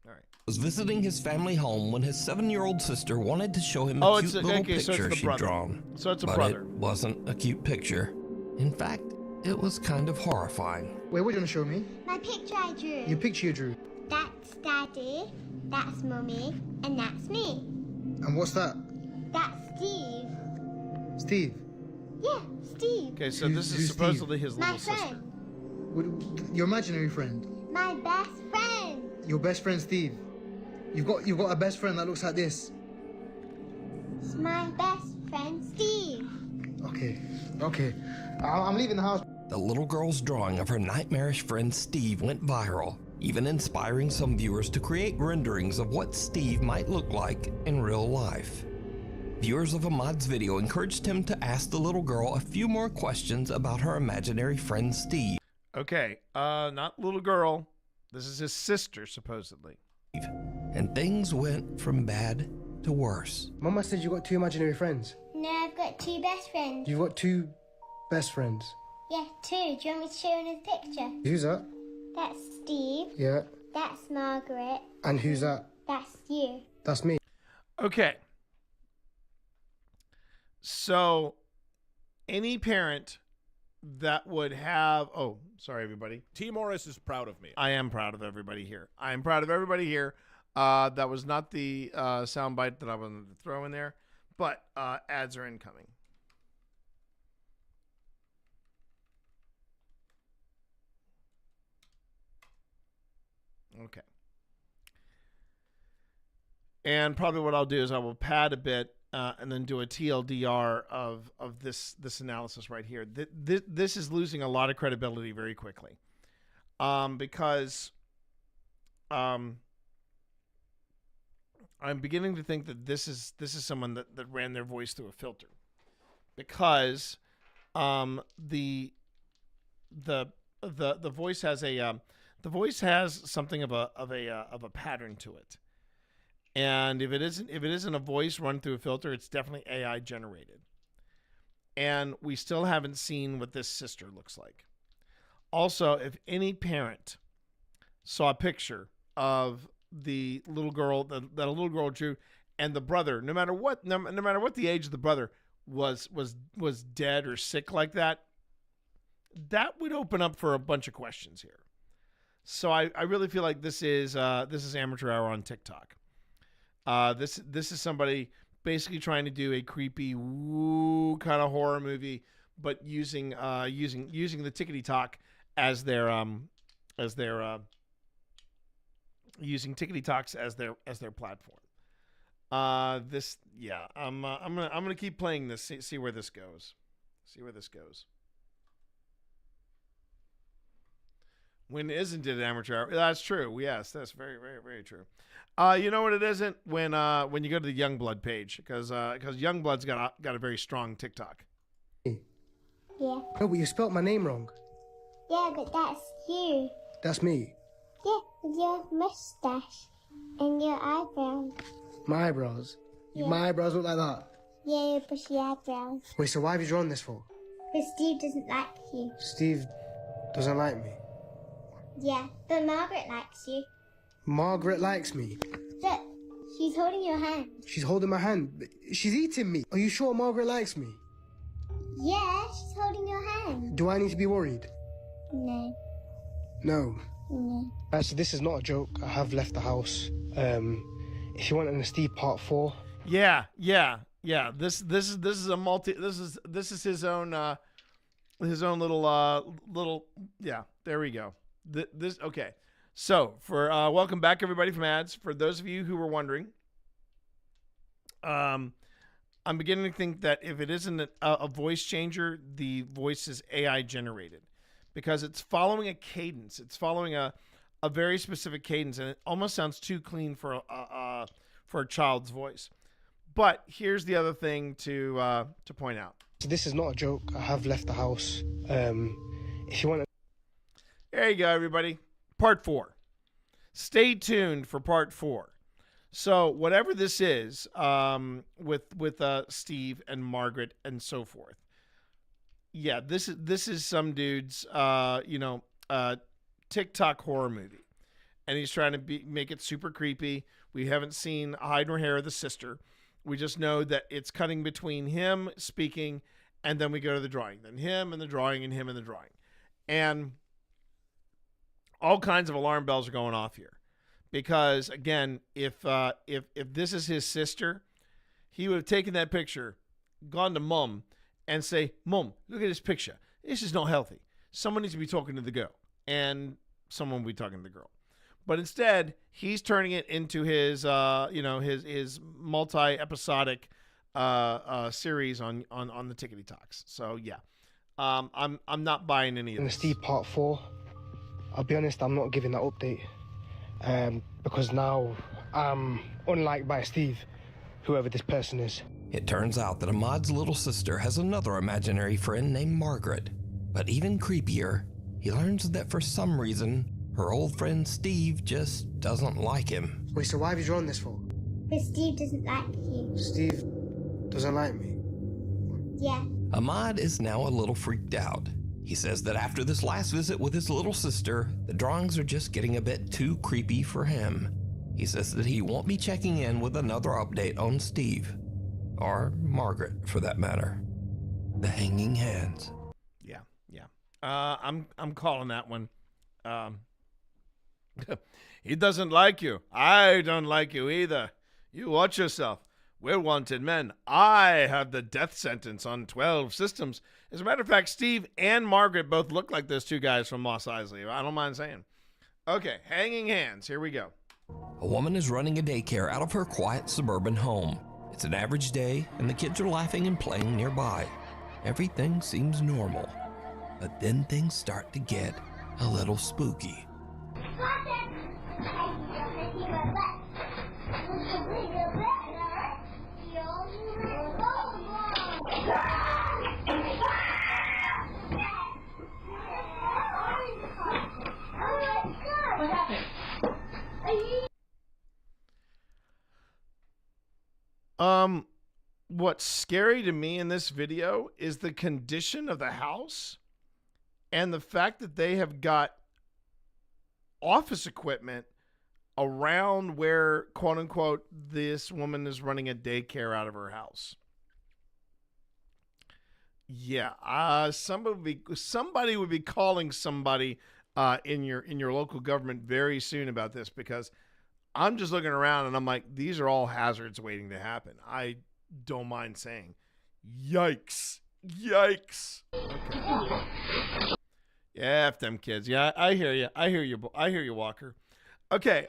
All right. Was visiting his family home when his 7-year-old sister wanted to show him a cute little picture she'd drawn. So it's a but brother. It wasn't a cute picture. In fact, it was kind of horrifying. Wait, what are you going to show me? My picture I drew. Your picture you drew. That's Daddy, that's Mummy, and that's me. And what's that? That's Steve. Steve? Yeah, Steve. Okay, so this is supposedly his My little sister. friend. Your imaginary friend? My best friend. Your best friend Steve? You've got a best friend that looks like this? It's my best friend Steve. Okay. I'm leaving the house. The little girl's drawing of her nightmarish friend Steve went viral, even inspiring some viewers to create renderings of what Steve might look like in real life. Viewers of Ahmad's video encouraged him to ask the little girl a few more questions about her imaginary friend Steve. Okay, not little girl. This is his sister, supposedly. And things went from bad to worse. Mama said you got 2 imaginary friends. No, I've got 2 best friends. You've got 2 best friends. Yeah, 2. Do you want me to show you another picture? Who's that? That's Steve. Yeah. That's Margaret. And who's that? That's you. That's me. Okay. So, any parent that would have... Oh, sorry, everybody. T. Morris is proud of me. I am proud of everybody here. I am proud of everybody here. That was not the soundbite that I wanted to throw in there, but ads are incoming. Okay. And probably what I'll do is I will pad a bit and then do a TLDR of this analysis right here. This is losing a lot of credibility very quickly, because I'm beginning to think that this is someone that ran their voice through a filter, because the voice has the voice has something of a pattern to it. And if it isn't a voice run through a filter, it's definitely AI generated. And we still haven't seen what this sister looks like. Also, if any parent saw a picture of the little girl that a little girl drew, and the brother, no matter what the age of the brother was dead or sick like that, that would open up for a bunch of questions here. So I really feel like this is amateur hour on TikTok. This is somebody basically trying to do a creepy woo kind of horror movie, but using the tickety talk as their using tickety talks as their platform. I'm gonna keep playing this. See where this goes. When isn't it amateur hour? That's true. Yes, that's very, very, very true. You know what it isn't? When you go to the Youngblood page, because Youngblood's got a very strong TikTok. Yeah. No, but you spelt my name wrong. Yeah, but that's you. That's me. Yeah, with your mustache and your eyebrows. My eyebrows? Yeah. My eyebrows look like that? Yeah, your bushy eyebrows. Wait, so why have you drawn this for? Because Steve doesn't like you. Steve doesn't like me. Yeah, but Margaret likes you. Margaret likes me. Look, she's holding your hand. She's holding my hand. She's eating me. Are you sure Margaret likes me? Yeah, she's holding your hand. Do I need to be worried? No. No. No. Actually, this is not a joke. I have left the house. If you want an Steve part 4. Yeah. This is a multi. This is his own little. Yeah. There we go. Okay. So for welcome back everybody from ads. For those of you who were wondering, I'm beginning to think that if it isn't a voice changer, the voice is AI generated, because it's following a cadence. It's following a very specific cadence, and it almost sounds too clean for a child's voice. But here's the other thing to point out. So this is not a joke. I have left the house. If you want to. There you go, everybody. Part 4. Stay tuned for part 4. So whatever this is, with Steve and Margaret and so forth. Yeah, this is some dude's TikTok horror movie, and he's trying to make it super creepy. We haven't seen hide nor hair of the sister. We just know that it's cutting between him speaking, and then we go to the drawing, then him and the drawing, and him and the drawing, and all kinds of alarm bells are going off here, because again, if this is his sister, he would have taken that picture, gone to Mom, and say, "Mom, look at this picture. This is not healthy. Someone needs to be talking to the girl," and someone will be talking to the girl. But instead, he's turning it into his his multi-episodic series on the Tickety Talks. So yeah, I'm not buying any of this. Steve part 4. I'll be honest, I'm not giving that update, because now I'm unliked by Steve, whoever this person is. It turns out that Ahmad's little sister has another imaginary friend named Margaret. But even creepier, he learns that for some reason, her old friend Steve just doesn't like him. Wait, so why have you drawn this for? Because Steve doesn't like you. Steve doesn't like me? Yeah. Ahmad is now a little freaked out. He says that after this last visit with his little sister, the drawings are just getting a bit too creepy for him. He says that he won't be checking in with another update on Steve, or Margaret for that matter. The hanging hands. Yeah. I'm calling that one. He doesn't like you. I don't like you either. You watch yourself. We're wanted men. I have the death sentence on 12 systems. As a matter of fact, Steve and Margaret both look like those two guys from Mos Eisley. I don't mind saying. Okay, hanging hands. Here we go. A woman is running a daycare out of her quiet suburban home. It's an average day, and the kids are laughing and playing nearby. Everything seems normal. But then things start to get a little spooky. What happened? What's scary to me in this video is the condition of the house and the fact that they have got office equipment around where, quote unquote, this woman is running a daycare out of her house. Yeah, somebody would be calling somebody in your local government very soon about this, because I'm just looking around and I'm like, these are all hazards waiting to happen. I don't mind saying, yikes. Okay. Yeah, F them kids. Yeah, I hear you. I hear you, Walker. Okay,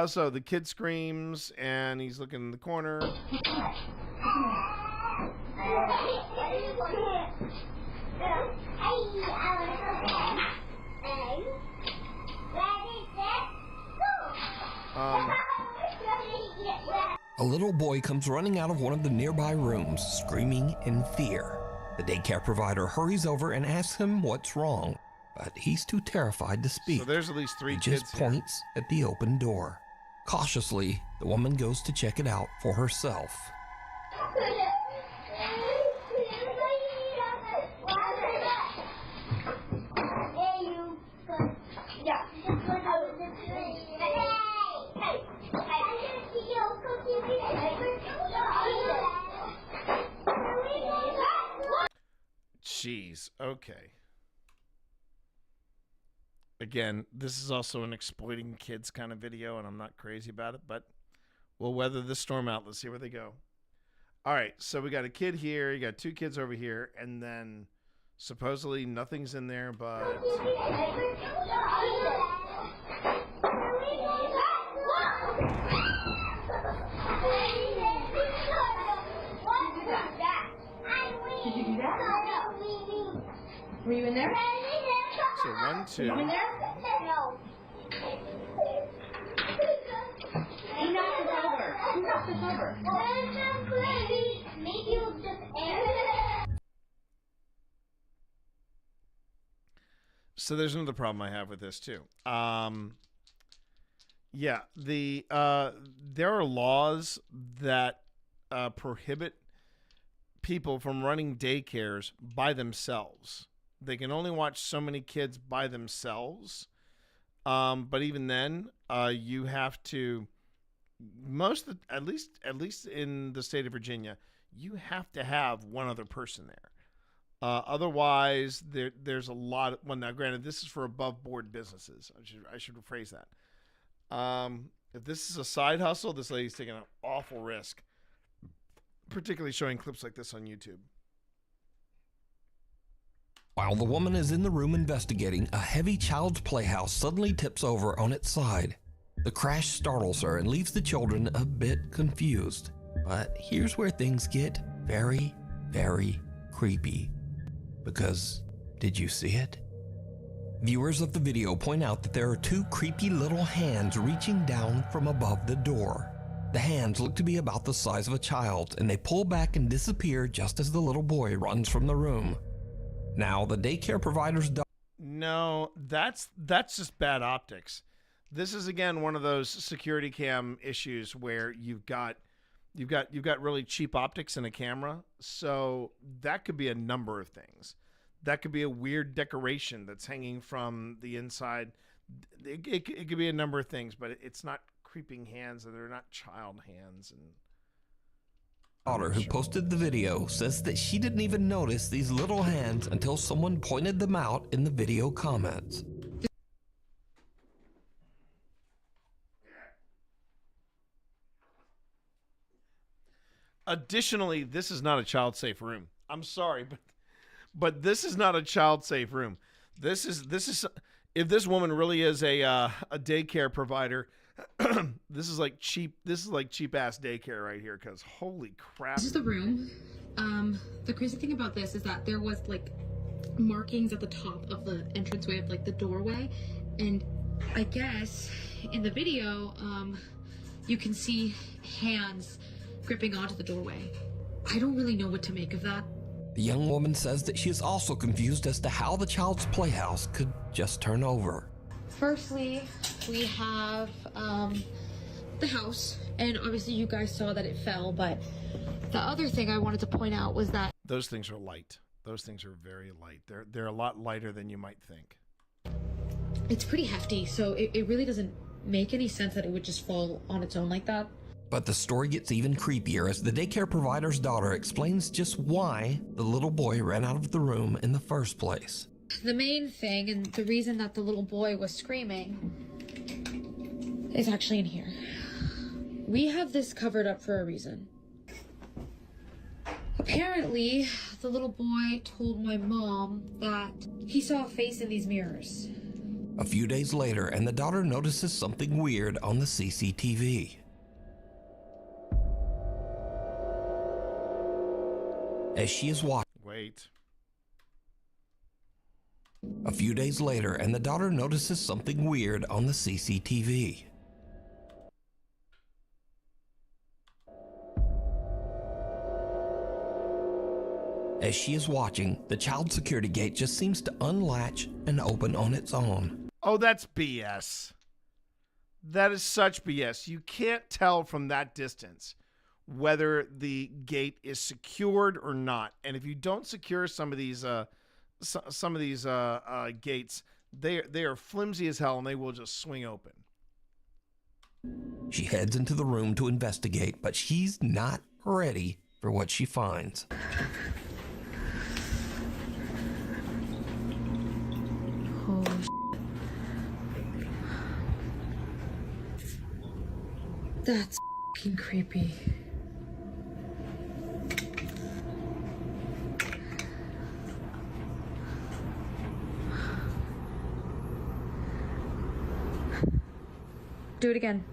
so the kid screams and he's looking in the corner. A little boy comes running out of one of the nearby rooms, screaming in fear. The daycare provider hurries over and asks him what's wrong, but he's too terrified to speak. So there's at least 3 he kids just here. points at the open door. Cautiously, the woman goes to check it out for herself. Jeez, okay. Again, this is also an exploiting kids kind of video, and I'm not crazy about it, but we'll weather the storm out. Let's see where they go. All right, so we got a kid here, you got 2 kids over here, and then supposedly nothing's in there, but... Did you do that? Were you in there? So 1, 2... Were you in there? No. He knocked us over. He knocked us over. Maybe you'll just air. So there's another problem I have with this too. Yeah, there are laws that prohibit people from running daycares by themselves. They can only watch so many kids by themselves. But even then, you have to at least in the state of Virginia, you have to have one other person there. Otherwise, there's a lot of, well, now granted, this is for above board businesses. I should rephrase that. If this is a side hustle, this lady's taking an awful risk, particularly showing clips like this on YouTube. While the woman is in the room investigating, a heavy child's playhouse suddenly tips over on its side. The crash startles her and leaves the children a bit confused. But here's where things get very, very creepy. Because, did you see it? Viewers of the video point out that there are 2 creepy little hands reaching down from above the door. The hands look to be about the size of a child, and they pull back and disappear just as the little boy runs from the room. Now, the daycare provider's dog... No, that's just bad optics. This is again one of those security cam issues where you've got really cheap optics in a camera. So that could be a number of things. That could be a weird decoration that's hanging from the inside. It could be a number of things, but it's not creeping hands, and they're not child hands. And daughter who posted the video says that she didn't even notice these little hands until someone pointed them out in the video comments. Additionally, this is not a child-safe room. I'm sorry, but this is not a child-safe room. This is if this woman really is a daycare provider, this is like cheap ass daycare right here, because holy crap. This is the room. The crazy thing about this is that there was like markings at the top of the entranceway of like the doorway, and I guess in the video you can see hands gripping onto the doorway. I don't really know what to make of that. The young woman says that she is also confused as to how the child's playhouse could just turn over. Firstly, we have the house, and obviously you guys saw that it fell, but the other thing I wanted to point out was that Those things are light. Those things are very light. They're a lot lighter than you might think. it's pretty hefty, so it really doesn't make any sense that it would just fall on its own like that. But the story gets even creepier as the daycare provider's daughter explains just why the little boy ran out of the room in the first place. The main thing, and the reason that the little boy was screaming, is actually in here. We have this covered up for a reason. Apparently, the little boy told my mom that he saw a face in these mirrors. A few days later, and the daughter notices something weird on the CCTV. As she is watching. Wait. A few days later, and the daughter notices something weird on the CCTV. As she is watching, the child security gate just seems to unlatch and open on its own. Oh, that's BS. That is such BS. You can't tell from that distance whether the gate is secured or not. And if you don't secure some of these gates, they are flimsy as hell, and they will just swing open. She heads into the room to investigate, but she's not ready for what she finds. Holy That's f***ing creepy. Do it again.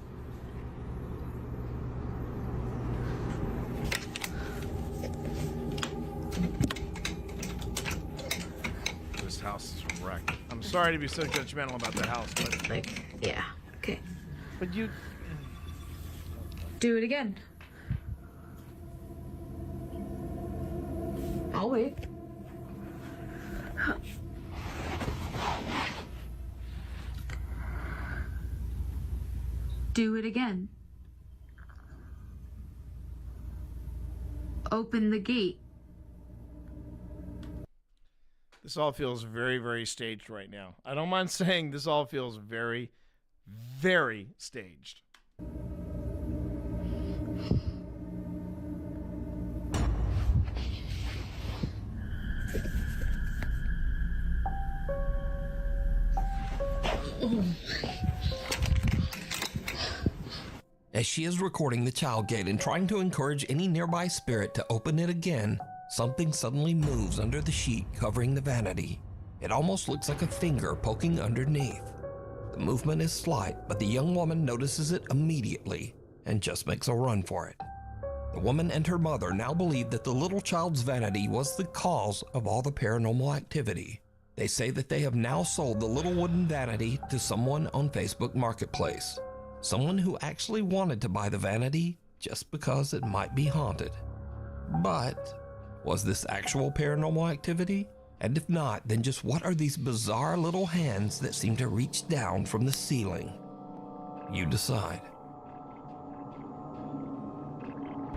This house is wrecked. I'm sorry to be so judgmental about the house, but like, yeah, okay. But you do it again. I'll wait. Do it again. Open the gate. This all feels very, very staged right now. I don't mind saying this all feels very, very staged. As she is recording the child gate and trying to encourage any nearby spirit to open it again, something suddenly moves under the sheet covering the vanity. It almost looks like a finger poking underneath. The movement is slight, but the young woman notices it immediately and just makes a run for it. The woman and her mother now believe that the little child's vanity was the cause of all the paranormal activity. They say that they have now sold the little wooden vanity to someone on Facebook Marketplace. Someone who actually wanted to buy the vanity just because it might be haunted. But was this actual paranormal activity? And if not, then just what are these bizarre little hands that seem to reach down from the ceiling? You decide.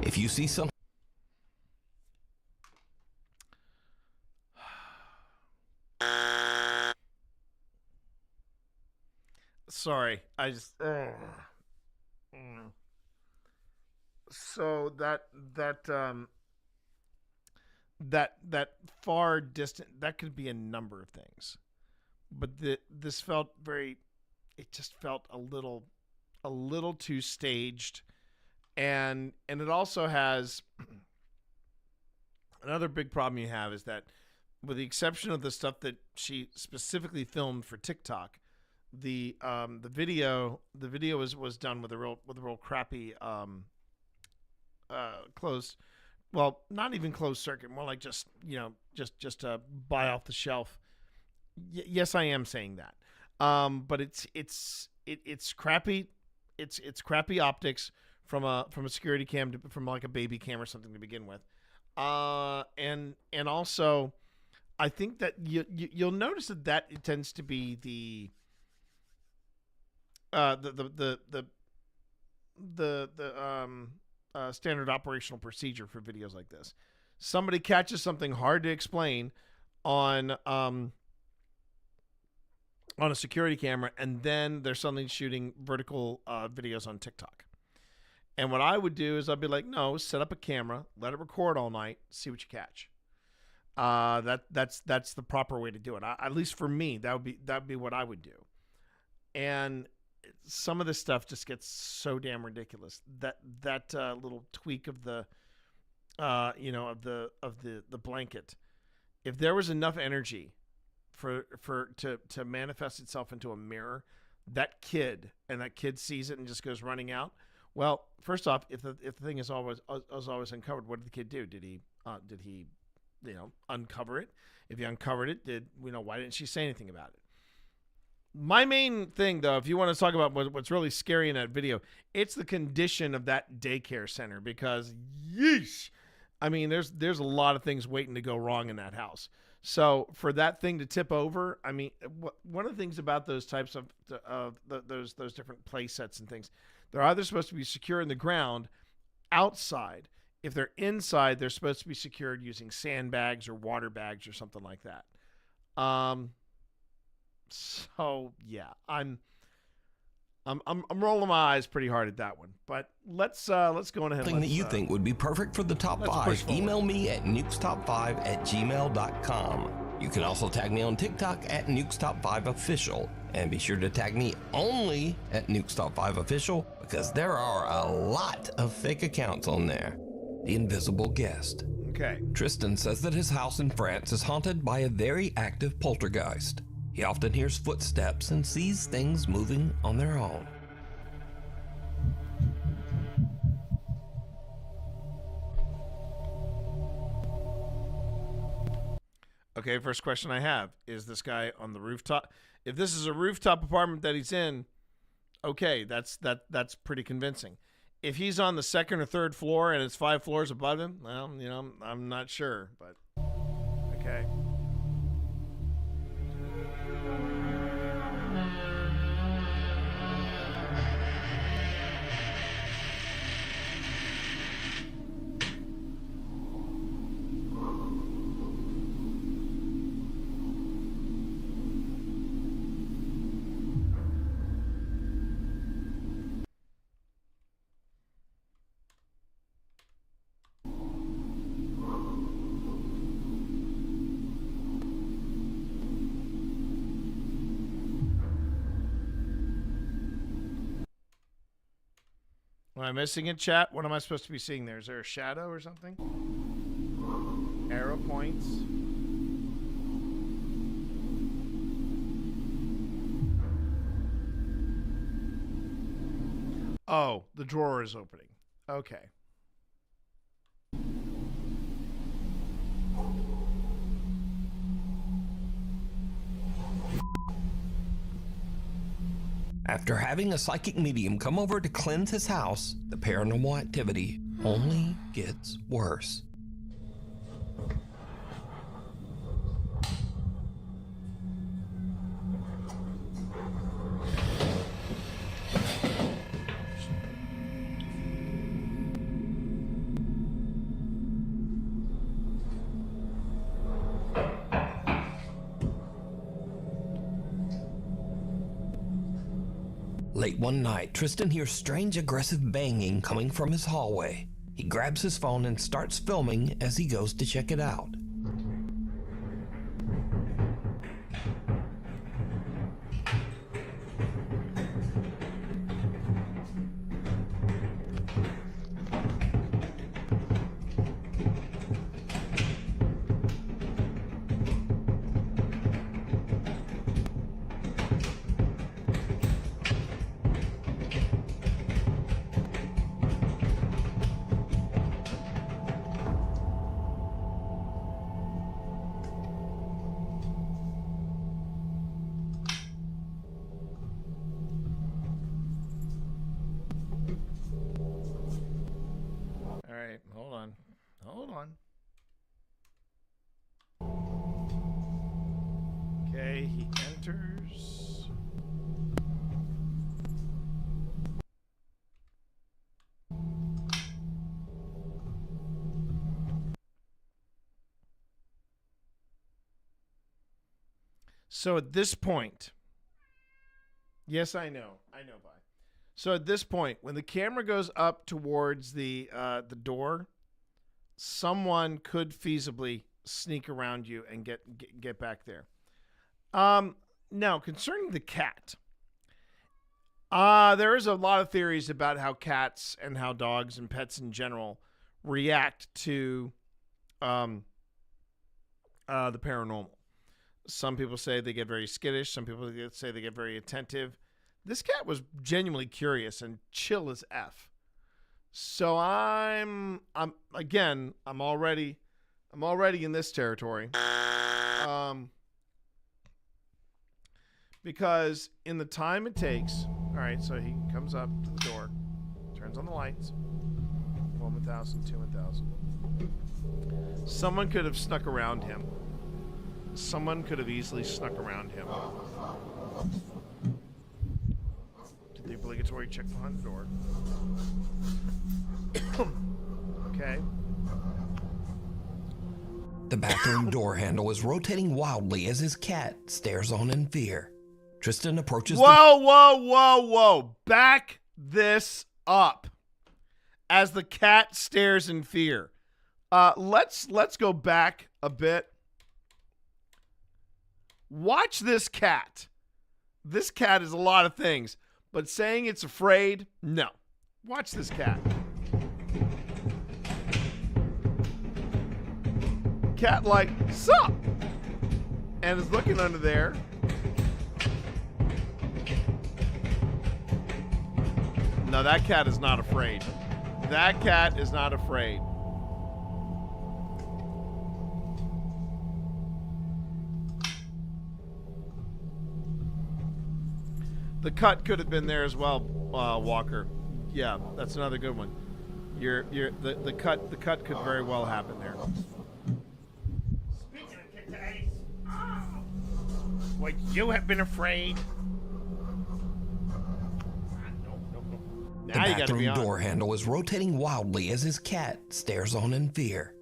If you see something... Sorry, I just. So that far distant, that could be a number of things, but this felt very. It just felt a little too staged, and it also has another big problem you have is that, with the exception of the stuff that she specifically filmed for TikTok, the video was done with a real crappy closed, well, not even closed circuit, more like just a buy off the shelf. Yes, I am saying that, but it's crappy. It's crappy optics from a security cam from like a baby cam or something to begin with, and also I think that you'll notice that it tends to be the standard operational procedure for videos like this. Somebody catches something hard to explain on a security camera, and then they're suddenly shooting vertical videos on TikTok. And what I would do is I'd be like, no, set up a camera, let it record all night, see what you catch. That's the proper way to do it. At least for me, that would be what I would do. And some of this stuff just gets so damn ridiculous. That little tweak of the the blanket. If there was enough energy to manifest itself into a mirror, that kid sees it and just goes running out. Well, first off, if the thing is always uncovered, what did the kid do? Did he uncover it? If he uncovered it, why didn't she say anything about it? My main thing, though, if you want to talk about what's really scary in that video, it's the condition of that daycare center, because yeesh, I mean, there's a lot of things waiting to go wrong in that house. So for that thing to tip over, I mean, one of the things about those types of those different play sets and things, they're either supposed to be secure in the ground, outside. If they're inside, they're supposed to be secured using sandbags or water bags or something like that. So yeah, I'm rolling my eyes pretty hard at that one. But let's go on ahead. Something that you think would be perfect for the top 5, email me at nukestop5@gmail.com. You can also tag me on TikTok at nukestop5official, and be sure to tag me only at nukestop5official, because there are a lot of fake accounts on there. The invisible guest. Okay. Tristan says that his house in France is haunted by a very active poltergeist. He often hears footsteps and sees things moving on their own. Okay, first question I have, is this guy on the rooftop? If this is a rooftop apartment that he's in, okay, that's pretty convincing. If he's on the second or third floor and it's 5 floors above him, well, I'm not sure, but okay. Am I missing in chat? What am I supposed to be seeing there? Is there a shadow or something? Arrow points. Oh, the drawer is opening. Okay. After having a psychic medium come over to cleanse his house, the paranormal activity only gets worse. Late one night, Tristan hears strange aggressive banging coming from his hallway. He grabs his phone and starts filming as he goes to check it out. All right, hold on. Hold on. Okay, he enters. So at this point, yes, I know, Vi. So at this point, when the camera goes up towards the door, someone could feasibly sneak around you and get back there. Now, concerning the cat, there is a lot of theories about how cats and how dogs and pets in general react to the paranormal. Some people say they get very skittish. Some people say they get very attentive. This cat was genuinely curious and chill as F. So I'm already in this territory. Because in the time it takes, all right, so he comes up to the door, turns on the lights, 1,000, 2,000. Someone could have snuck around him. Someone could have easily snuck around him. Did the obligatory check behind the door. Okay. The bathroom door handle is rotating wildly as his cat stares on in fear. Tristan approaches Whoa. Back this up. As the cat stares in fear. Let's go back a bit. Watch this cat. This cat is a lot of things, but saying it's afraid, no. Watch this cat. Cat like, sup? And is looking under there. No, that cat is not afraid. That cat is not afraid. The cut could have been there as well, Walker. Yeah, that's another good one. The cut could very well happen there. Would you have been afraid? The bathroom door handle is rotating wildly as his cat stares on in fear.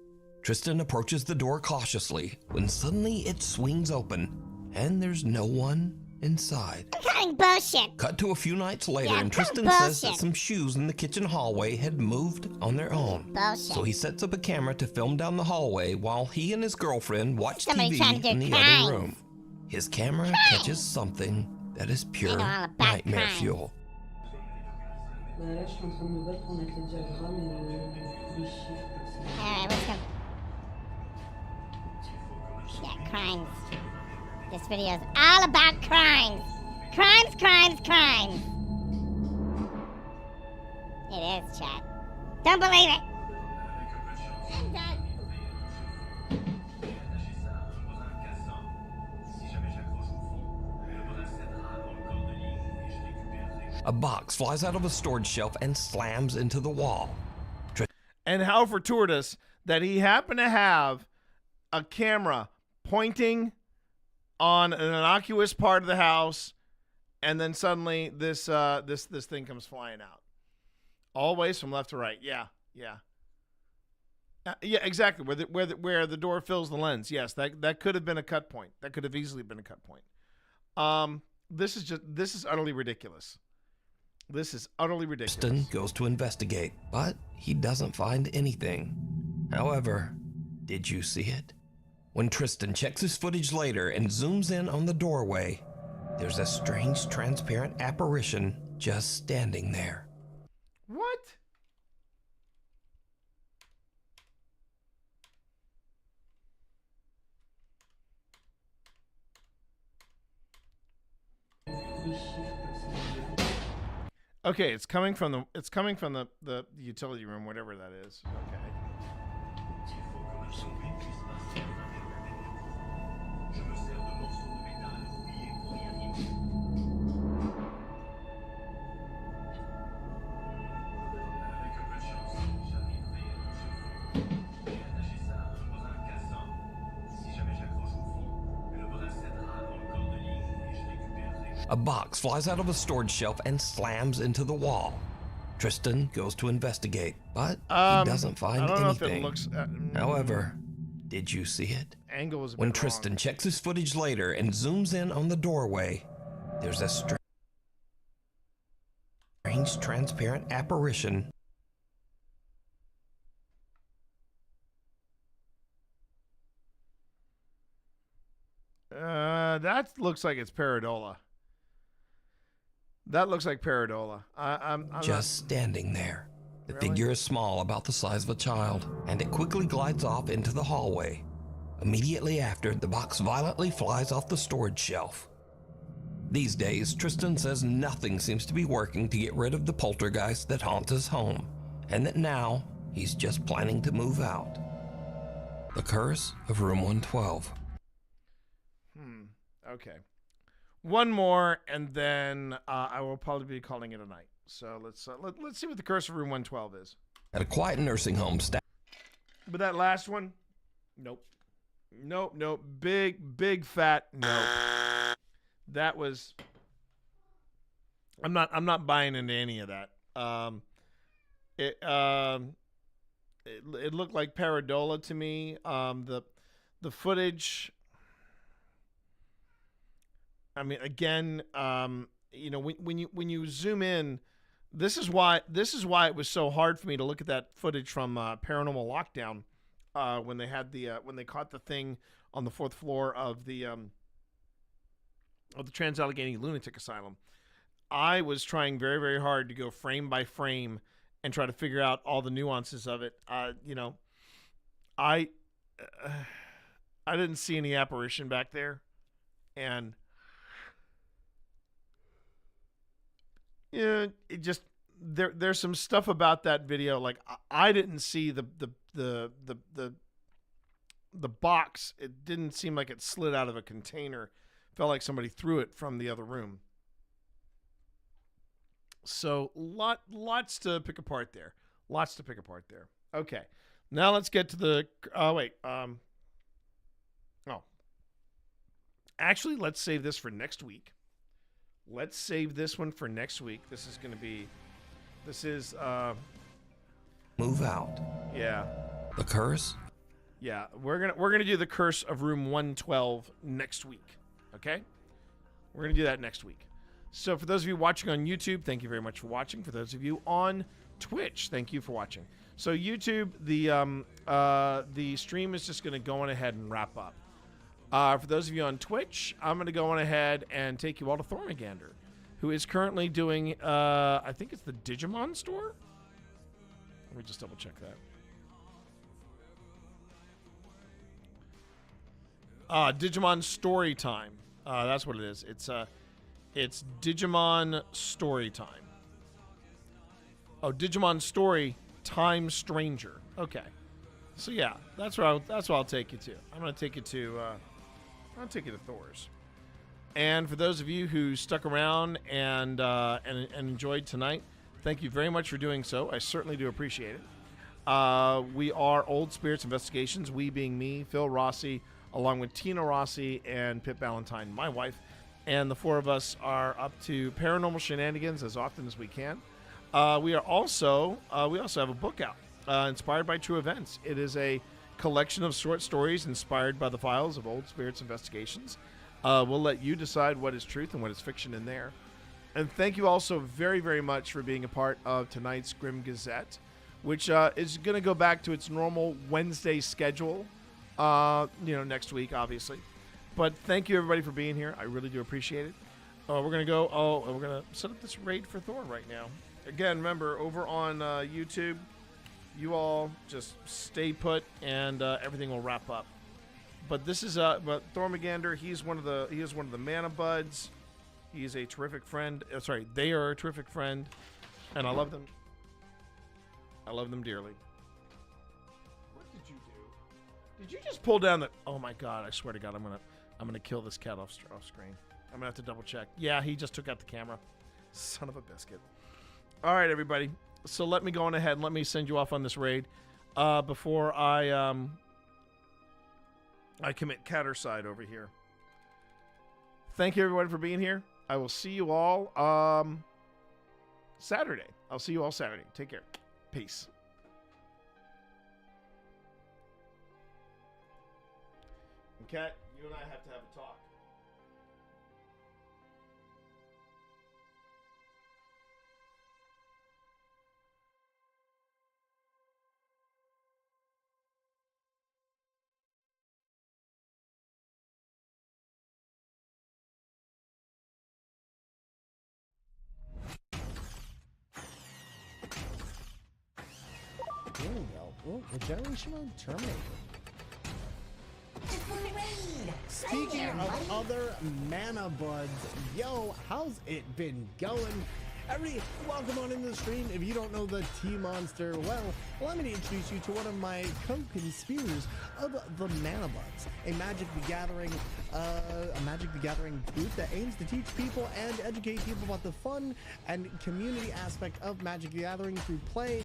Tristan approaches the door cautiously when suddenly it swings open and there's no one inside. I'm calling bullshit. Cut to a few nights later, Yeah, and Tristan says that some shoes in the kitchen hallway had moved on their own. Bullshit. So he sets up a camera to film down the hallway while he and his girlfriend watch Somebody trying to TV do in the crimes. other room. His camera catches something that is pure know all about nightmare crimes. fuel. Là, je suis en train de me battre pour mettre les diagrammes et les chiffres. Alright, let's go. Yeah, crimes. This video is all about crimes. Crimes. It is, chat. Don't believe it. I'm done. A box flies out of a storage shelf and slams into the wall. And how fortuitous that he happened to have a camera pointing on an innocuous part of the house, and then suddenly this thing comes flying out. Always from left to right. Yeah, exactly. Where the door fills the lens. Yes, that could have been a cut point. That could have easily been a cut point. This is utterly ridiculous. This is utterly ridiculous. Tristan goes to investigate, but he doesn't find anything. However, did you see it? When Tristan checks his footage later and zooms in on the doorway, there's a strange transparent apparition just standing there. What? Okay, it's coming from the utility room, whatever that is. Okay. A box flies out of a storage shelf and slams into the wall. Tristan goes to investigate, but he doesn't find I don't know anything. if it looks. However, did you see it? Angle was a When bit Tristan wrong. checks his footage later and zooms in on the doorway, there's a strange transparent apparition. That looks like it's Paradola. That looks like Paradola. I'm Just standing there. The Really? figure is small, about the size of a child, and it quickly glides off into the hallway. Immediately after, the box violently flies off the storage shelf. These days, Tristan says nothing seems to be working to get rid of the poltergeist that haunts his home, and that now he's just planning to move out. The Curse of Room 112. Okay. One more, and then I will probably be calling it a night. So let's see what the Curse of Room 112 is. At a quiet nursing home, staff. But that last one, nope. Nope. Big fat no. That was. I'm not buying into any of that. It looked like Paradola to me. The footage. I mean, again, when you zoom in, this is why it was so hard for me to look at that footage from Paranormal Lockdown, when they had when they caught the thing on the 4th floor of the Trans-Allegheny Lunatic Asylum. I was trying very, very hard to go frame by frame and try to figure out all the nuances of it. I didn't see any apparition back there, and yeah, it just there's some stuff about that video. Like I didn't see the box. It didn't seem like it slid out of a container. Felt like somebody threw it from the other room. So lots to pick apart there. Okay, now let's get to the. Actually, let's save this for next week. Let's save this one for next week. This is Move out. Yeah. The Curse? Yeah, we're gonna do the Curse of Room 112 next week. Okay? We're gonna do that next week. So for those of you watching on YouTube, thank you very much for watching. For those of you on Twitch, thank you for watching. So YouTube, the stream is just gonna go on ahead and wrap up. For those of you on Twitch, I'm going to go on ahead and take you all to Thormigander, who is currently doing, I think it's the Digimon store? Let me just double check that. Digimon Story Time. That's what it is. It's Digimon Story Time. Oh, Digimon Story Time Stranger. Okay. So yeah, that's where I'll take you to. I'm going to take you to... I'll take you to Thor's. And for those of you who stuck around and enjoyed tonight, thank you very much for doing so. I certainly do appreciate it. We are Old Spirits Investigations, we being me, Phil Rossi, along with Tina Rossi and Pip Ballantyne, my wife. And the four of us are up to paranormal shenanigans as often as we can. We also have a book out, inspired by true events. It is a collection of short stories inspired by the files of Old Spirits Investigations. We'll let you decide what is truth and what is fiction in there. And thank you also very, very much for being a part of tonight's Grim Gazette, which is going to go back to its normal Wednesday schedule, next week, obviously. But thank you, everybody, for being here. I really do appreciate it. We're going to go, and we're going to set up this raid for Thor right now. Again, remember, over on YouTube, you all just stay put, and everything will wrap up. But this is but Thor Magander. He is one of the Mana Buds. He's a terrific friend. They are a terrific friend, and I love them. I love them dearly. What did you do? Did you just pull down the? Oh my God! I swear to God, I'm gonna kill this cat off screen. I'm gonna have to double check. Yeah, he just took out the camera. Son of a biscuit. All right, everybody. So let me go on ahead and let me send you off on this raid before I commit catercide over here. Thank you, everyone, for being here. I will see you all Saturday. I'll see you all Saturday. Take care. Peace. And Kat, you and I have to have a talk. There we go. Oh, regeneration on Terminator. Speaking of other Mana Buds, yo, how's it been going? Everybody, welcome on into the stream. If you don't know the T-Monster, well, allow me to introduce you to one of my co-conspirators of the Mana Buds, a Magic the Gathering group that aims to teach people and educate people about the fun and community aspect of Magic the Gathering through play.